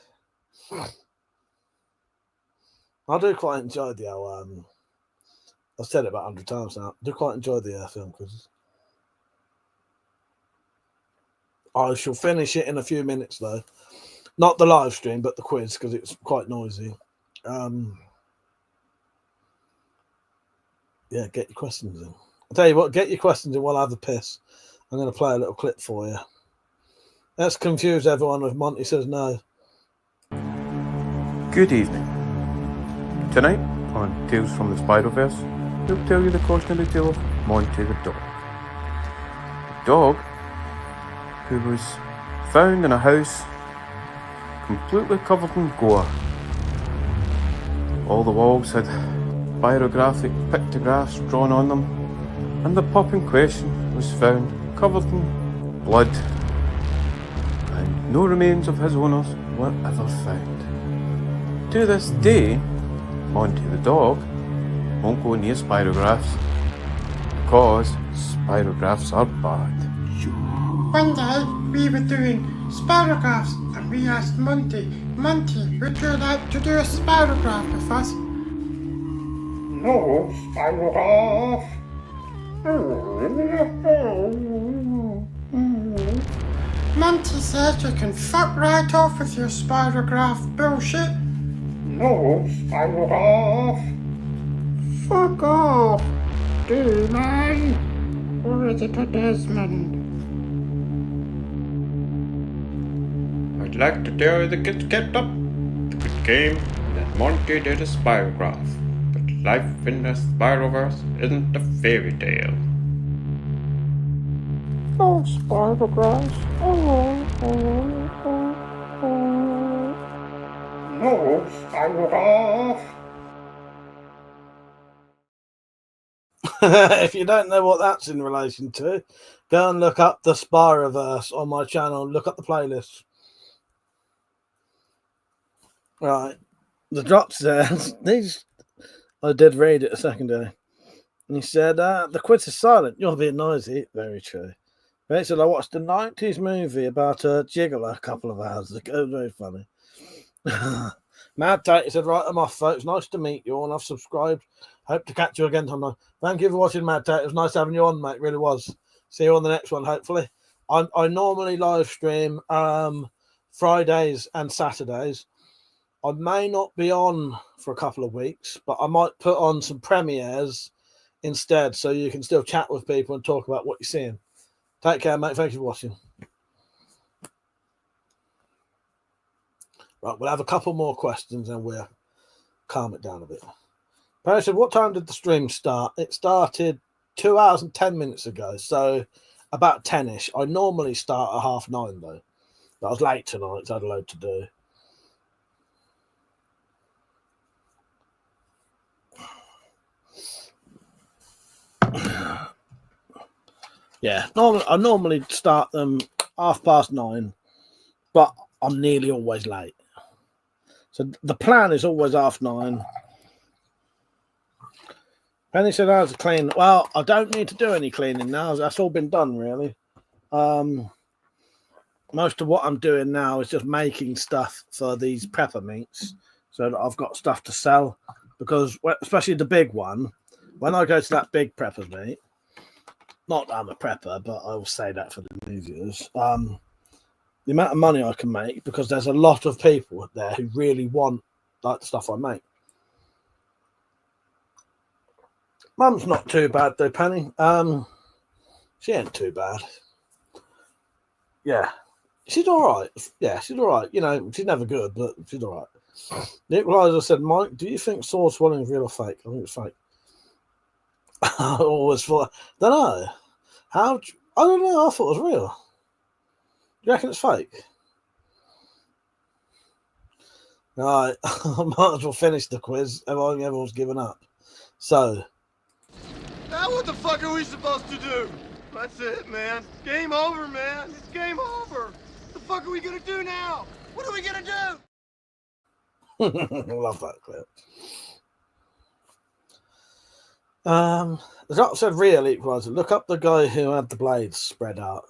I do quite enjoy the I've said it about 100 times now. I do quite enjoy the film quizzes. I shall finish it in a few minutes, though. Not the live stream, but the quiz, because it's quite noisy. Yeah, get your questions in. I'll tell you what, get your questions in while I have a piss. I'm going to play a little clip for you. Let's confuse everyone with Monty Says No. Good evening. Tonight, on Tales from the Spider-Verse, we'll tell you the cautionary tale of Monty the dog. A dog who was found in a house completely covered in gore. All the walls had pyrographic pictographs drawn on them, and the pup in question was found covered in blood, and no remains of his owners were ever found. To this day, Monty the dog won't go near spirographs because spirographs are bad. One day we were doing spirographs and we asked Monty, would you like to do a spirograph with us? No, spirograph. Monty said you can fuck right off with your spirograph bullshit. No, spirograph. Fuck off, D-Man. Or is it a Desmond? I'd like to tell you the kids kept up the good game that Monty did a spirograph, but life in the Spiroverse isn't a fairy tale. Oh, spirographs. Oh, Spyro. If you don't know what that's in relation to, go and look up the Spyroverse on my channel. Look up the playlist. Right. The drop says, these, I did read it a second ago. And he said, the quiz is silent. You're being noisy. Very true. He said, I watched a 90s movie about a gigolo a couple of hours ago. Very funny. Mad Tate said, right, I'm off, folks. Nice to meet you all, and I've subscribed. Hope to catch you again sometime. Thank you for watching, Mad Tate. It was nice having you on, mate. It really was. See you on the next one, hopefully. I normally live stream Fridays and Saturdays. I may not be on for a couple of weeks, but I might put on some premieres instead, so you can still chat with people and talk about what you're seeing. Take care, mate. Thank you for watching. Right, we'll have a couple more questions and we'll calm it down a bit. Perry said, what time did the stream start? It started 2 hours and 10 minutes ago, so about 10-ish. I normally start at 9:30, though. But I was late tonight, so I had a load to do. Yeah, I normally start them 9:30, but I'm nearly always late. So the plan is always 9:30. Penny said, how's the clean? Well, I don't need to do any cleaning now. That's all been done, really. Most of what I'm doing now is just making stuff for these prepper meats so that I've got stuff to sell. Because, especially the big one, when I go to that big prepper meat, not that I'm a prepper, but I will say that for the new viewers, the amount of money I can make, because there's a lot of people there who really want like the stuff I make. Mum's not too bad though, Penny. She ain't too bad. Yeah. She's alright. Yeah, she's alright. You know, she's never good, but she's alright. The Equalizer said, Mike, do you think sword swallowing is real or fake? I think it's fake. I always thought, don't know. I don't know, I thought it was real. Do you reckon it's fake? Right, I might as well finish the quiz. Everyone's given up. So. Now what the fuck are we supposed to do? That's it, man. Game over, man. It's game over. What the fuck are we gonna do now? What are we gonna do? I love that clip. The doctor said, real Equalizer. Look up the guy who had the blades spread out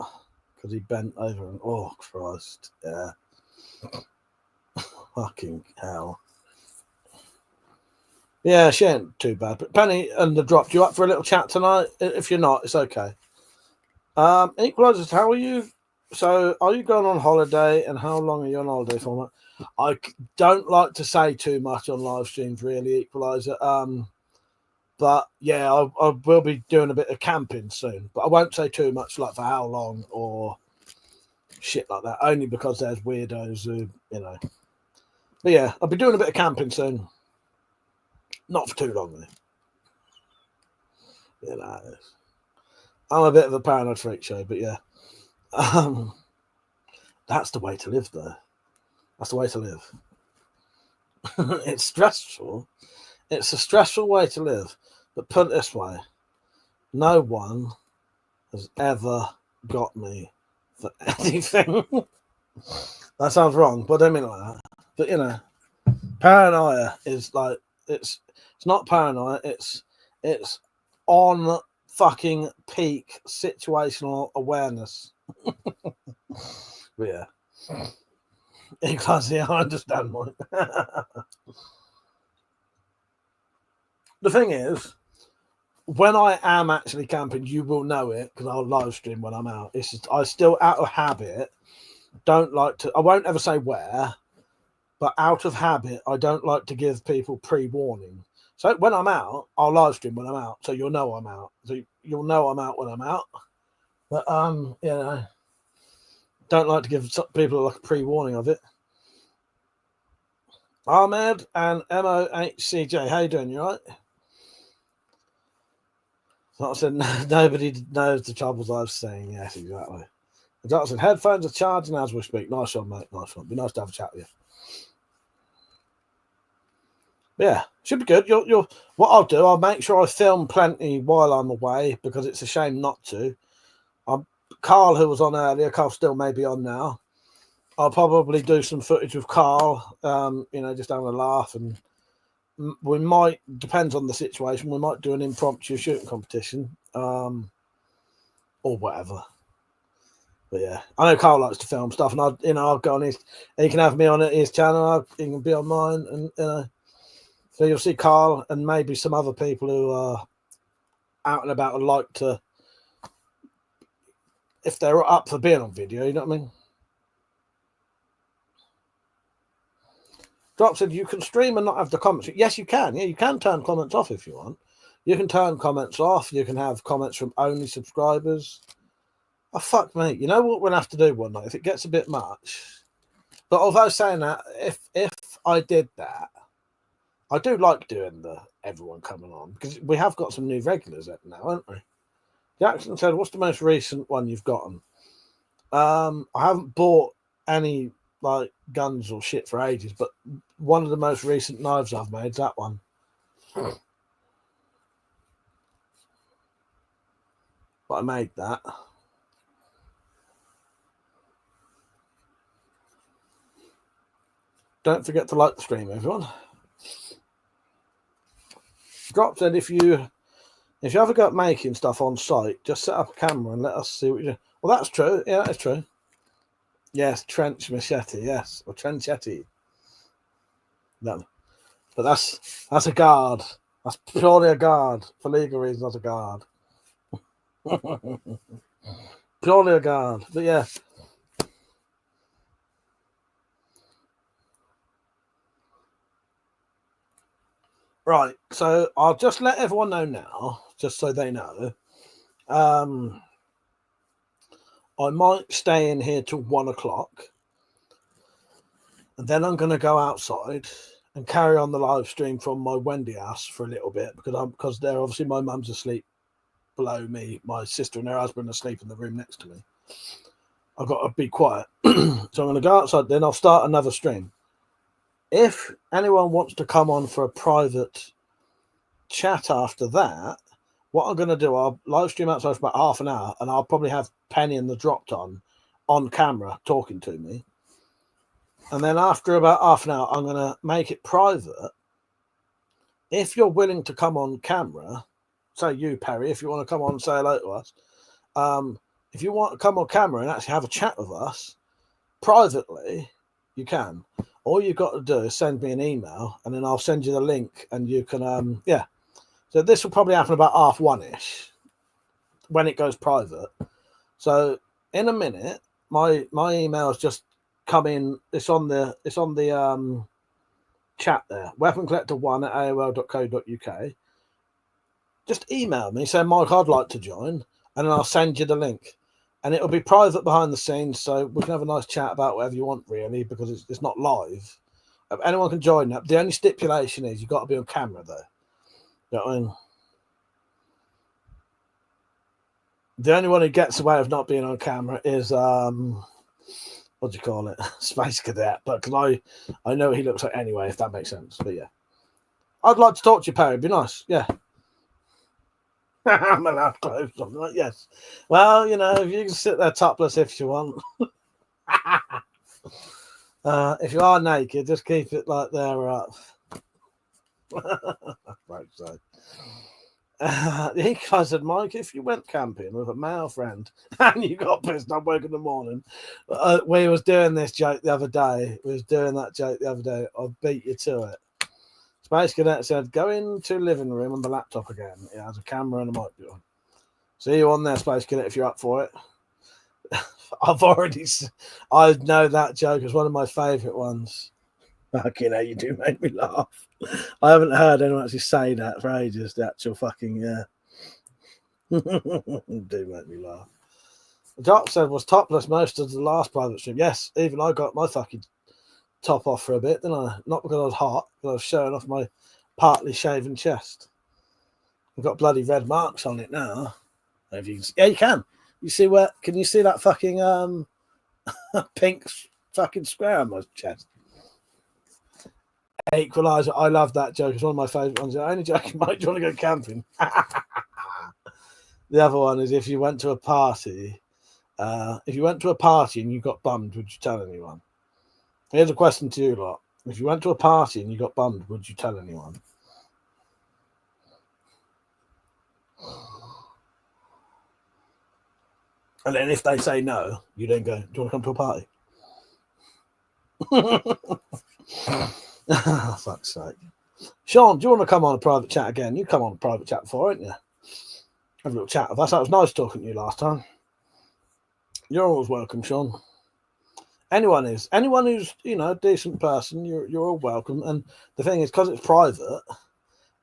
because he bent over and oh Christ, yeah, fucking hell. Yeah, she ain't too bad. But Penny and the Drop, you up for a little chat tonight? If you're not, it's okay. Equalizers, how are you? So, are you going on holiday, and how long are you on holiday for? I don't like to say too much on live streams, really, Equalizer. But yeah, I will be doing a bit of camping soon. But I won't say too much, like for how long or shit like that. Only because there's weirdos who, you know. But yeah, I'll be doing a bit of camping soon. Not for too long, though. You know, I'm a bit of a paranoid freak show, but yeah. That's the way to live, though. That's the way to live. It's stressful. It's a stressful way to live. But put it this way, no one has ever got me for anything. That sounds wrong, but I don't mean like that. But, you know, paranoia is like, it's not paranoia, it's on fucking peak situational awareness. But yeah. Because, yeah, I understand mine. The thing is, when I am actually camping, you will know it because I'll live stream when I'm out. It's just, I still, out of habit, don't like to, I won't ever say where, but out of habit, I don't like to give people pre-warning. So when I'm out, I'll live stream when I'm out, so you'll know I'm out. So you'll know I'm out when I'm out. But, you know, don't like to give people like a pre-warning of it. Ahmed and MOHCJ, how you doing? You all right? So I said, nobody knows the troubles I was saying. Yes, exactly. The doctor said, headphones are charging as we speak. Nice one, mate. Nice one. Be nice to have a chat with you. Yeah, should be good. You'll. What I'll do, I'll make sure I film plenty while I'm away because it's a shame not to. Carl, who was on earlier, Carl still may be on now. I'll probably do some footage with Carl, just having a laugh, and we might, depends on the situation, we might do an impromptu shooting competition, or whatever. But yeah, I know Carl likes to film stuff, and I'll go on his. He can have me on his channel. He can be on mine, and so you'll see Carl and maybe some other people who are out and about and like to, if they're up for being on video, you know what I mean? Drop said you can stream and not have the comments. Yes, you can. Yeah, you can turn comments off if you want. You can turn comments off. You can have comments from only subscribers. Oh, fuck me. You know what we'll have to do one night if it gets a bit much? But although saying that, if I did that, I do like doing everyone coming on because we have got some new regulars now, haven't we? Jackson said, what's the most recent one you've gotten? I haven't bought any like guns or shit for ages, but one of the most recent knives I've made is that one. But I made that. Don't forget to like the stream, everyone. Drop said if you ever got making stuff on site, just set up a camera and let us see what you do. Well, that's true. Yeah, that's true. Yes, trench machete. Yes, or trenchetti. No, but that's a guard. That's purely a guard for legal reasons. That's a guard. Purely a guard. But yeah. Right, so I'll just let everyone know now, just so they know. I might stay in here till 1 o'clock, and then I'm going to go outside and carry on the live stream from my Wendy house for a little bit because they're obviously my mum's asleep below me, my sister and her husband are asleep in the room next to me. I've got to be quiet, so I'm going to go outside. Then I'll start another stream. If anyone wants to come on for a private chat after that, what I'm going to do, I'll live stream outside for about half an hour, and I'll probably have Penny and the Dropped on camera talking to me. And then after about half an hour, I'm going to make it private. If you're willing to come on camera, say you, Perry, if you want to come on and say hello to us, if you want to come on camera and actually have a chat with us privately, you can. All you've got to do is send me an email, and then I'll send you the link, and you can, yeah. So this will probably happen about 1:30-ish when it goes private. So in a minute, my email's just come in. It's on the chat there. WeaponCollector1@AOL.co.uk. Just email me, say, Mike, I'd like to join, and then I'll send you the link. And it'll be private behind the scenes, so we can have a nice chat about whatever you want, really, because it's not live. Anyone can join that. The only stipulation is you've got to be on camera, though. You know what I mean? The only one who gets away with not being on camera is, what do you call it? Space Cadet. But because I know what he looks like anyway, if that makes sense. But yeah. I'd like to talk to you, Perry. It'd be nice. Yeah. I'm allowed clothes on. Like, yes. Well, you know, if you can sit there topless if you want. If you are naked, just keep it like there up. Right, so. The guy said, Mike, if you went camping with a male friend and you got pissed up woke in the morning, we was doing this joke the other day. I'll beat you to it. Space Cadet said, go into living room on the laptop again. It has a camera and a mic on. See you on there, Space Cadet, if you're up for it. I know that joke is one of my favourite ones. Fucking hell, you do make me laugh. I haven't heard anyone actually say that for ages. The actual fucking, yeah. Do make me laugh. Doc said was topless most of the last private stream. Yes, even I got my fucking top off for a bit, didn't I? Not because I was hot, but I was showing off my partly shaven chest. I've got bloody red marks on it now. If you can see, yeah, you can. You see where? Can you see that fucking pink fucking square on my chest? Equalizer. I love that joke. It's one of my favourite ones. The only joke, mate, do you want to go camping? The other one is if you went to a party. If you went to a party and you got bummed, would you tell anyone? Here's a question to you lot. If you went to a party and you got bummed, would you tell anyone? And then if they say no, you then go, do you want to come to a party? Oh, fuck's sake. Sean, do you want to come on a private chat again? You come on a private chat before, haven't you? Have a little chat with us. That was nice talking to you last time. You're always welcome, Sean. Anyone who's, you know, a decent person, you're all welcome. And the thing is, because it's private,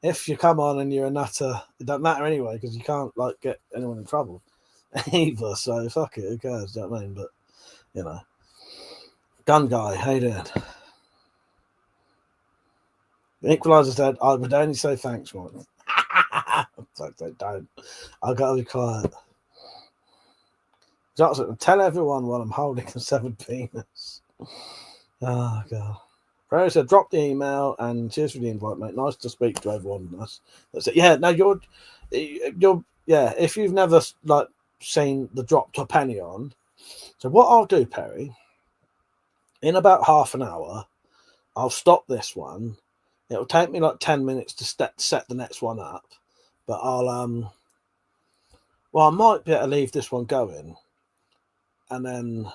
if you come on and you're a nutter, it doesn't matter anyway, because you can't, like, get anyone in trouble either. So fuck it, who cares? Do you know what I mean? But, you know. Gun guy, how you doing? The Equalizer said, I would only say thanks, Mike. Don't. I've got to be quiet. Johnson, tell everyone while I'm holding a severed penis. Oh, God. Rose said, drop the email and cheers for the invite, mate. Nice to speak to everyone. That's it. Yeah, no, you're, yeah, if you've never, like, seen the drop to a penny on. So what I'll do, Perry, in about half an hour, I'll stop this one. It'll take me like 10 minutes to set the next one up. But I'll, well, I might be able to leave this one going and then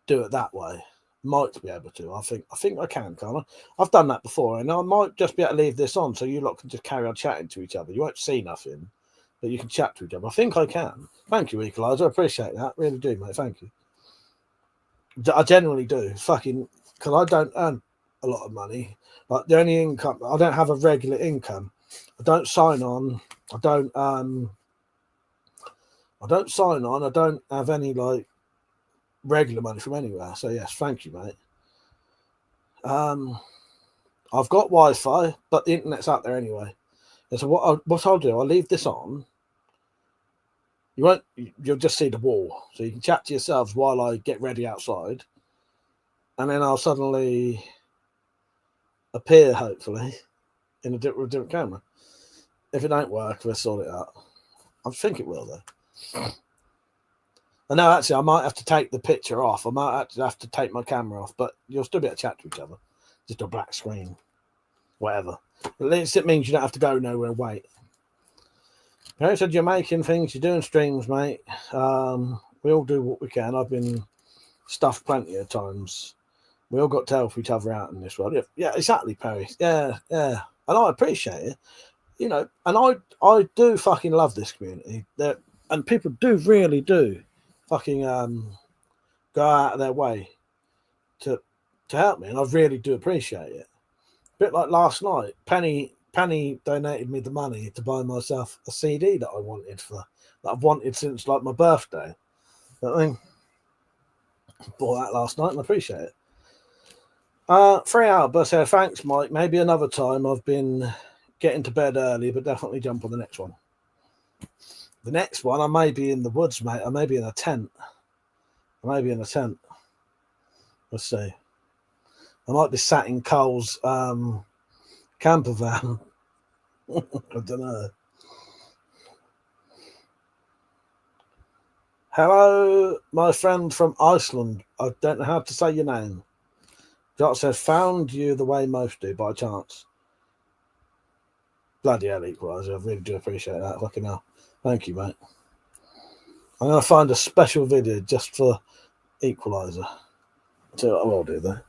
do it that way. Might be able to. I think I can, can't I? I've done that before, and I might just be able to leave this on so you lot can just carry on chatting to each other. You won't see nothing, but you can chat to each other. I think I can. Thank you, Equalizer. I appreciate that. Really do, mate. Thank you. I generally do. Fucking, because I don't earn a lot of money. Like, the only income, I don't have a regular income. I don't sign on. I don't sign on. I don't have any, like, regular money from anywhere. So yes, thank you, mate. I've got Wi-Fi, but the internet's out there anyway. And so what I'll do, I'll leave this on. You'll just see the wall, so you can chat to yourselves while I get ready outside, and then I'll suddenly appear, hopefully, in a different camera. If it don't work, we'll sort it out. I think it will, though. I know, actually, I might have to take the picture off. I might actually have to take my camera off, but you'll still be able to chat to each other. Just a black screen. Whatever. At least it means you don't have to go nowhere and wait. Harry said, you're making things, you're doing streams, mate. We all do what we can. I've been stuffed plenty of times. We all got to help each other out in this world. Yeah, exactly, Perry. Yeah. And I appreciate it. You know, and I do fucking love this community. And people really do fucking go out of their way to help me, and I really do appreciate it. A bit like last night, Penny donated me the money to buy myself a CD that I've wanted since like my birthday. You know what I mean? Bought that last night and I appreciate it. 3 hour bus here. Thanks, Mike. Maybe another time. I've been getting to bed early, but definitely jump on the next one. The next one, I may be in the woods, mate. I may be in a tent. Let's see. I might be sat in Cole's camper van. I don't know. Hello, my friend from Iceland. I don't know how to say your name. Jock says, found you the way most do by chance. Bloody hell, Equalizer. I really do appreciate that. Fucking hell. Thank you, mate. I'm going to find a special video just for Equalizer. So I will do that.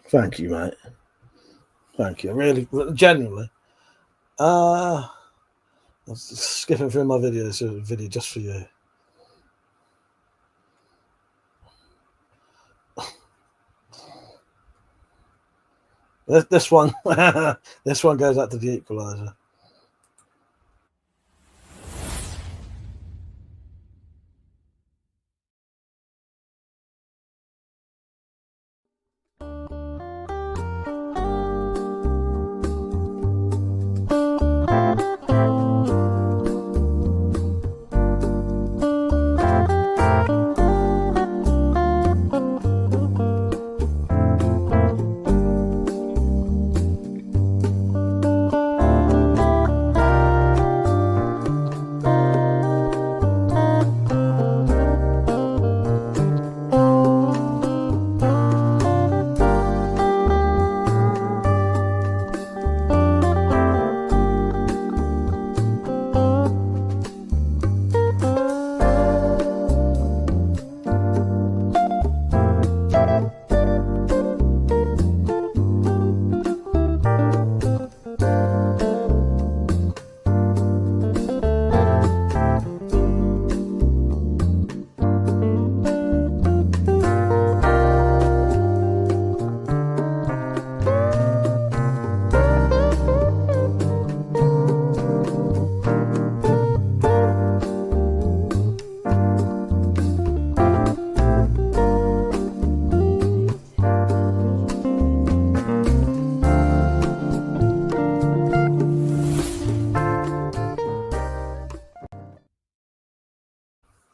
Thank you, mate. Thank you. Really, genuinely. I was skipping through my videos, a video just for you. This one, this one goes out to the Equalizer.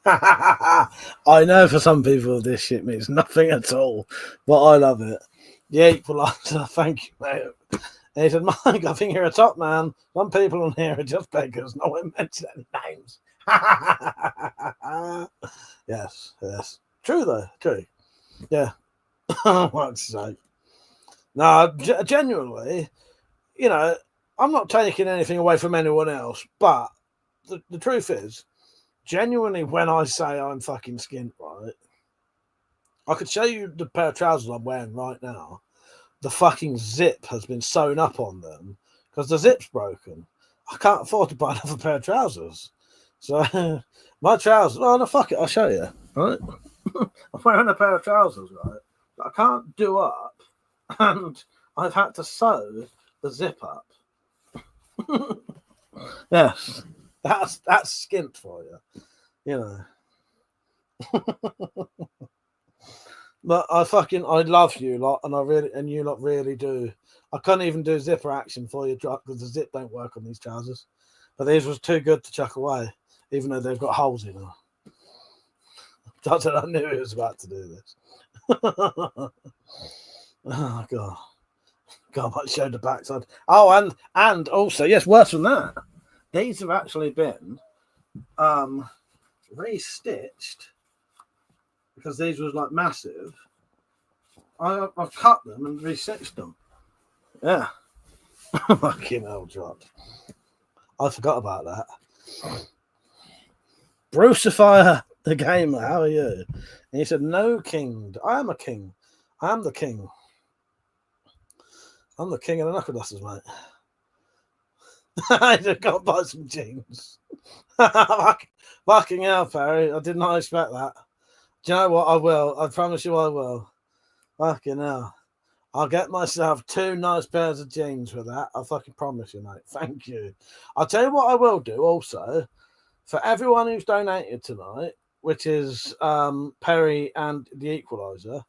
I know for some people this shit means nothing at all, but I love it. The Equalizer, thank you, mate. And he said, Mike, I think you're a top man. Some people on here are just beggars. No one mentioned any names. Yes. True, though. True. Yeah. What's sake. No, genuinely, you know, I'm not taking anything away from anyone else, but the truth is, genuinely, when I say I'm fucking skint, right, I could show you the pair of trousers I'm wearing right now. The fucking zip has been sewn up on them because the zip's broken. I can't afford to buy another pair of trousers. So my trousers, oh no, fuck it, I'll show you. Right? I'm wearing a pair of trousers, right? That I can't do up, and I've had to sew the zip up. Yes, that's skint for you, you know. But I love you lot, and you lot really do. I couldn't even do zipper action for you because the zip don't work on these trousers. But these was too good to chuck away, even though they've got holes in them. That's what I knew he was about to do this. Oh god, I might show the backside. Oh, and also, yes, worse than that, these have actually been restitched. Because these was like massive, I've cut them and restitched them. Yeah. Fucking hell, dropped. I forgot about that. Brucifier the gamer, how are you? And he said, no king. I am a king. I am the king. I'm the king of the knuckle dusters, mate. I just got to buy some jeans. Fucking hell, Perry. I did not expect that. Do you know what? I will. I promise you I will. Fucking hell. I'll get myself 2 nice pairs of jeans for that. I fucking promise you, mate. Thank you. I'll tell you what I will do also. For everyone who's donated tonight, which is Perry and the Equalizer,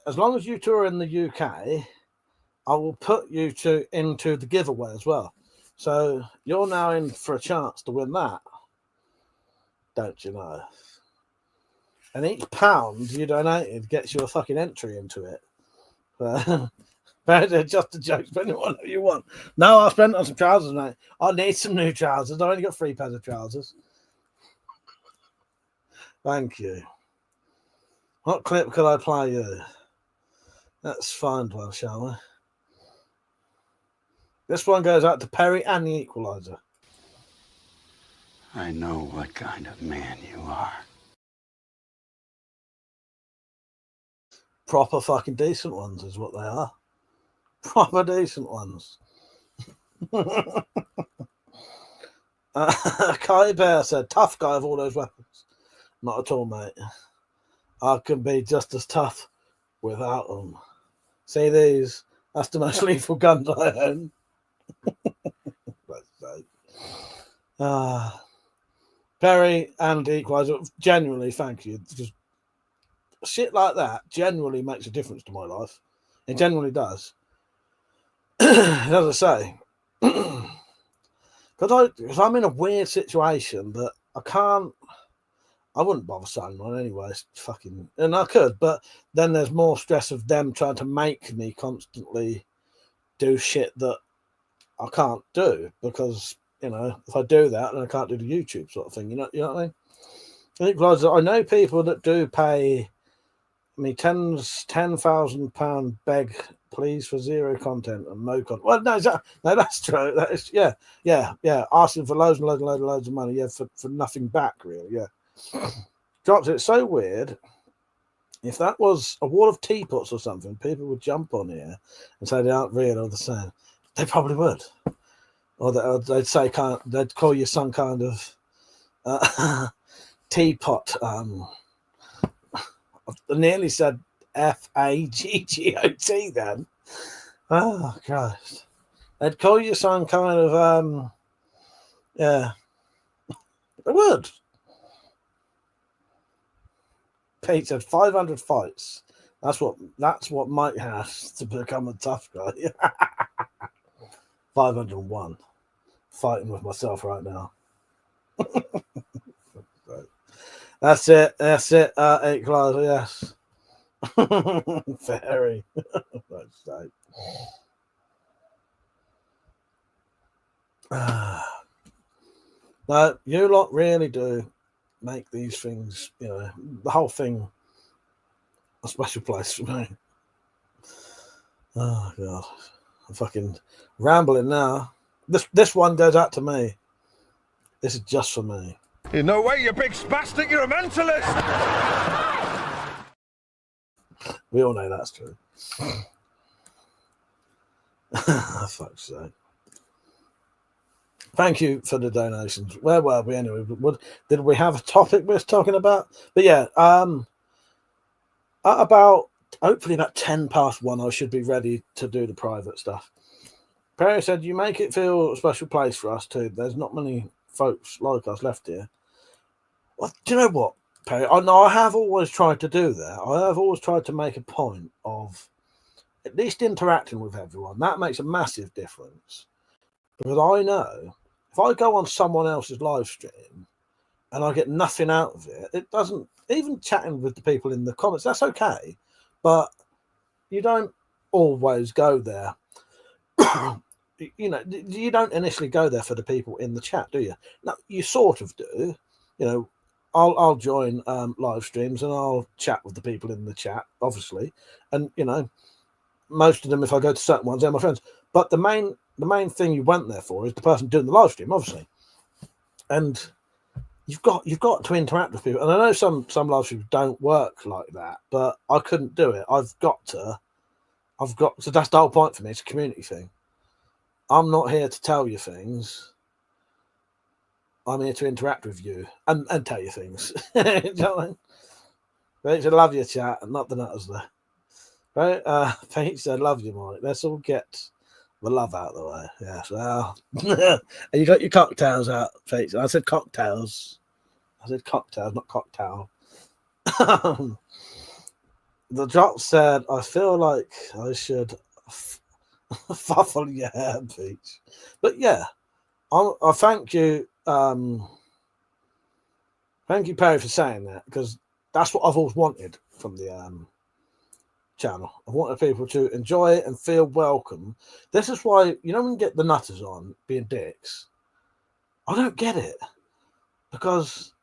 as long as you two are in the UK, I will put you two into the giveaway as well. So you're now in for a chance to win that. Don't you know? And each pound you donated gets you a fucking entry into it. But just a joke. Spend whatever you want. No, I spent on some trousers, mate. I need some new trousers. I only got 3 pairs of trousers. Thank you. What clip could I play you? Let's find one, shall we? This one goes out to Perry and the Equalizer. I know what kind of man you are. Proper fucking decent ones is what they are. Proper decent ones. Kai Bear said, tough guy of all those weapons. Not at all, mate. I can be just as tough without them. See these? That's the most lethal guns I own. Perry and Equalizer, genuinely, thank you. Just shit like that generally makes a difference to my life. It generally does. As I say, because I'm in a weird situation that I wouldn't bother signing one anyway. It's fucking, and I could, but then there's more stress of them trying to make me constantly do shit that I can't do because, you know, if I do that, then I can't do the YouTube sort of thing. You know what I mean? I know people that do pay me £10,000 beg, please, for zero content and no content. Well, no, that's true. That is, yeah, asking for loads and loads of money, for nothing back, really, yeah. Drops it. It's so weird. If that was a wall of teapots or something, people would jump on here and say they aren't real or the same. They probably would, or they'd say they'd call you some kind of teapot. I nearly said FAGGOT then. Oh Christ! They'd call you some kind of yeah. They would. Pete said 500 fights. That's what Mike has to become a tough guy. 501. Fighting with myself right now. That's it. That's it. Equalizer, yes. Very. That's so. No, you lot really do make these things, you know, the whole thing a special place for me. Oh god, I'm fucking rambling now. This one goes out to me. This is just for me. No way, you big spastic, you're a mentalist! We all know that's true. Fuck's sake. Thank you for the donations. Where were we anyway? Did we have a topic we were talking about? But yeah, at about hopefully about 1:10 I should be ready to do the private stuff. Perry said, you make it feel a special place for us too. There's not many folks like us left here. Well, do you know what, Perry? I have always tried to do that. I have always tried to make a point of at least interacting with everyone. That makes a massive difference. Because I know if I go on someone else's live stream and I get nothing out of it, it doesn't, even chatting with the people in the comments, that's okay. But you don't always go there. You know, you don't initially go there for the people in the chat, do you? No, you sort of do. You know, I'll join live streams and I'll chat with the people in the chat, obviously. And, you know, most of them, if I go to certain ones, they're my friends. But the main thing you went there for is the person doing the live stream, obviously. And you've got to interact with people. And I know some live streams don't work like that, but I couldn't do it. So that's the whole point for me. It's a community thing. I'm not here to tell you things. I'm here to interact with you and tell you things. You know what I mean? But I love your chat and not the nutters there. Right? Pete said, love you, Mike. Let's all get the love out of the way. Yes. Well, and you got your cocktails out, Pete. I said cocktails. I said cocktails, not cocktail. The drop said, I feel like I should fuffle your hair, Peach. But yeah, I thank you. Thank you, Perry, for saying that, because that's what I've always wanted from the channel. I wanted people to enjoy it and feel welcome. This is why, you know, when you get the nutters on being dicks, I don't get it, because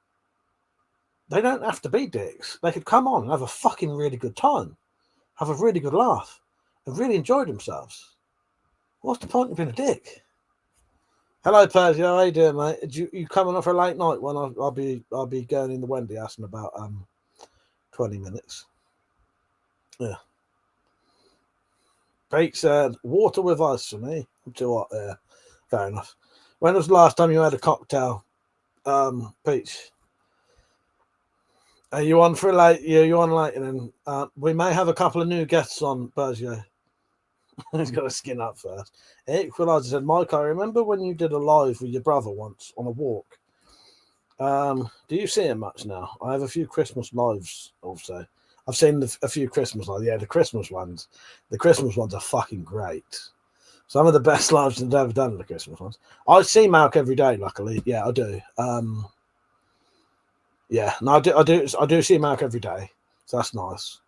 they don't have to be dicks. They could come on and have a fucking really good time, have a really good laugh, and really enjoy themselves. What's the point of being a dick? Hello, Percy. How you doing, mate? You coming off a late night when I'll be going in the Wendy house in about 20 minutes. Yeah. Pete said, water with ice for me. I'm too hot there. Fair enough. When was the last time you had a cocktail, Peach? Are you on for late? Yeah, you on late, and then we may have a couple of new guests on Persia. He's got to skin up first. Equalizer said, Mike, I remember when you did a live with your brother once on a walk. Do you see him much now? I have a few Christmas lives also. I've seen a few Christmas lives. Yeah, the Christmas ones. The Christmas ones are fucking great. Some of the best lives I've ever done are the Christmas ones. I see Malk every day, luckily. Yeah, I do. Yeah, no, I do see Malk every day. So that's nice.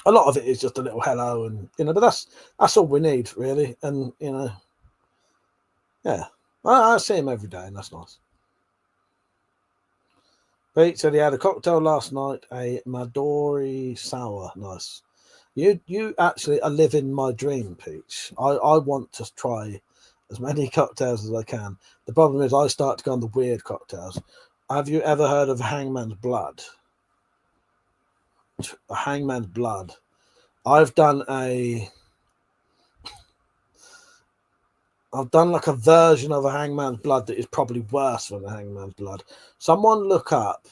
A lot of it is just a little hello, and you know, but that's all we need, really. And you know, yeah, I see him every day, and that's nice. Pete said he had a cocktail last night, a Midori sour. Nice. You actually are living my dream, Peach. I want to try as many cocktails as I can. The problem is I start to go on the weird cocktails. Have you ever heard of Hangman's Blood? A Hangman's Blood. I've done like a version of a Hangman's Blood that is probably worse than a Hangman's Blood. Someone look up.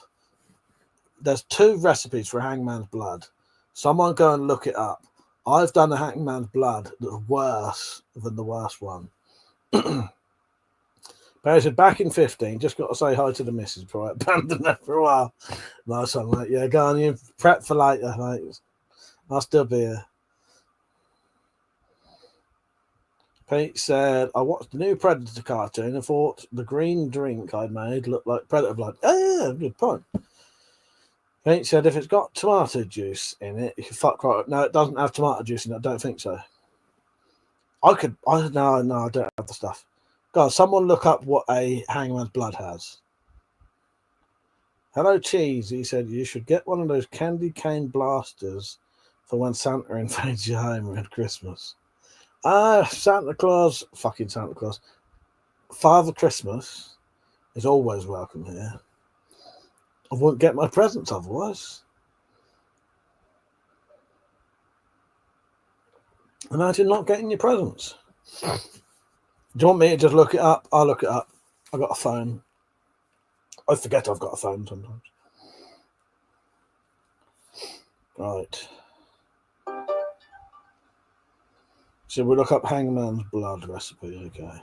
There's 2 recipes for Hangman's Blood. Someone go and look it up. I've done a Hangman's Blood that's worse than the worst one. Barry said, back in 15, just got to say hi to the missus before I abandoned that for a while. Nice one, mate. Yeah, go on, you prep for later, mate. I'll still be here. Pete said, I watched the new Predator cartoon and thought the green drink I'd made looked like Predator blood. Oh, yeah, good point. Pete said, if it's got tomato juice in it, you can fuck right up. No, it doesn't have tomato juice in it. I don't think so. No, I don't have the stuff. God, someone look up what a hangman's blood has. Hello, Cheese. He said, you should get one of those candy cane blasters for when Santa invades your home around Christmas. Santa Claus, fucking Santa Claus. Father Christmas is always welcome here. I won't get my presents otherwise. Imagine not getting your presents. Do you want me to just look it up? I'll look it up. I've got a phone. I forget I've got a phone sometimes. Right. So we look up hangman's blood recipe. Okay.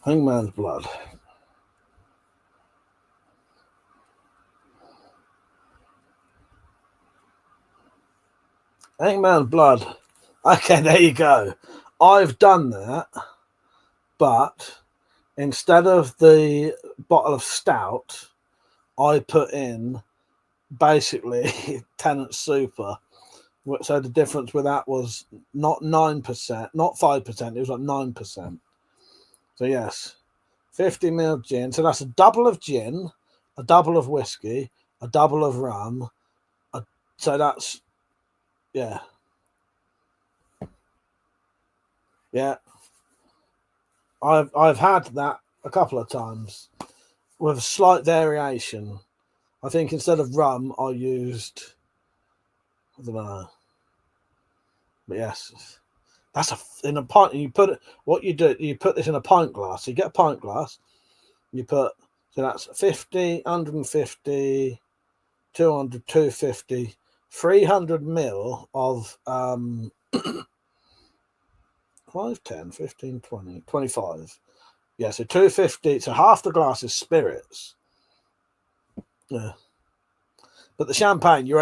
Hangman's blood. Hangman's blood. Okay, there you go. I've done that, but instead of the bottle of stout, I put in basically Tenant Super. So the difference with that was not 9%, not 5%, it was like 9%. So yes, 50 ml gin. So that's a double of gin, a double of whiskey, a double of rum. So that's, yeah. Yeah. I've had that a couple of times with a slight variation. I think instead of rum, I used, I don't know. But yes, that's in a pint. You put it. What you do, you put this in a pint glass. So you get a pint glass. You put, so that's 50, 150, 200, 250, 300 ml of 5, 10, 15, 20, 25. Yeah, so 250. So half the glass is spirits. Yeah. But the champagne, you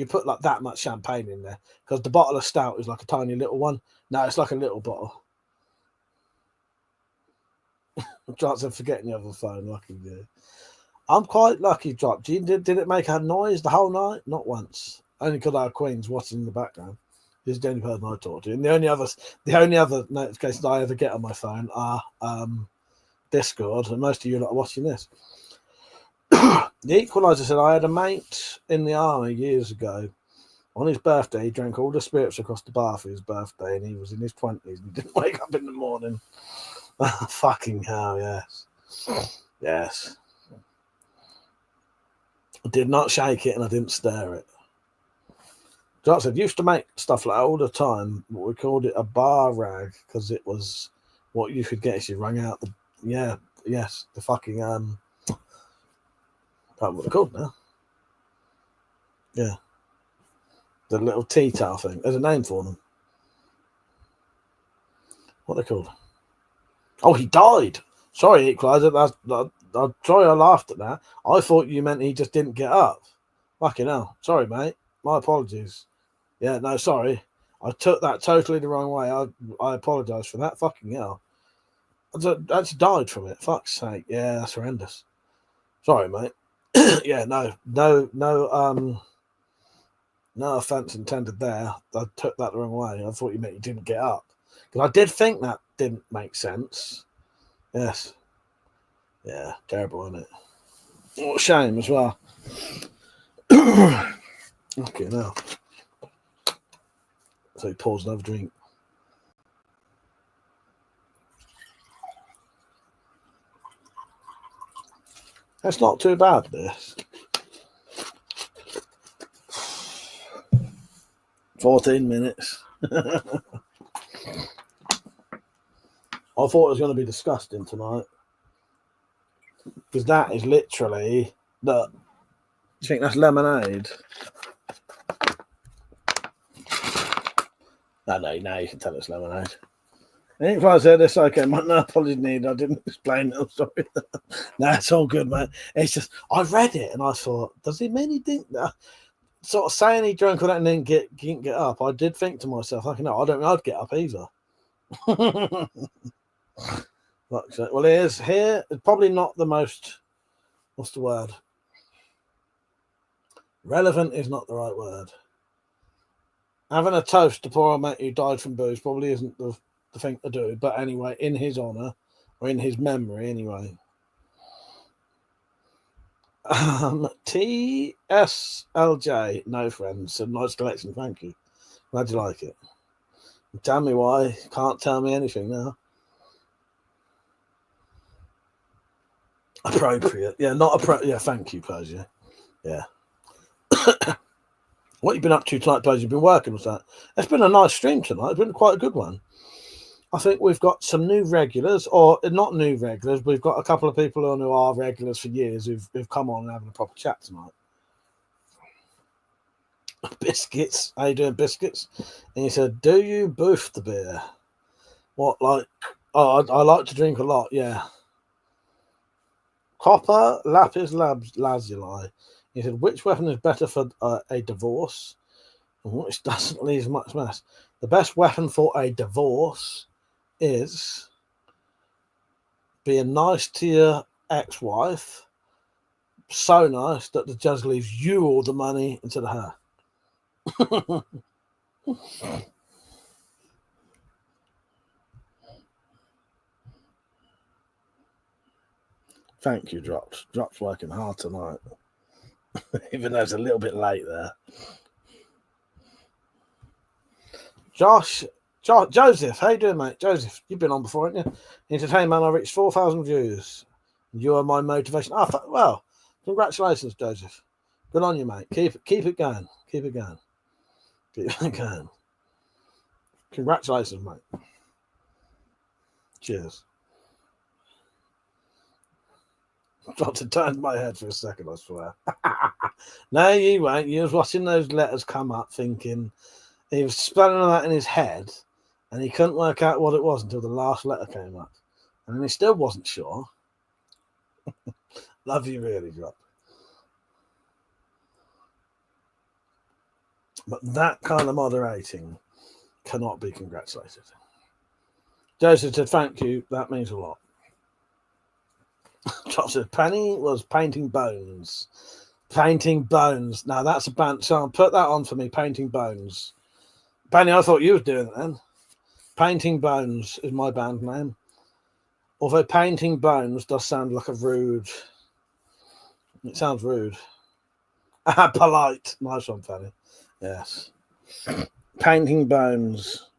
put like that much champagne in there because the bottle of stout is like a tiny little one. No, it's like a little bottle. Drops of forgetting you have a phone, lucky you. I'm quite lucky, Drop. Did it make a noise the whole night? Not once. Only because our Queen's watching in the background. This is the only person I talk to. And the only other notifications I ever get on my phone are Discord, and most of you are watching this. The Equalizer said, I had a mate in the army years ago. On his birthday, he drank all the spirits across the bar for his birthday, and he was in his 20s and he didn't wake up in the morning. Fucking hell, yes. Yes. I did not shake it and I didn't stir it. Jock said, used to make stuff like that all the time, but we called it a bar rag because it was what you could get if you wrung out the, the fucking, I don't know what they're called now. Yeah. The little tea towel thing. There's a name for them. What are they called? Oh, he died. Sorry, Equalizer. I'm sorry I laughed at that. I thought you meant he just didn't get up. Fucking hell. Sorry, mate. My apologies. Yeah, no, sorry. I took that totally the wrong way. I apologise for that. Fucking hell. I actually died from it. Fuck's sake. Yeah, that's horrendous. Sorry, mate. Yeah, no offense intended there. I took that the wrong way. I thought you meant you didn't get up. Because I did think that didn't make sense. Yes. Yeah, terrible, isn't it? What a shame as well. Okay, now. So he pours another drink. That's not too bad, this. 14 minutes. I thought it was going to be disgusting tonight. Because that is literally that. Do you think that's lemonade? No, you can tell it's lemonade. If I said this, okay, no apologies needed. I didn't explain it. I'm sorry. No, it's all good, man. It's just, I read it and I thought, does he mean he think that? sort of saying he drank all that and then didn't get up, I did think to myself, I don't think I'd get up either. Well, it is here. It's probably not the most, what's the word? Relevant is not the right word. Having a toast to poor old mate who died from booze probably isn't the thing to do. But anyway, in his honour, or in his memory anyway. TSLJ, no friends, said nice collection, thank you. Glad you like it. Tell me why. Can't tell me anything now. Appropriate. Yeah, not appropriate. Yeah, thank you, Persia. Yeah. What you been up to tonight, Persia? You've been working with that. It's been a nice stream tonight. It's been quite a good one. I think we've got some new regulars, or not new regulars. We've got a couple of people who are regulars for years who've come on and having a proper chat tonight. Biscuits. How you doing, Biscuits? And he said, do you boof the beer? What, like, oh, I like to drink a lot, yeah. Copper, lapis lazuli. He said, which weapon is better for a divorce? And which doesn't leave much mess? The best weapon for a divorce is being nice to your ex-wife, so nice that the judge leaves you all the money instead of her. Thank you, Drops. Drops working hard tonight. Even though it's a little bit late there. Joseph, how you doing, mate? Joseph, you've been on before, haven't you? He said, hey, man, I reached 4,000 views. You are my motivation. Well, congratulations, Joseph. Good on you, mate. Keep it going. Keep it going. Keep it going. Congratulations, mate. Cheers. Dropped to turn my head for a second, I swear. No, you won't. You was watching those letters come up thinking he was spelling that in his head and he couldn't work out what it was until the last letter came up. And then he still wasn't sure. Love you really, Drop. But that kind of moderating cannot be congratulated. Joseph said, thank you. That means a lot. Chop said, Penny was painting bones. Painting bones. Now that's a band. So put that on for me. Painting bones. Penny, I thought you was doing it then. Painting Bones is my band name. Although Painting Bones does sound like a rude. It sounds rude. Polite. Nice one, Penny. Yes. Painting Bones.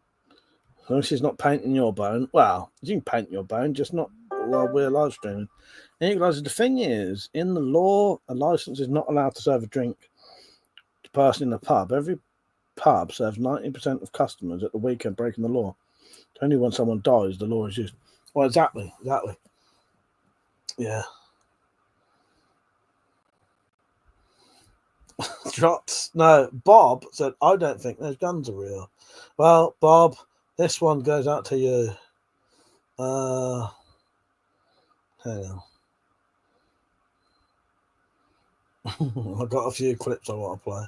As long as she's not painting your bone. Well, you can paint your bone, just not while we're live streaming. And you guys, the thing is, in the law, a license is not allowed to serve a drink to a person in a pub. Every pub serves 90% of customers at the weekend, breaking the law. It's only when someone dies the law is used. Well, exactly. Yeah. Drops. No, Bob said, I don't think those guns are real. Well, Bob, this one goes out to you. Hang on. I've got a few clips I want to play.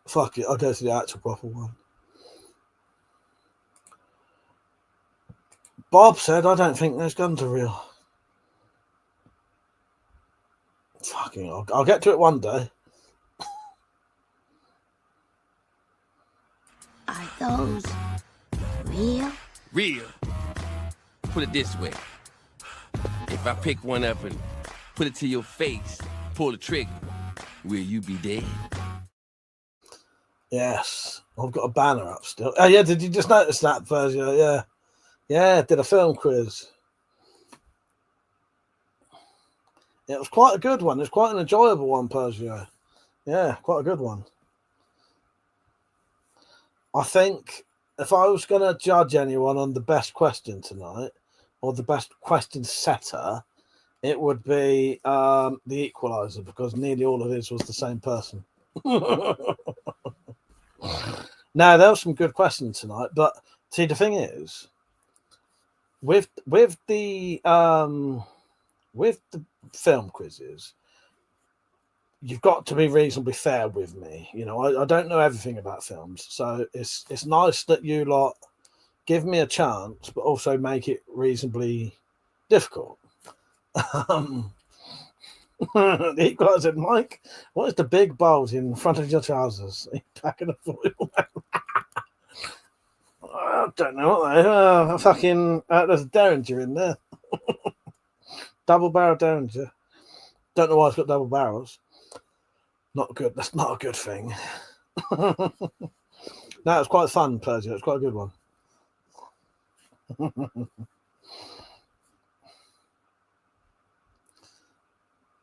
Fuck it, I'll go to the actual proper one. Bob said, I don't think those guns are real. Fucking, I'll get to it one day. Are those real? Real. Put it this way. If I pick one up and put it to your face, pull the trigger, will you be dead? Yes. I've got a banner up still. Oh, yeah, did you just notice that, Persia? Yeah. Yeah, did a film quiz. It was quite a good one. It was quite an enjoyable one, Persia. Yeah, quite a good one. I think if I was going to judge anyone on the best question tonight, or the best question setter, it would be the Equalizer, because nearly all of his was the same person. Now, there were some good questions tonight, but see, the thing is, with the film quizzes, you've got to be reasonably fair with me. You know, I don't know everything about films, so it's nice that you lot give me a chance, but also make it reasonably difficult. The Equalizer said, Mike, what is the big bulge in front of your trousers? Are you packing a foil? I don't know what they are. Fucking, there's a Derringer in there. Double barrel Derringer. Don't know why it's got double barrels. Not good. That's not a good thing. No, it's quite fun, Persia. It's quite a good one.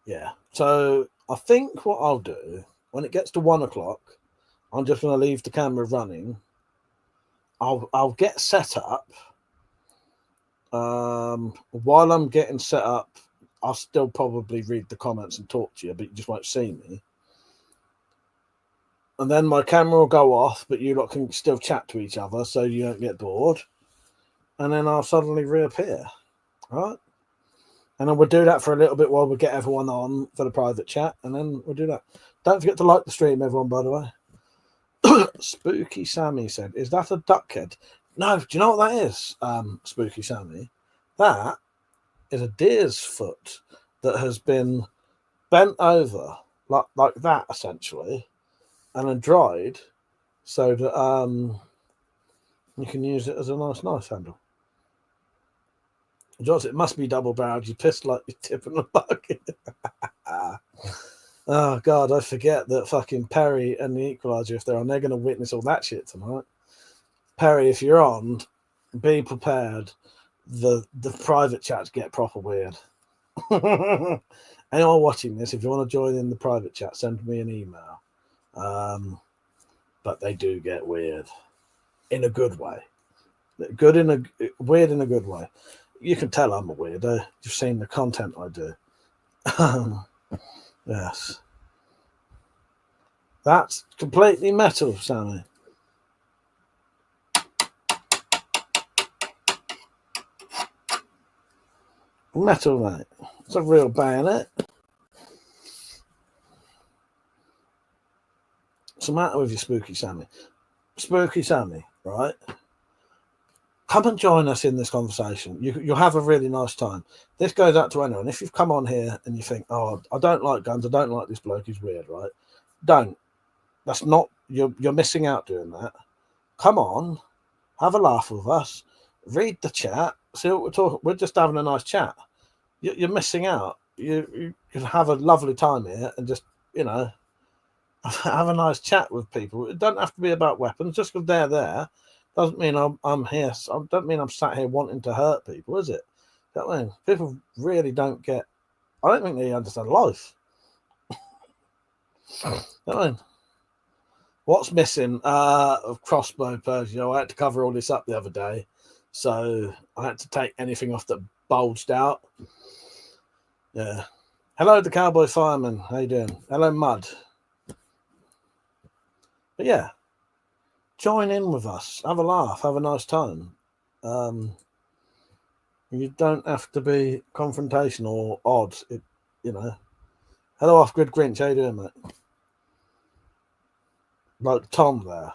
Yeah. So I think what I'll do when it gets to 1 o'clock, I'm just going to leave the camera running. I'll get set up. While I'm getting set up, I'll still probably read the comments and talk to you, but you just won't see me. And then my camera will go off, but you lot can still chat to each other so you don't get bored. And then I'll suddenly reappear. All right? And then we'll do that for a little bit while we get everyone on for the private chat. And then we'll do that. Don't forget to like the stream, everyone, by the way. Spooky Sammy said, is that a duck head? No, do you know what that is, Spooky Sammy? That is a deer's foot that has been bent over like that, essentially, and then dried so that you can use it as a nice knife handle. Josh, it must be double barreled. You pissed like you're tipping a bucket. Oh, God, I forget that fucking Perry and the Equalizer, if they're on, they're going to witness all that shit tonight. Perry, if you're on, be prepared. The private chats get proper weird. Anyone watching this, if you want to join in the private chat, send me an email. But they do get weird. In a good way. Weird in a good way. You can tell I'm a weirdo. You've seen the content I do. Yes. That's completely metal, Sammy. Metal, mate. It's a real bayonet. What's the matter with you, Spooky Sammy? Spooky Sammy, right? Come and join us in this conversation. You'll have a really nice time. This goes out to anyone. If you've come on here and you think, oh, I don't like guns, I don't like this bloke, he's weird, right? Don't. That's not, you're missing out doing that. Come on, have a laugh with us, read the chat, see what we're talking. We're just having a nice chat. You're missing out. You can have a lovely time here and just, you know, have a nice chat with people. It doesn't have to be about weapons. Just because they're there doesn't mean I'm here. Don't mean I'm sat here wanting to hurt people, is it? You know what I mean? People really don't get. I don't think they understand life. You know what I mean? What's missing? Of crossbow Persia. I had to cover all this up the other day, so I had to take anything off that bulged out. Yeah. Hello, the Cowboy Fireman. How you doing? Hello, Mud. But yeah, join in with us. Have a laugh. Have a nice time. You don't have to be confrontational or odd. You know. Hello, Off-Grid Grinch. How you doing, mate? Like Tom there.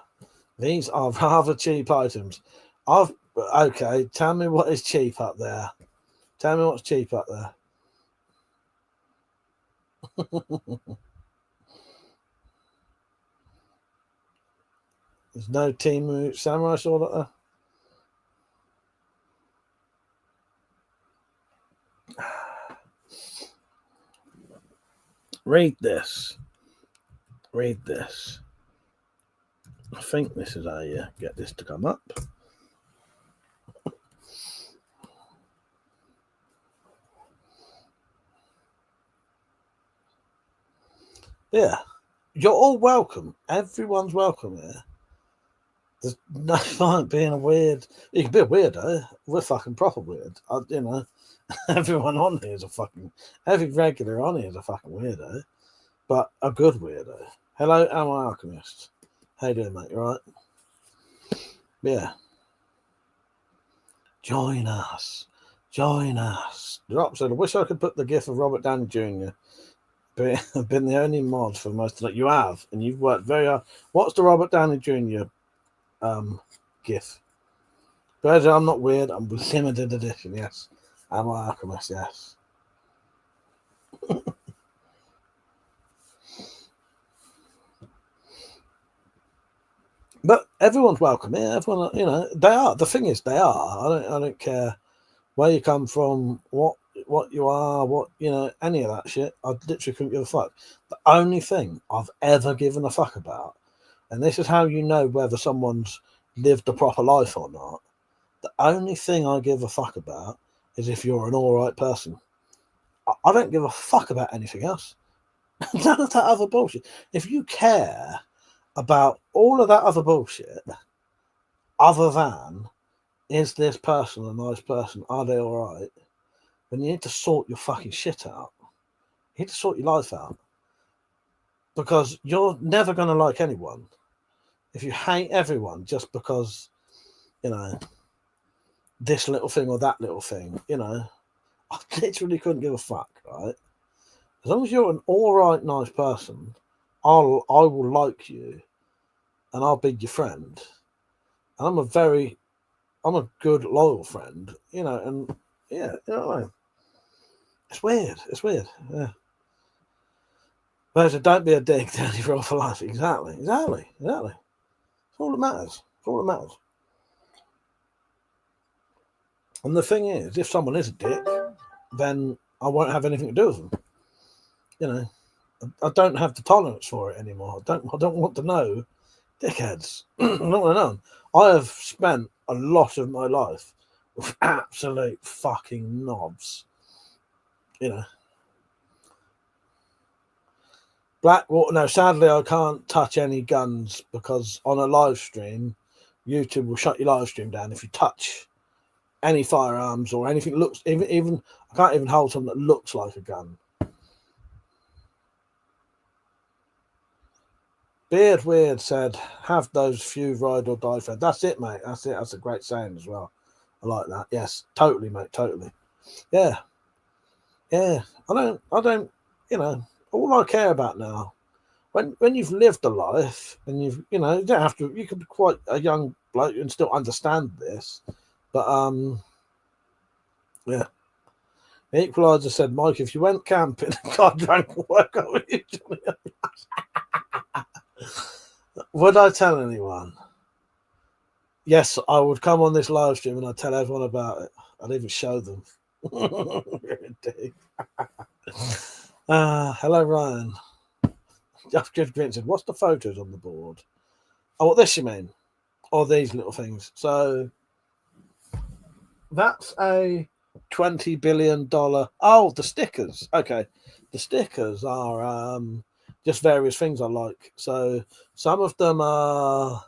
These are rather cheap items. Okay, tell me what is cheap up there. Tell me what's cheap up there. There's no Team Samurai sword up there. Read this. Read this. I think this is how you get this to come up. Yeah. You're all welcome. Everyone's welcome here. There's no point being a weird. You can be a weirdo. We're fucking proper weird. You know, everyone on here is a fucking. Every regular on here is a fucking weirdo, but a good weirdo. Hello, I'm an alchemist. How you doing, mate? You alright? Yeah. Join us. Join us. Drop said, I wish I could put the gif of Robert Downey Jr. been the only mod for most of that. You have, and you've worked very hard. What's the Robert Downey Jr. GIF? But I'm not weird. I'm with limited edition. Yes, I'm an alchemist. Yes. But everyone's welcome here. Everyone, they are. The thing is, they are. I don't care where you come from, what you are, any of that shit. I literally couldn't give a fuck. The only thing I've ever given a fuck about, and this is how you know whether someone's lived a proper life or not. The only thing I give a fuck about is if you're an all right person. I don't give a fuck about anything else. None of that other bullshit. If you care about all of that other bullshit, other than is this person a nice person? Are they all right? Then you need to sort your fucking shit out. You need to sort your life out. Because you're never going to like anyone. If you hate everyone just because, this little thing or that little thing, I literally couldn't give a fuck, right? As long as you're an all right, nice person, I will like you and I'll be your friend. And I'm a good, loyal friend, and yeah, what I mean? It's weird, yeah. But don't be a dick, don't you, for life. Exactly. It's all that matters. And the thing is, if someone is a dick, then I won't have anything to do with them. I don't have the tolerance for it anymore. I don't want to know dickheads. I don't want to know them. I have spent a lot of my life with absolute fucking knobs. Blackwater. No, sadly, I can't touch any guns because on a live stream, YouTube will shut your live stream down if you touch any firearms or anything looks. Even I can't even hold something that looks like a gun. Beard Weird said, "Have those few ride or die friends." That's it, mate. That's it. That's a great saying as well. I like that. Yes, totally, mate. Totally. Yeah. I don't. All I care about now, when you've lived a life and you don't have to. You could be quite a young bloke and still understand this, but yeah. The Equalizer said, "Mike, if you went camping and got drunk and woke up with you, would I tell anyone?" Yes, I would come on this live stream and I'd tell everyone about it. I'd even show them. Hello, Ryan. Jeff Green said, "What's the photos on the board?" Oh, what this you mean? Or these little things. So that's a $20 billion. Oh, the stickers. Okay. The stickers are just various things I like. So some of them are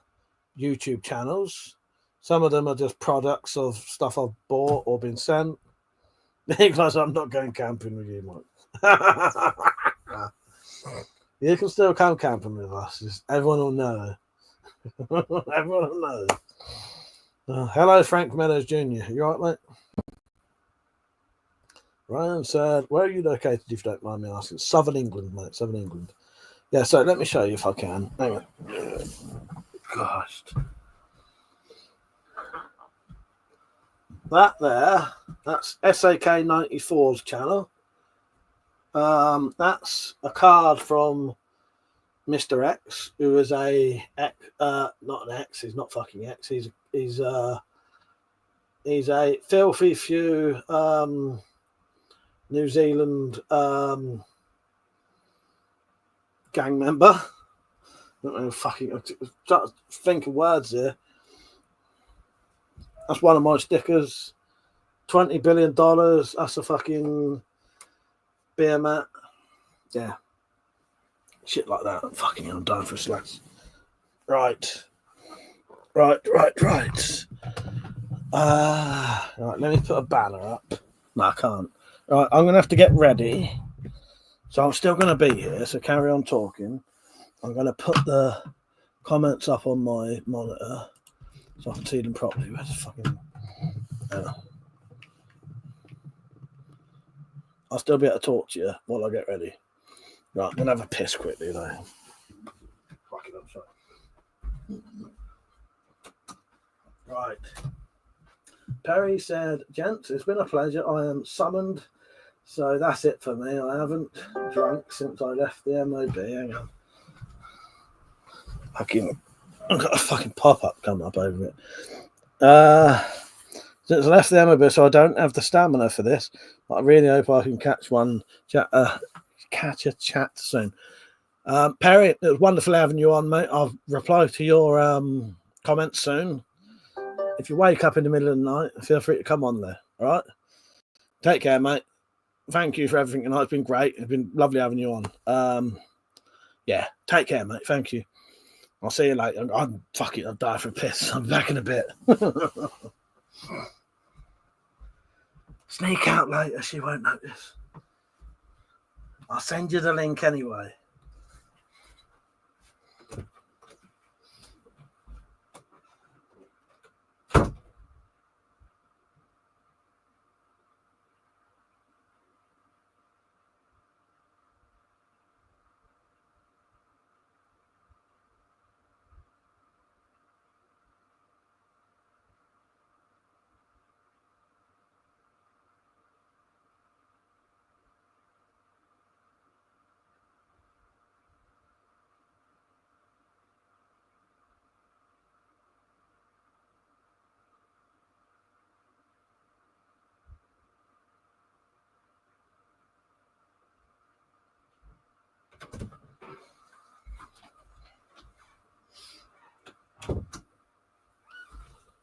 YouTube channels. Some of them are just products of stuff I've bought or been sent. Because I'm not going camping with you, Mike. You can still come camping with us. Just, everyone will know. Everyone will know. Hello, Frank Meadows Jr. You all right, mate? Ryan said, "Where are you located, if you don't mind me asking?" Southern England, mate. Southern England. Yeah, so let me show you if I can. Hang on. Gosh. That there, that's SAK94's channel. That's a card from Mr. X, who is not an X. He's not fucking X. He's a filthy few New Zealand gang member. I don't know, fucking think of words here. That's one of my stickers. $20 billion. That's a fucking beer mat. Yeah. Shit like that. Fucking hell, I'm dying for a slash. Right. Right, let me put a banner up. No, I can't. Right, I'm going to have to get ready. So I'm still going to be here, so carry on talking. I'm going to put the comments up on my monitor so I can see them properly. Where's the fucking... I'll still be able to talk to you while I get ready. Right, I'm going to have a piss quickly, though. Fuck it up, sorry. Right. Perry said, gents, it's been a pleasure. I am summoned. So that's it for me. I haven't drunk since I left the MOB. Hang on. I've got a fucking pop-up come up over it. Since I left the MOB, so I don't have the stamina for this. But I really hope I can catch a chat soon. Perry, it was wonderful having you on, mate. I'll reply to your comments soon. If you wake up in the middle of the night, feel free to come on there. All right? Take care, mate. Thank you for everything tonight. It's been great. It's been lovely having you on. Yeah, take care, mate. Thank you. I'll see you later. I'm fucking, I'll die for a piss. I'm back in a bit. Sneak out later. She won't notice. I'll send you the link anyway.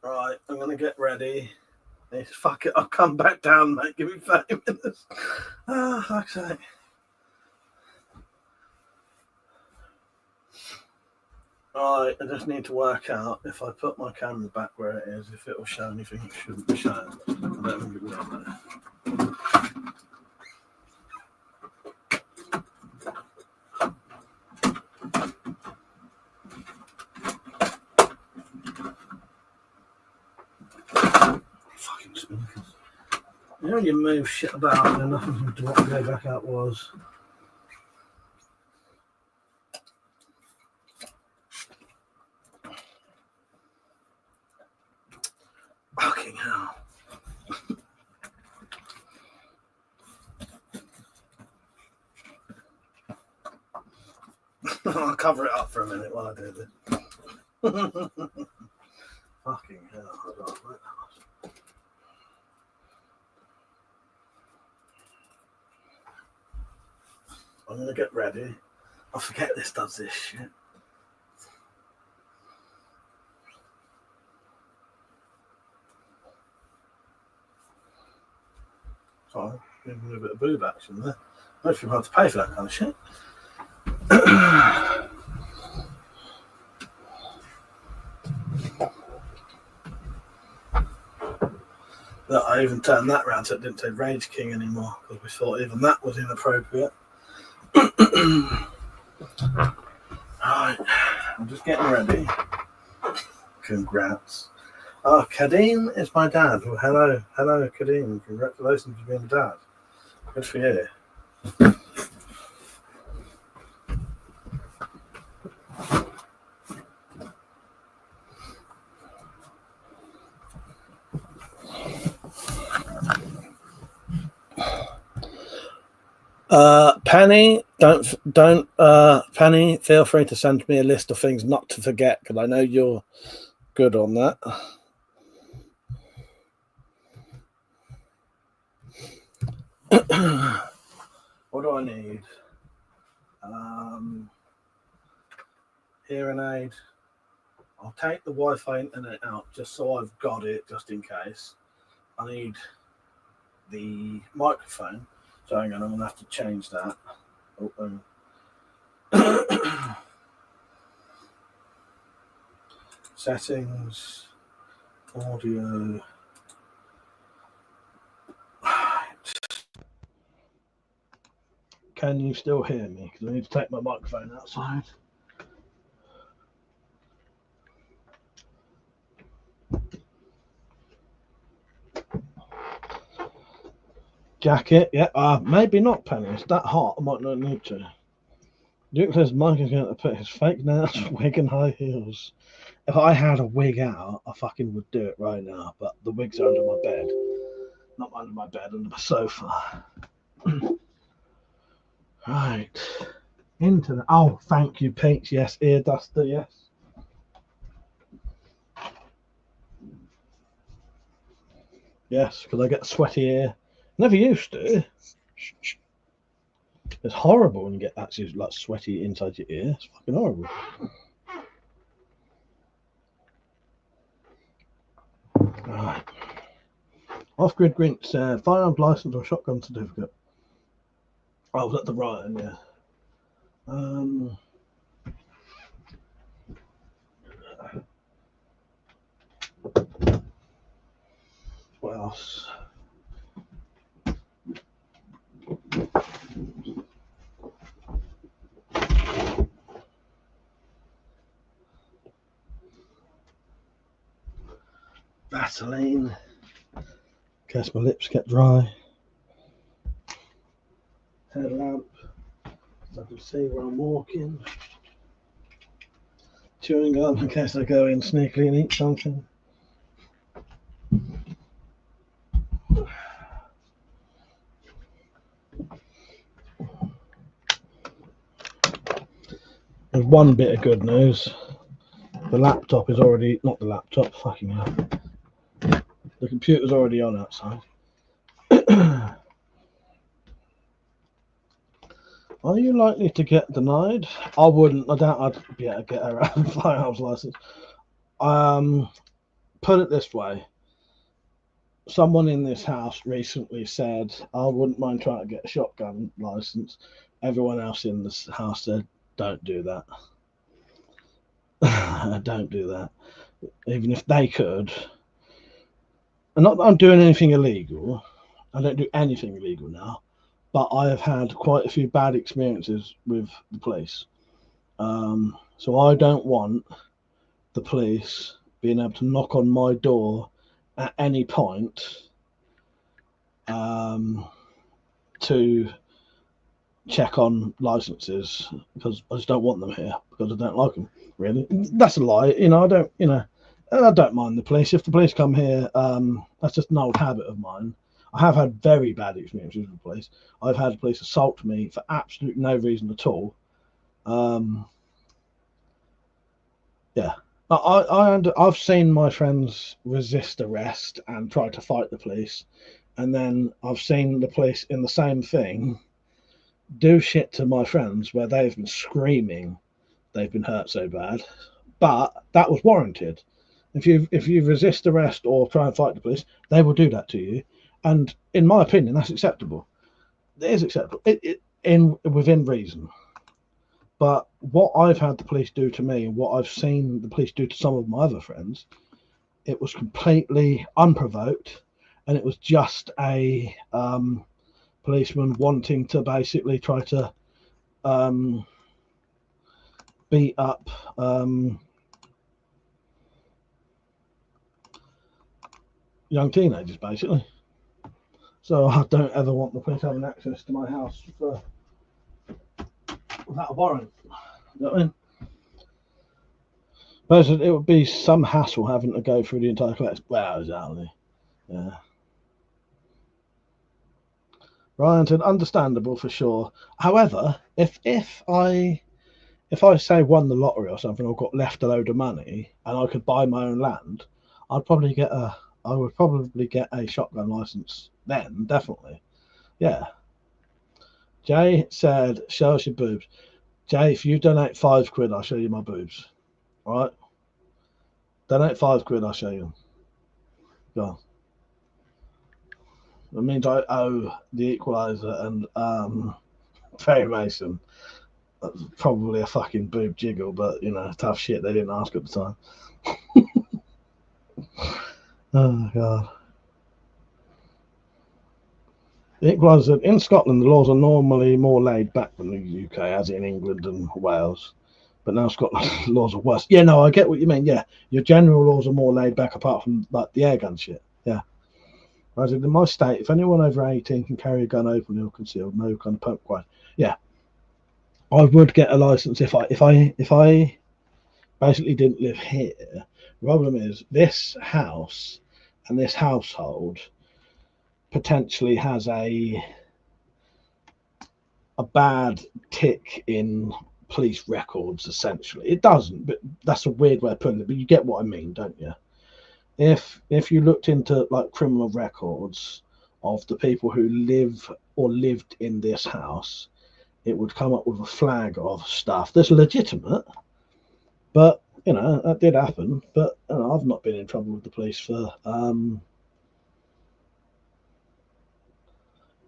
Right, I'm going to get ready. Fuck it, I'll come back down, mate. Give me 30 minutes. Ah, fuck's sake. Right, I just need to work out if I put my camera back where it is, if it will show anything it shouldn't be showing. I don't think it will, though. Fucking speakers. You know, you move shit about and nothing to what the go back out was. Fucking hell. I'll cover it up for a minute while I do this. Fucking hell. Hold on, wait. I'm going to get ready. I forget this does this shit. Sorry, giving me a bit of boob action there. Most people have to pay for that kind of shit. Look, I even turned that round so it didn't say Rage King anymore because we thought even that was inappropriate. Right, I'm just getting ready. Congrats. Oh, Kadeem is my dad. Well, hello, Kadeem. Congratulations for being a dad. Good for you. Penny, Penny, feel free to send me a list of things not to forget because I know you're good on that. What do I need? Hearing aid. I'll take the Wi-Fi internet out just so I've got it, just in case. I need the microphone. So hang on, I'm going to have to change that. Settings, audio. Can you still hear me? Because I need to take my microphone outside. Jacket, yeah. Maybe not, Penny. It's that hot. I might not need to. Duke says Mike is going to put his fake nails, wig, and high heels. If I had a wig out, I fucking would do it right now. But the wigs are under my bed. Not under my bed, under my sofa. Right. Into the... Oh, thank you, Peach. Yes, ear duster, yes. Yes, because I get sweaty ear. Never used to. It's horrible when you get actually like sweaty inside your ear. It's fucking horrible. Right. Off-grid Grinch said firearms license or shotgun certificate. Oh, was that the Ryan? Yeah. What else? Vaseline. In case my lips get dry. Headlamp. So I can see where I'm walking. Chewing gum in case I go in sneakily and eat something. There's one bit of good news. The laptop is already, not the laptop, fucking hell. The computer's already on outside. Are you likely to get denied? I wouldn't. I doubt I'd be able to get a firearms license. Put it this way. Someone in this house recently said, I wouldn't mind trying to get a shotgun license. Everyone else in this house said, don't do that. Don't do that. Even if they could. And not that I'm doing anything illegal. I don't do anything illegal now. But I have had quite a few bad experiences with the police. So I don't want the police being able to knock on my door at any point to check on licenses, because I just don't want them here, because I don't like them, really. That's a lie. I don't mind the police. If the police come here, that's just an old habit of mine. I have had very bad experiences with the police. I've had the police assault me for absolutely no reason at all. Yeah. I've seen my friends resist arrest and try to fight the police, and then I've seen the police in the same thing do shit to my friends where they've been screaming they've been hurt so bad, but that was warranted. If you resist arrest or try and fight the police, they will do that to you, and in my opinion, that's acceptable. It is acceptable within reason. But what I've had the police do to me, and what I've seen the police do to some of my other friends, it was completely unprovoked, and it was just a policeman wanting to basically try to beat up young teenagers, basically. So I don't ever want the police having access to my house without a warrant. You know what I mean? But it would be some hassle having to go through the entire collection. Well, exactly. Yeah. Ryan said, understandable for sure. However, if I say won the lottery or something, or got left a load of money and I could buy my own land, I would probably get a shotgun license then, definitely. Yeah. Jay said, show us your boobs. Jay, if you donate £5, I'll show you my boobs. All right? Donate £5, I'll show you them. Go on. That means I owe the Equalizer and Perry Mason probably a fucking boob jiggle, but tough shit. They didn't ask at the time. Oh god. The Equalizer in Scotland, the laws are normally more laid back than the UK, as in England and Wales. But now Scotland laws are worse. Yeah, no, I get what you mean. Yeah, your general laws are more laid back, apart from like the airgun shit. Yeah. Whereas in my state, if anyone over 18 can carry a gun openly or concealed, no kind of pump required. Yeah. I would get a license if I basically didn't live here. The problem is this house and this household potentially has a bad tick in police records. Essentially, it doesn't, but that's a weird way of putting it. But you get what I mean, don't you? If you looked into like criminal records of the people who live or lived in this house, it would come up with a flag of stuff that's legitimate. But that did happen. But I've not been in trouble with the police for.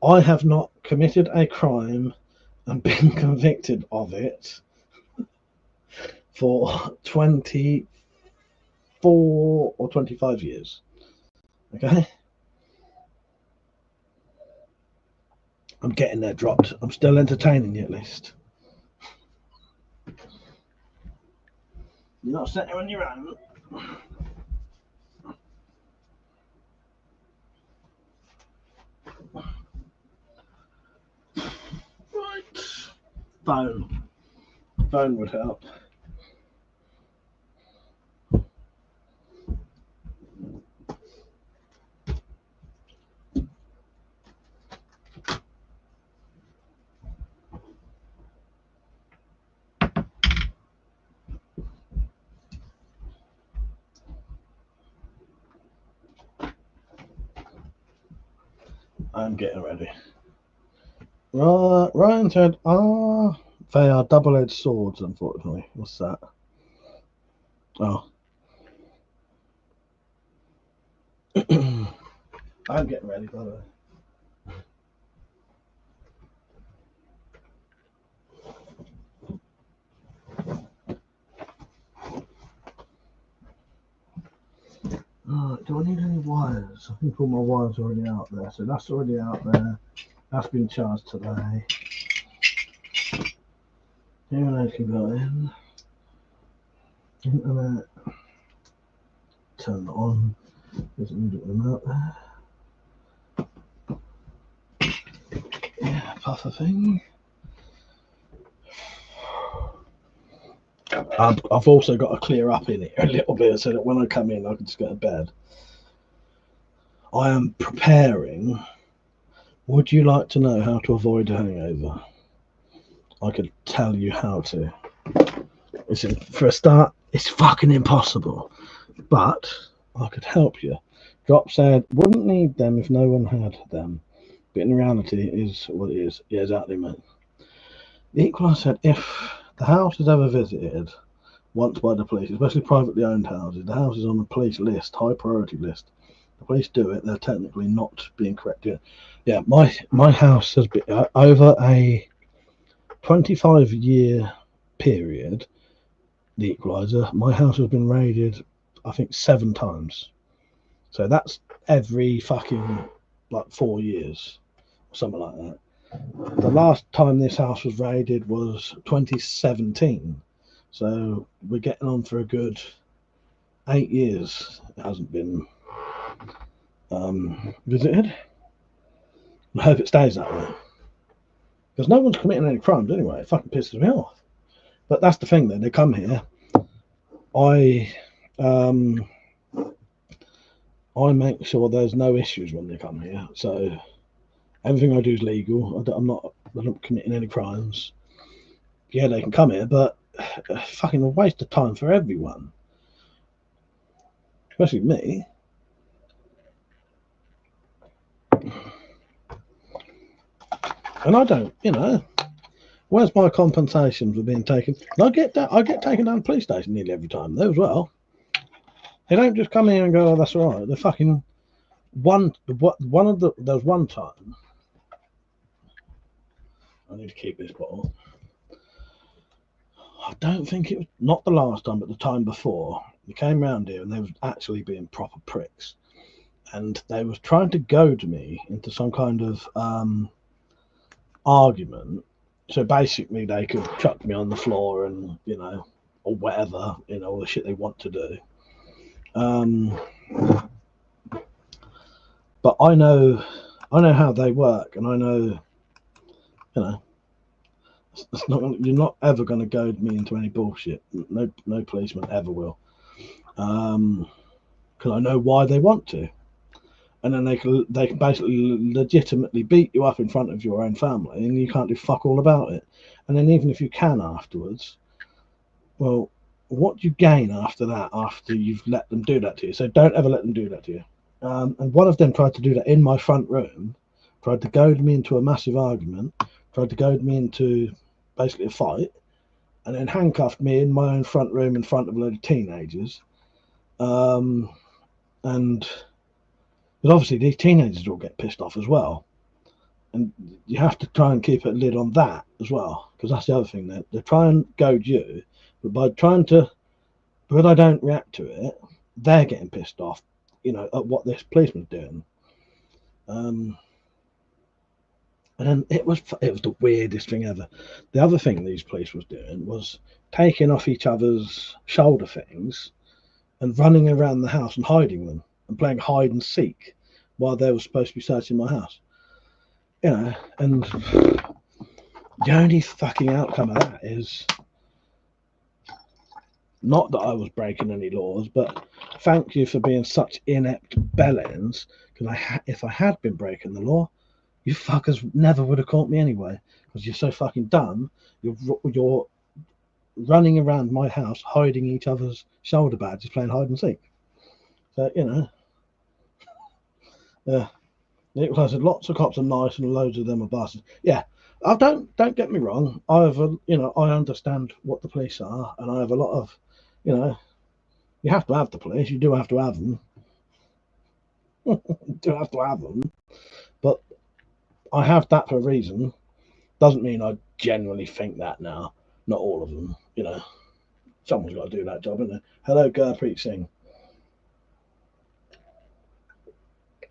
I have not committed a crime and been convicted of it for 24 or 25 years. Okay? I'm getting there dropped. I'm still entertaining you at least. You're not sitting on your own. Right. Phone would help. I'm getting ready. Ryan said, they are double-edged swords, unfortunately. What's that? Oh. I'm getting ready, by the way. Do I need any wires? I think all my wires are already out there. So that's already out there. That's been charged today. Here can go in. Internet. Turn it on. Doesn't need them out there. Yeah, puffer thing. I've also got to clear up in here a little bit so that when I come in I can just go to bed. I am preparing. Would you like to know how to avoid a hangover? I could tell you how to. Listen, for a start, it's fucking impossible. But I could help you. Drop said, wouldn't need them if no one had them. But in reality, it is what it is. Yeah, exactly, mate. The Equalizer said, if the house is ever visited once by the police, especially privately owned houses, the house is on the police list, high priority list. The police do it, they're technically not being corrected. Yeah, my house has been over a 25-year period. The Equalizer, my house has been raided, I think 7 times. So that's every fucking 4 years, something like that. The last time this house was raided was 2017. So we're getting on for a good 8 years. It hasn't been visited. I hope it stays that way. Because no one's committing any crimes anyway. It fucking pisses me off. But that's the thing, though. They come here. I make sure there's no issues when they come here. So everything I do is legal. I'm not committing any crimes. Yeah, they can come here, but fucking a waste of time for everyone. Especially me. And I don't, where's my compensation for being taken? And I get taken down to the police station nearly every time, though, as well. They don't just come here and go, oh, that's all right. They're fucking there was one time. I need to keep this bottle. I don't think it was, not the last time, but the time before. They came round here and they was actually being proper pricks. And they was trying to goad me into some kind of argument. So basically they could chuck me on the floor and, or whatever, all the shit they want to do. But I know how they work, and I know, the It's not. You're not ever going to goad me into any bullshit. No policeman ever will. Because I know why they want to, and then they can basically legitimately beat you up in front of your own family, and you can't do fuck all about it. And then even if you can afterwards, well, what do you gain after that? After you've let them do that to you, so don't ever let them do that to you. And one of them tried to do that in my front room, tried to goad me into a massive argument, tried to goad me into basically a fight, and then handcuffed me in my own front room in front of a load of teenagers. And because obviously these teenagers all get pissed off as well. And you have to try and keep a lid on that as well, because that's the other thing. They try and goad you, but because I don't react to it, they're getting pissed off, at what this policeman's doing. And then it was the weirdest thing ever. The other thing these police was doing was taking off each other's shoulder things and running around the house and hiding them and playing hide and seek while they were supposed to be searching my house. And the only fucking outcome of that is not that I was breaking any laws, but thank you for being such inept bellends, because if I had been breaking the law, you fuckers never would have caught me anyway, because you're so fucking dumb. You're running around my house hiding each other's shoulder badges, playing hide and seek. So lots of cops are nice and loads of them are bastards. Yeah, I don't get me wrong. I understand what the police are, and I have a lot of, you have to have the police. You do have to have them. You do have to have them, but I have that for a reason. Doesn't mean I genuinely think that now. Not all of them, Someone's got to do that job, isn't it? Hello, Gurpreet Singh.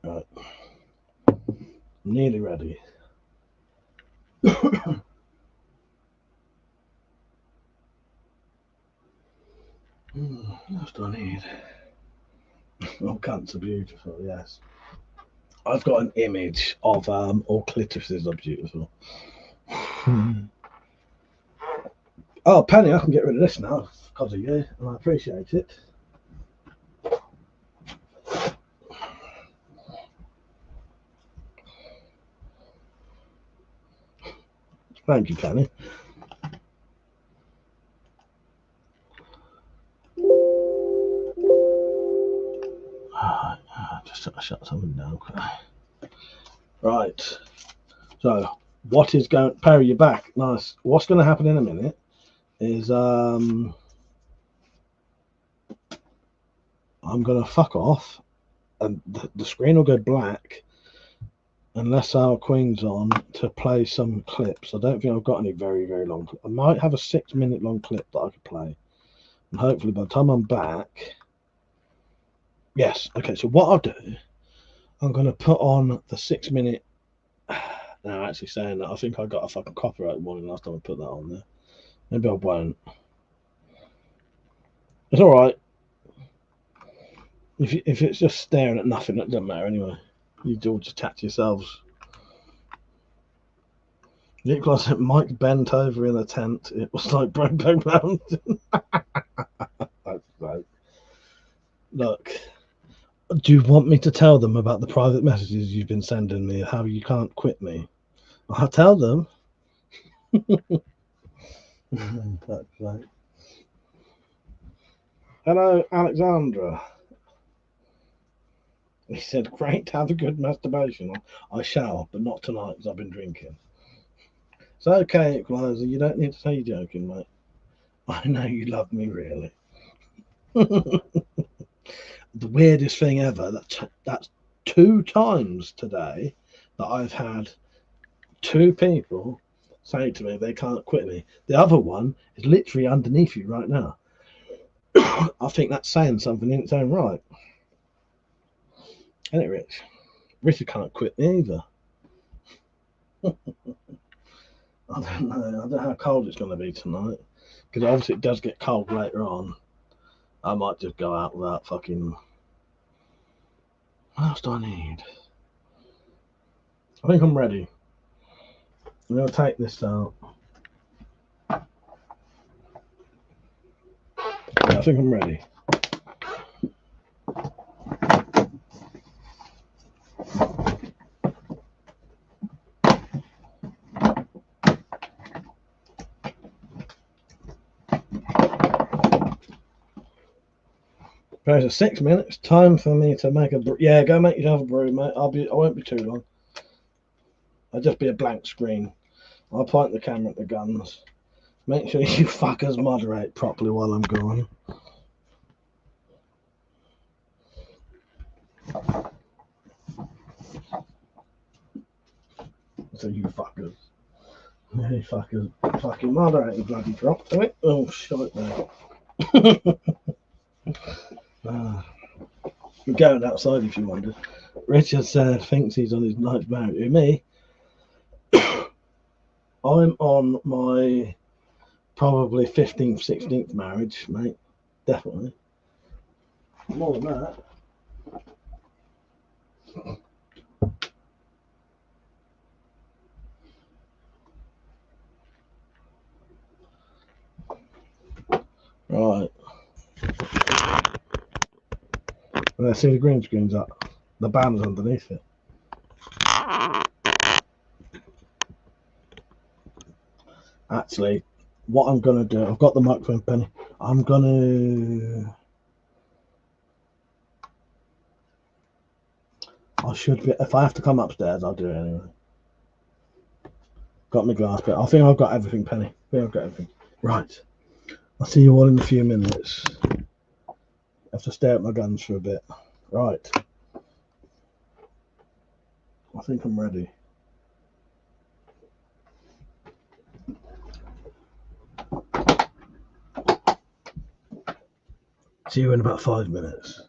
Right. Nearly ready. What else do I need? All cunts are beautiful, yes. I've got an image of all clitorises are beautiful. Oh, Penny, I can get rid of this now because of you, and I appreciate it. Thank you, Penny. Just shut something down. Right. So, what is going? Perry, you're back. Nice. What's going to happen in a minute is I'm going to fuck off, and the screen will go black unless our Queen's on to play some clips. I don't think I've got any very, very long. I might have a 6-minute long clip that I could play, and hopefully by the time I'm back. Yes. Okay. So what I'll do, I'm going to put on the 6-minute. Now, actually saying that, I think I got a fucking copyright warning last time I put that on there. Maybe I won't. It's all right. If it's just staring at nothing, that doesn't matter anyway. You all just chat to yourselves. Nicholas, Mike bent over in a tent. It was like Brokeback Mountain. That's right. Look, do you want me to tell them about the private messages you've been sending me? How you can't quit me? I'll tell them. That's right. Hello, Alexandra. He said, great, have a good masturbation. I shall, but not tonight because I've been drinking. It's okay, Equalizer. You don't need to say you're joking, mate. I know you love me, really. The weirdest thing ever, that's 2 times today that I've had 2 people say to me they can't quit me. The other one is literally underneath you right now. I think that's saying something in its own right. Isn't it, Rich? Richard can't quit me either. I don't know. I don't know how cold it's going to be tonight. Because obviously it does get cold later on. I might just go out without fucking... What else do I need? I think I'm ready. I'm going to take this out. I think I'm ready. Right, so 6 minutes. Time for me to make a brew. Yeah, go make yourself a brew, mate. I won't be too long. I'll just be a blank screen. I'll point the camera at the guns. Make sure you fuckers moderate properly while I'm gone. So you fuckers. Hey fuckers. Fucking moderate, you bloody drop to it. Oh, shit, there. We're going outside if you wonder. Richard said thinks he's on his ninth marriage. Who, me? I'm on my probably 15th, 16th marriage, mate. Definitely. More than that. Right. Let's see the green screen's up. The band's underneath it. Actually, what I'm going to do, I've got the microphone penny. I'm going to... I should be... If I have to come upstairs, I'll do it anyway. Got my glass bit. I think I've got everything, Penny. I think I've got everything. Right. I'll see you all in a few minutes. I have to stare at my guns for a bit. Right. I think I'm ready. See you in about 5 minutes.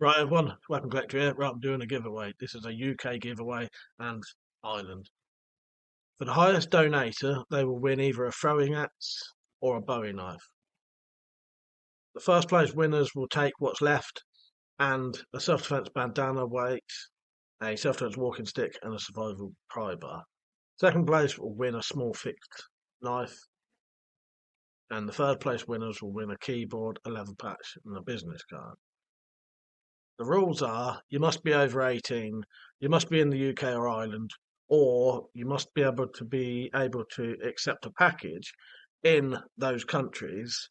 Right, everyone, WeaponCollector here. Right, I'm doing a giveaway. This is a UK giveaway and Ireland. For the highest donator, they will win either a throwing axe or a bowie knife. The first place winners will take what's left and a self-defense bandana weight, a self-defense walking stick, and a survival pry bar. Second place will win a small fixed knife, and the third place winners will win a keyboard, a leather patch, and a business card. The rules are you must be over 18, you must be in the UK or Ireland, or you must be able to accept a package in those countries,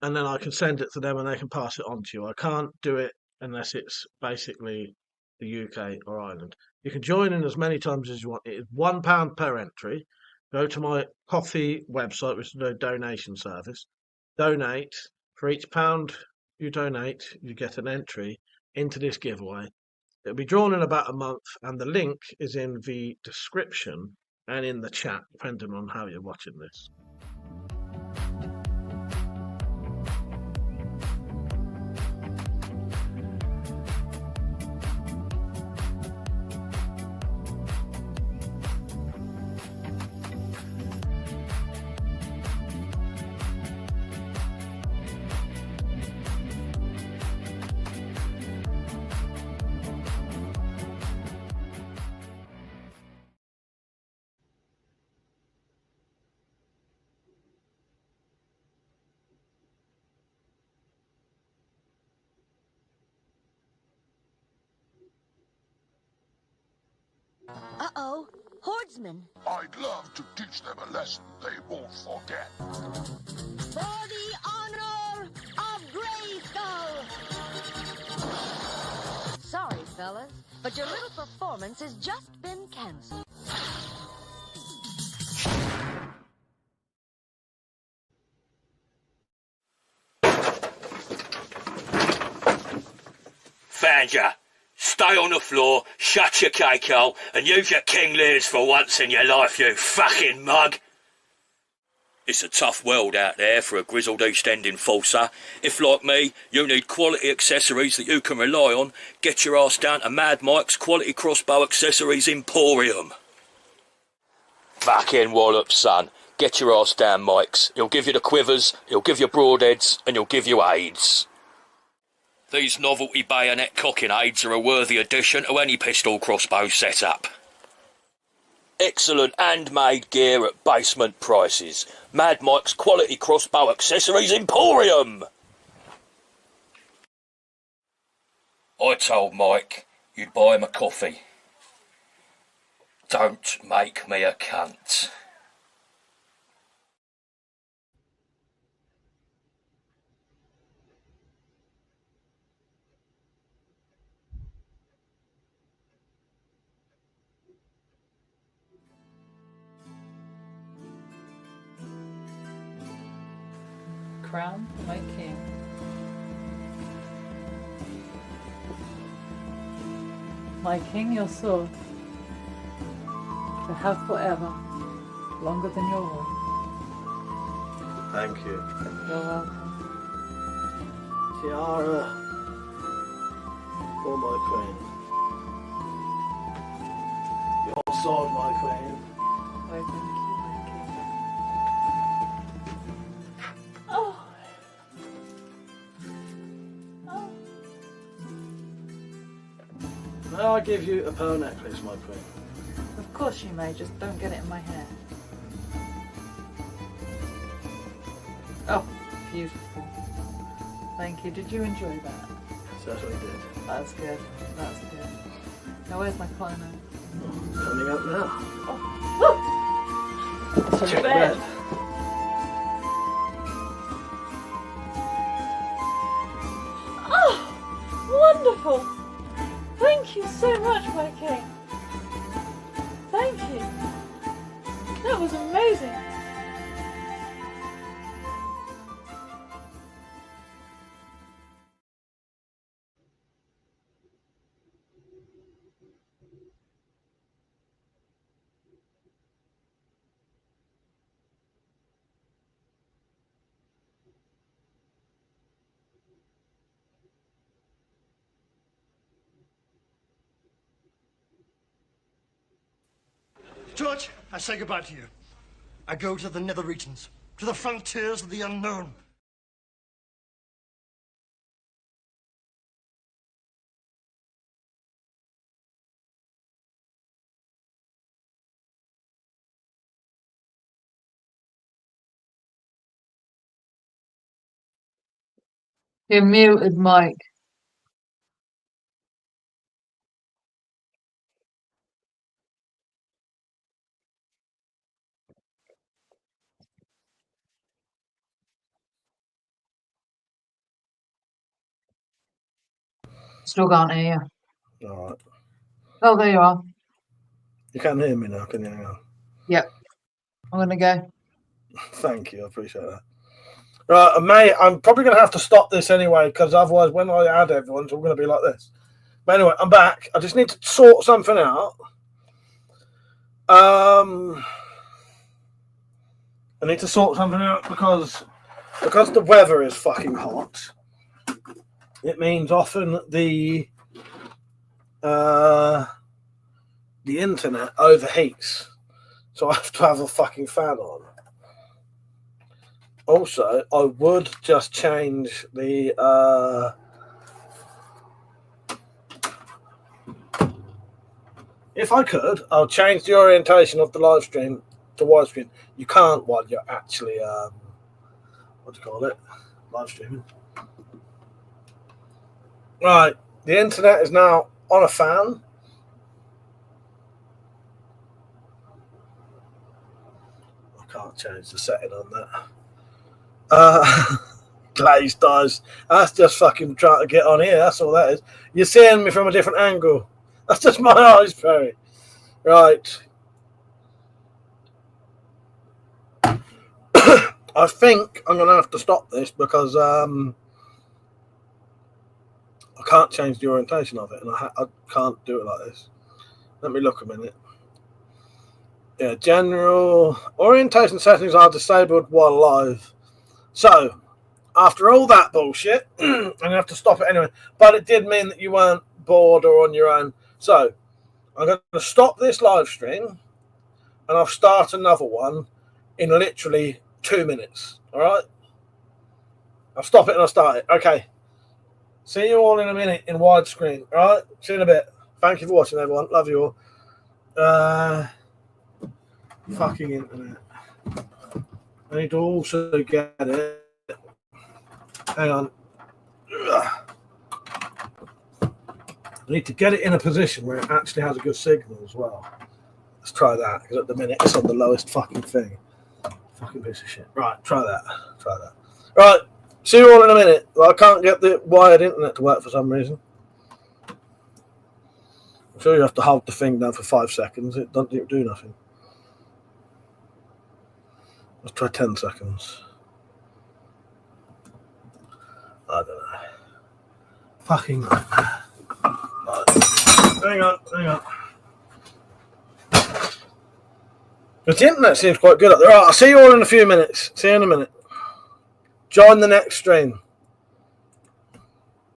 and then I can send it to them and they can pass it on to you. I can't do it unless it's basically the UK or Ireland. You can join in as many times as you want. It is £1 per entry. Go to my coffee website, which is a donation service. Donate. For each pound you donate, you get an entry into this giveaway. It'll be drawn in about a month, and the link is in the description and in the chat, depending on how you're watching this. Uh-oh, hordemen. I'd love to teach them a lesson they won't forget. For the honor of Grayskull! Sorry, fellas, but your little performance has just been canceled. Found ya. Stay on the floor, shut your cake hole, and use your King Lears for once in your life, you fucking mug. It's a tough world out there for a grizzled East End enforcer. If, like me, you need quality accessories that you can rely on, get your ass down to Mad Mike's Quality Crossbow Accessories Emporium. Fucking wallop, son. Get your ass down, Mike's. He'll give you the quivers, he'll give you broadheads, and he'll give you aids. These novelty bayonet cocking aids are a worthy addition to any pistol crossbow setup. Excellent handmade gear at basement prices. Mad Mike's Quality Crossbow Accessories Emporium! I told Mike you'd buy him a coffee. Don't make me a cunt. Crown my king. My king, your sword, to have forever, longer than your war. Thank you. You're welcome. Tiara for my queen. Your sword, my queen. Why, thank you, my king. Oh. Oh. May I give you a pearl necklace, my queen? Of course you may, just don't get it in my hair. Oh, beautiful. Thank you. Did you enjoy that? Certainly did. That's good. That's good. Now where's my clone? Coming up now. Oh. To Check bed. bed. Oh, wonderful. Thank you so much, my king. Thank you. That was amazing. George, I say goodbye to you. I go to the nether regions, to the frontiers of the unknown. You're muted, Mike. Still can't hear you. All right. Oh, there you are. You can hear me now, can you? Hang on. Yep. I'm gonna go. Thank you, I appreciate that. Right, mate, I'm probably going to have to stop this anyway, because otherwise when I add everyone, it's all going to be like this. But anyway, I'm back. I just need to sort something out. I need to sort something out because the weather is fucking hot. It means often the internet overheats, so I have to have a fucking fan on. Also, I would just change the if I could, I'll change the orientation of the live stream to widescreen. You can't while you're actually what do you call it? Live streaming. Right, the internet is now on a fan. I can't change the setting on that. Glazed eyes. That's just fucking trying to get on here. That's all that is. You're seeing me from a different angle. That's just my eyes, Perry. Right. I think I'm going to have to stop this because I can't change the orientation of it, and I can't do it like this. Let me look a minute. Yeah, general orientation settings are disabled while live. So, after all that bullshit, I'm going to have to stop it anyway. But it did mean that you weren't bored or on your own. So, I'm going to stop this live stream, and I'll start another one in literally 2 minutes. All right? I'll stop it and I'll start it. Okay. See you all in a minute in widescreen. All right? See you in a bit. Thank you for watching, everyone. Love you all. Fucking internet. I need to also get it. Hang on. I need to get it in a position where it actually has a good signal as well. Let's try that, because at the minute it's on the lowest fucking thing. Fucking piece of shit. Right, try that. Try that. Right, see you all in a minute. Well, I can't get the wired internet to work for some reason. I'm sure you have to hold the thing down for 5 seconds. It doesn't do nothing. Let's try 10 seconds. I don't know. Fucking. Right. Hang on. But the internet seems quite good up there. Right, I'll see you all in a few minutes. See you in a minute. Join the next stream.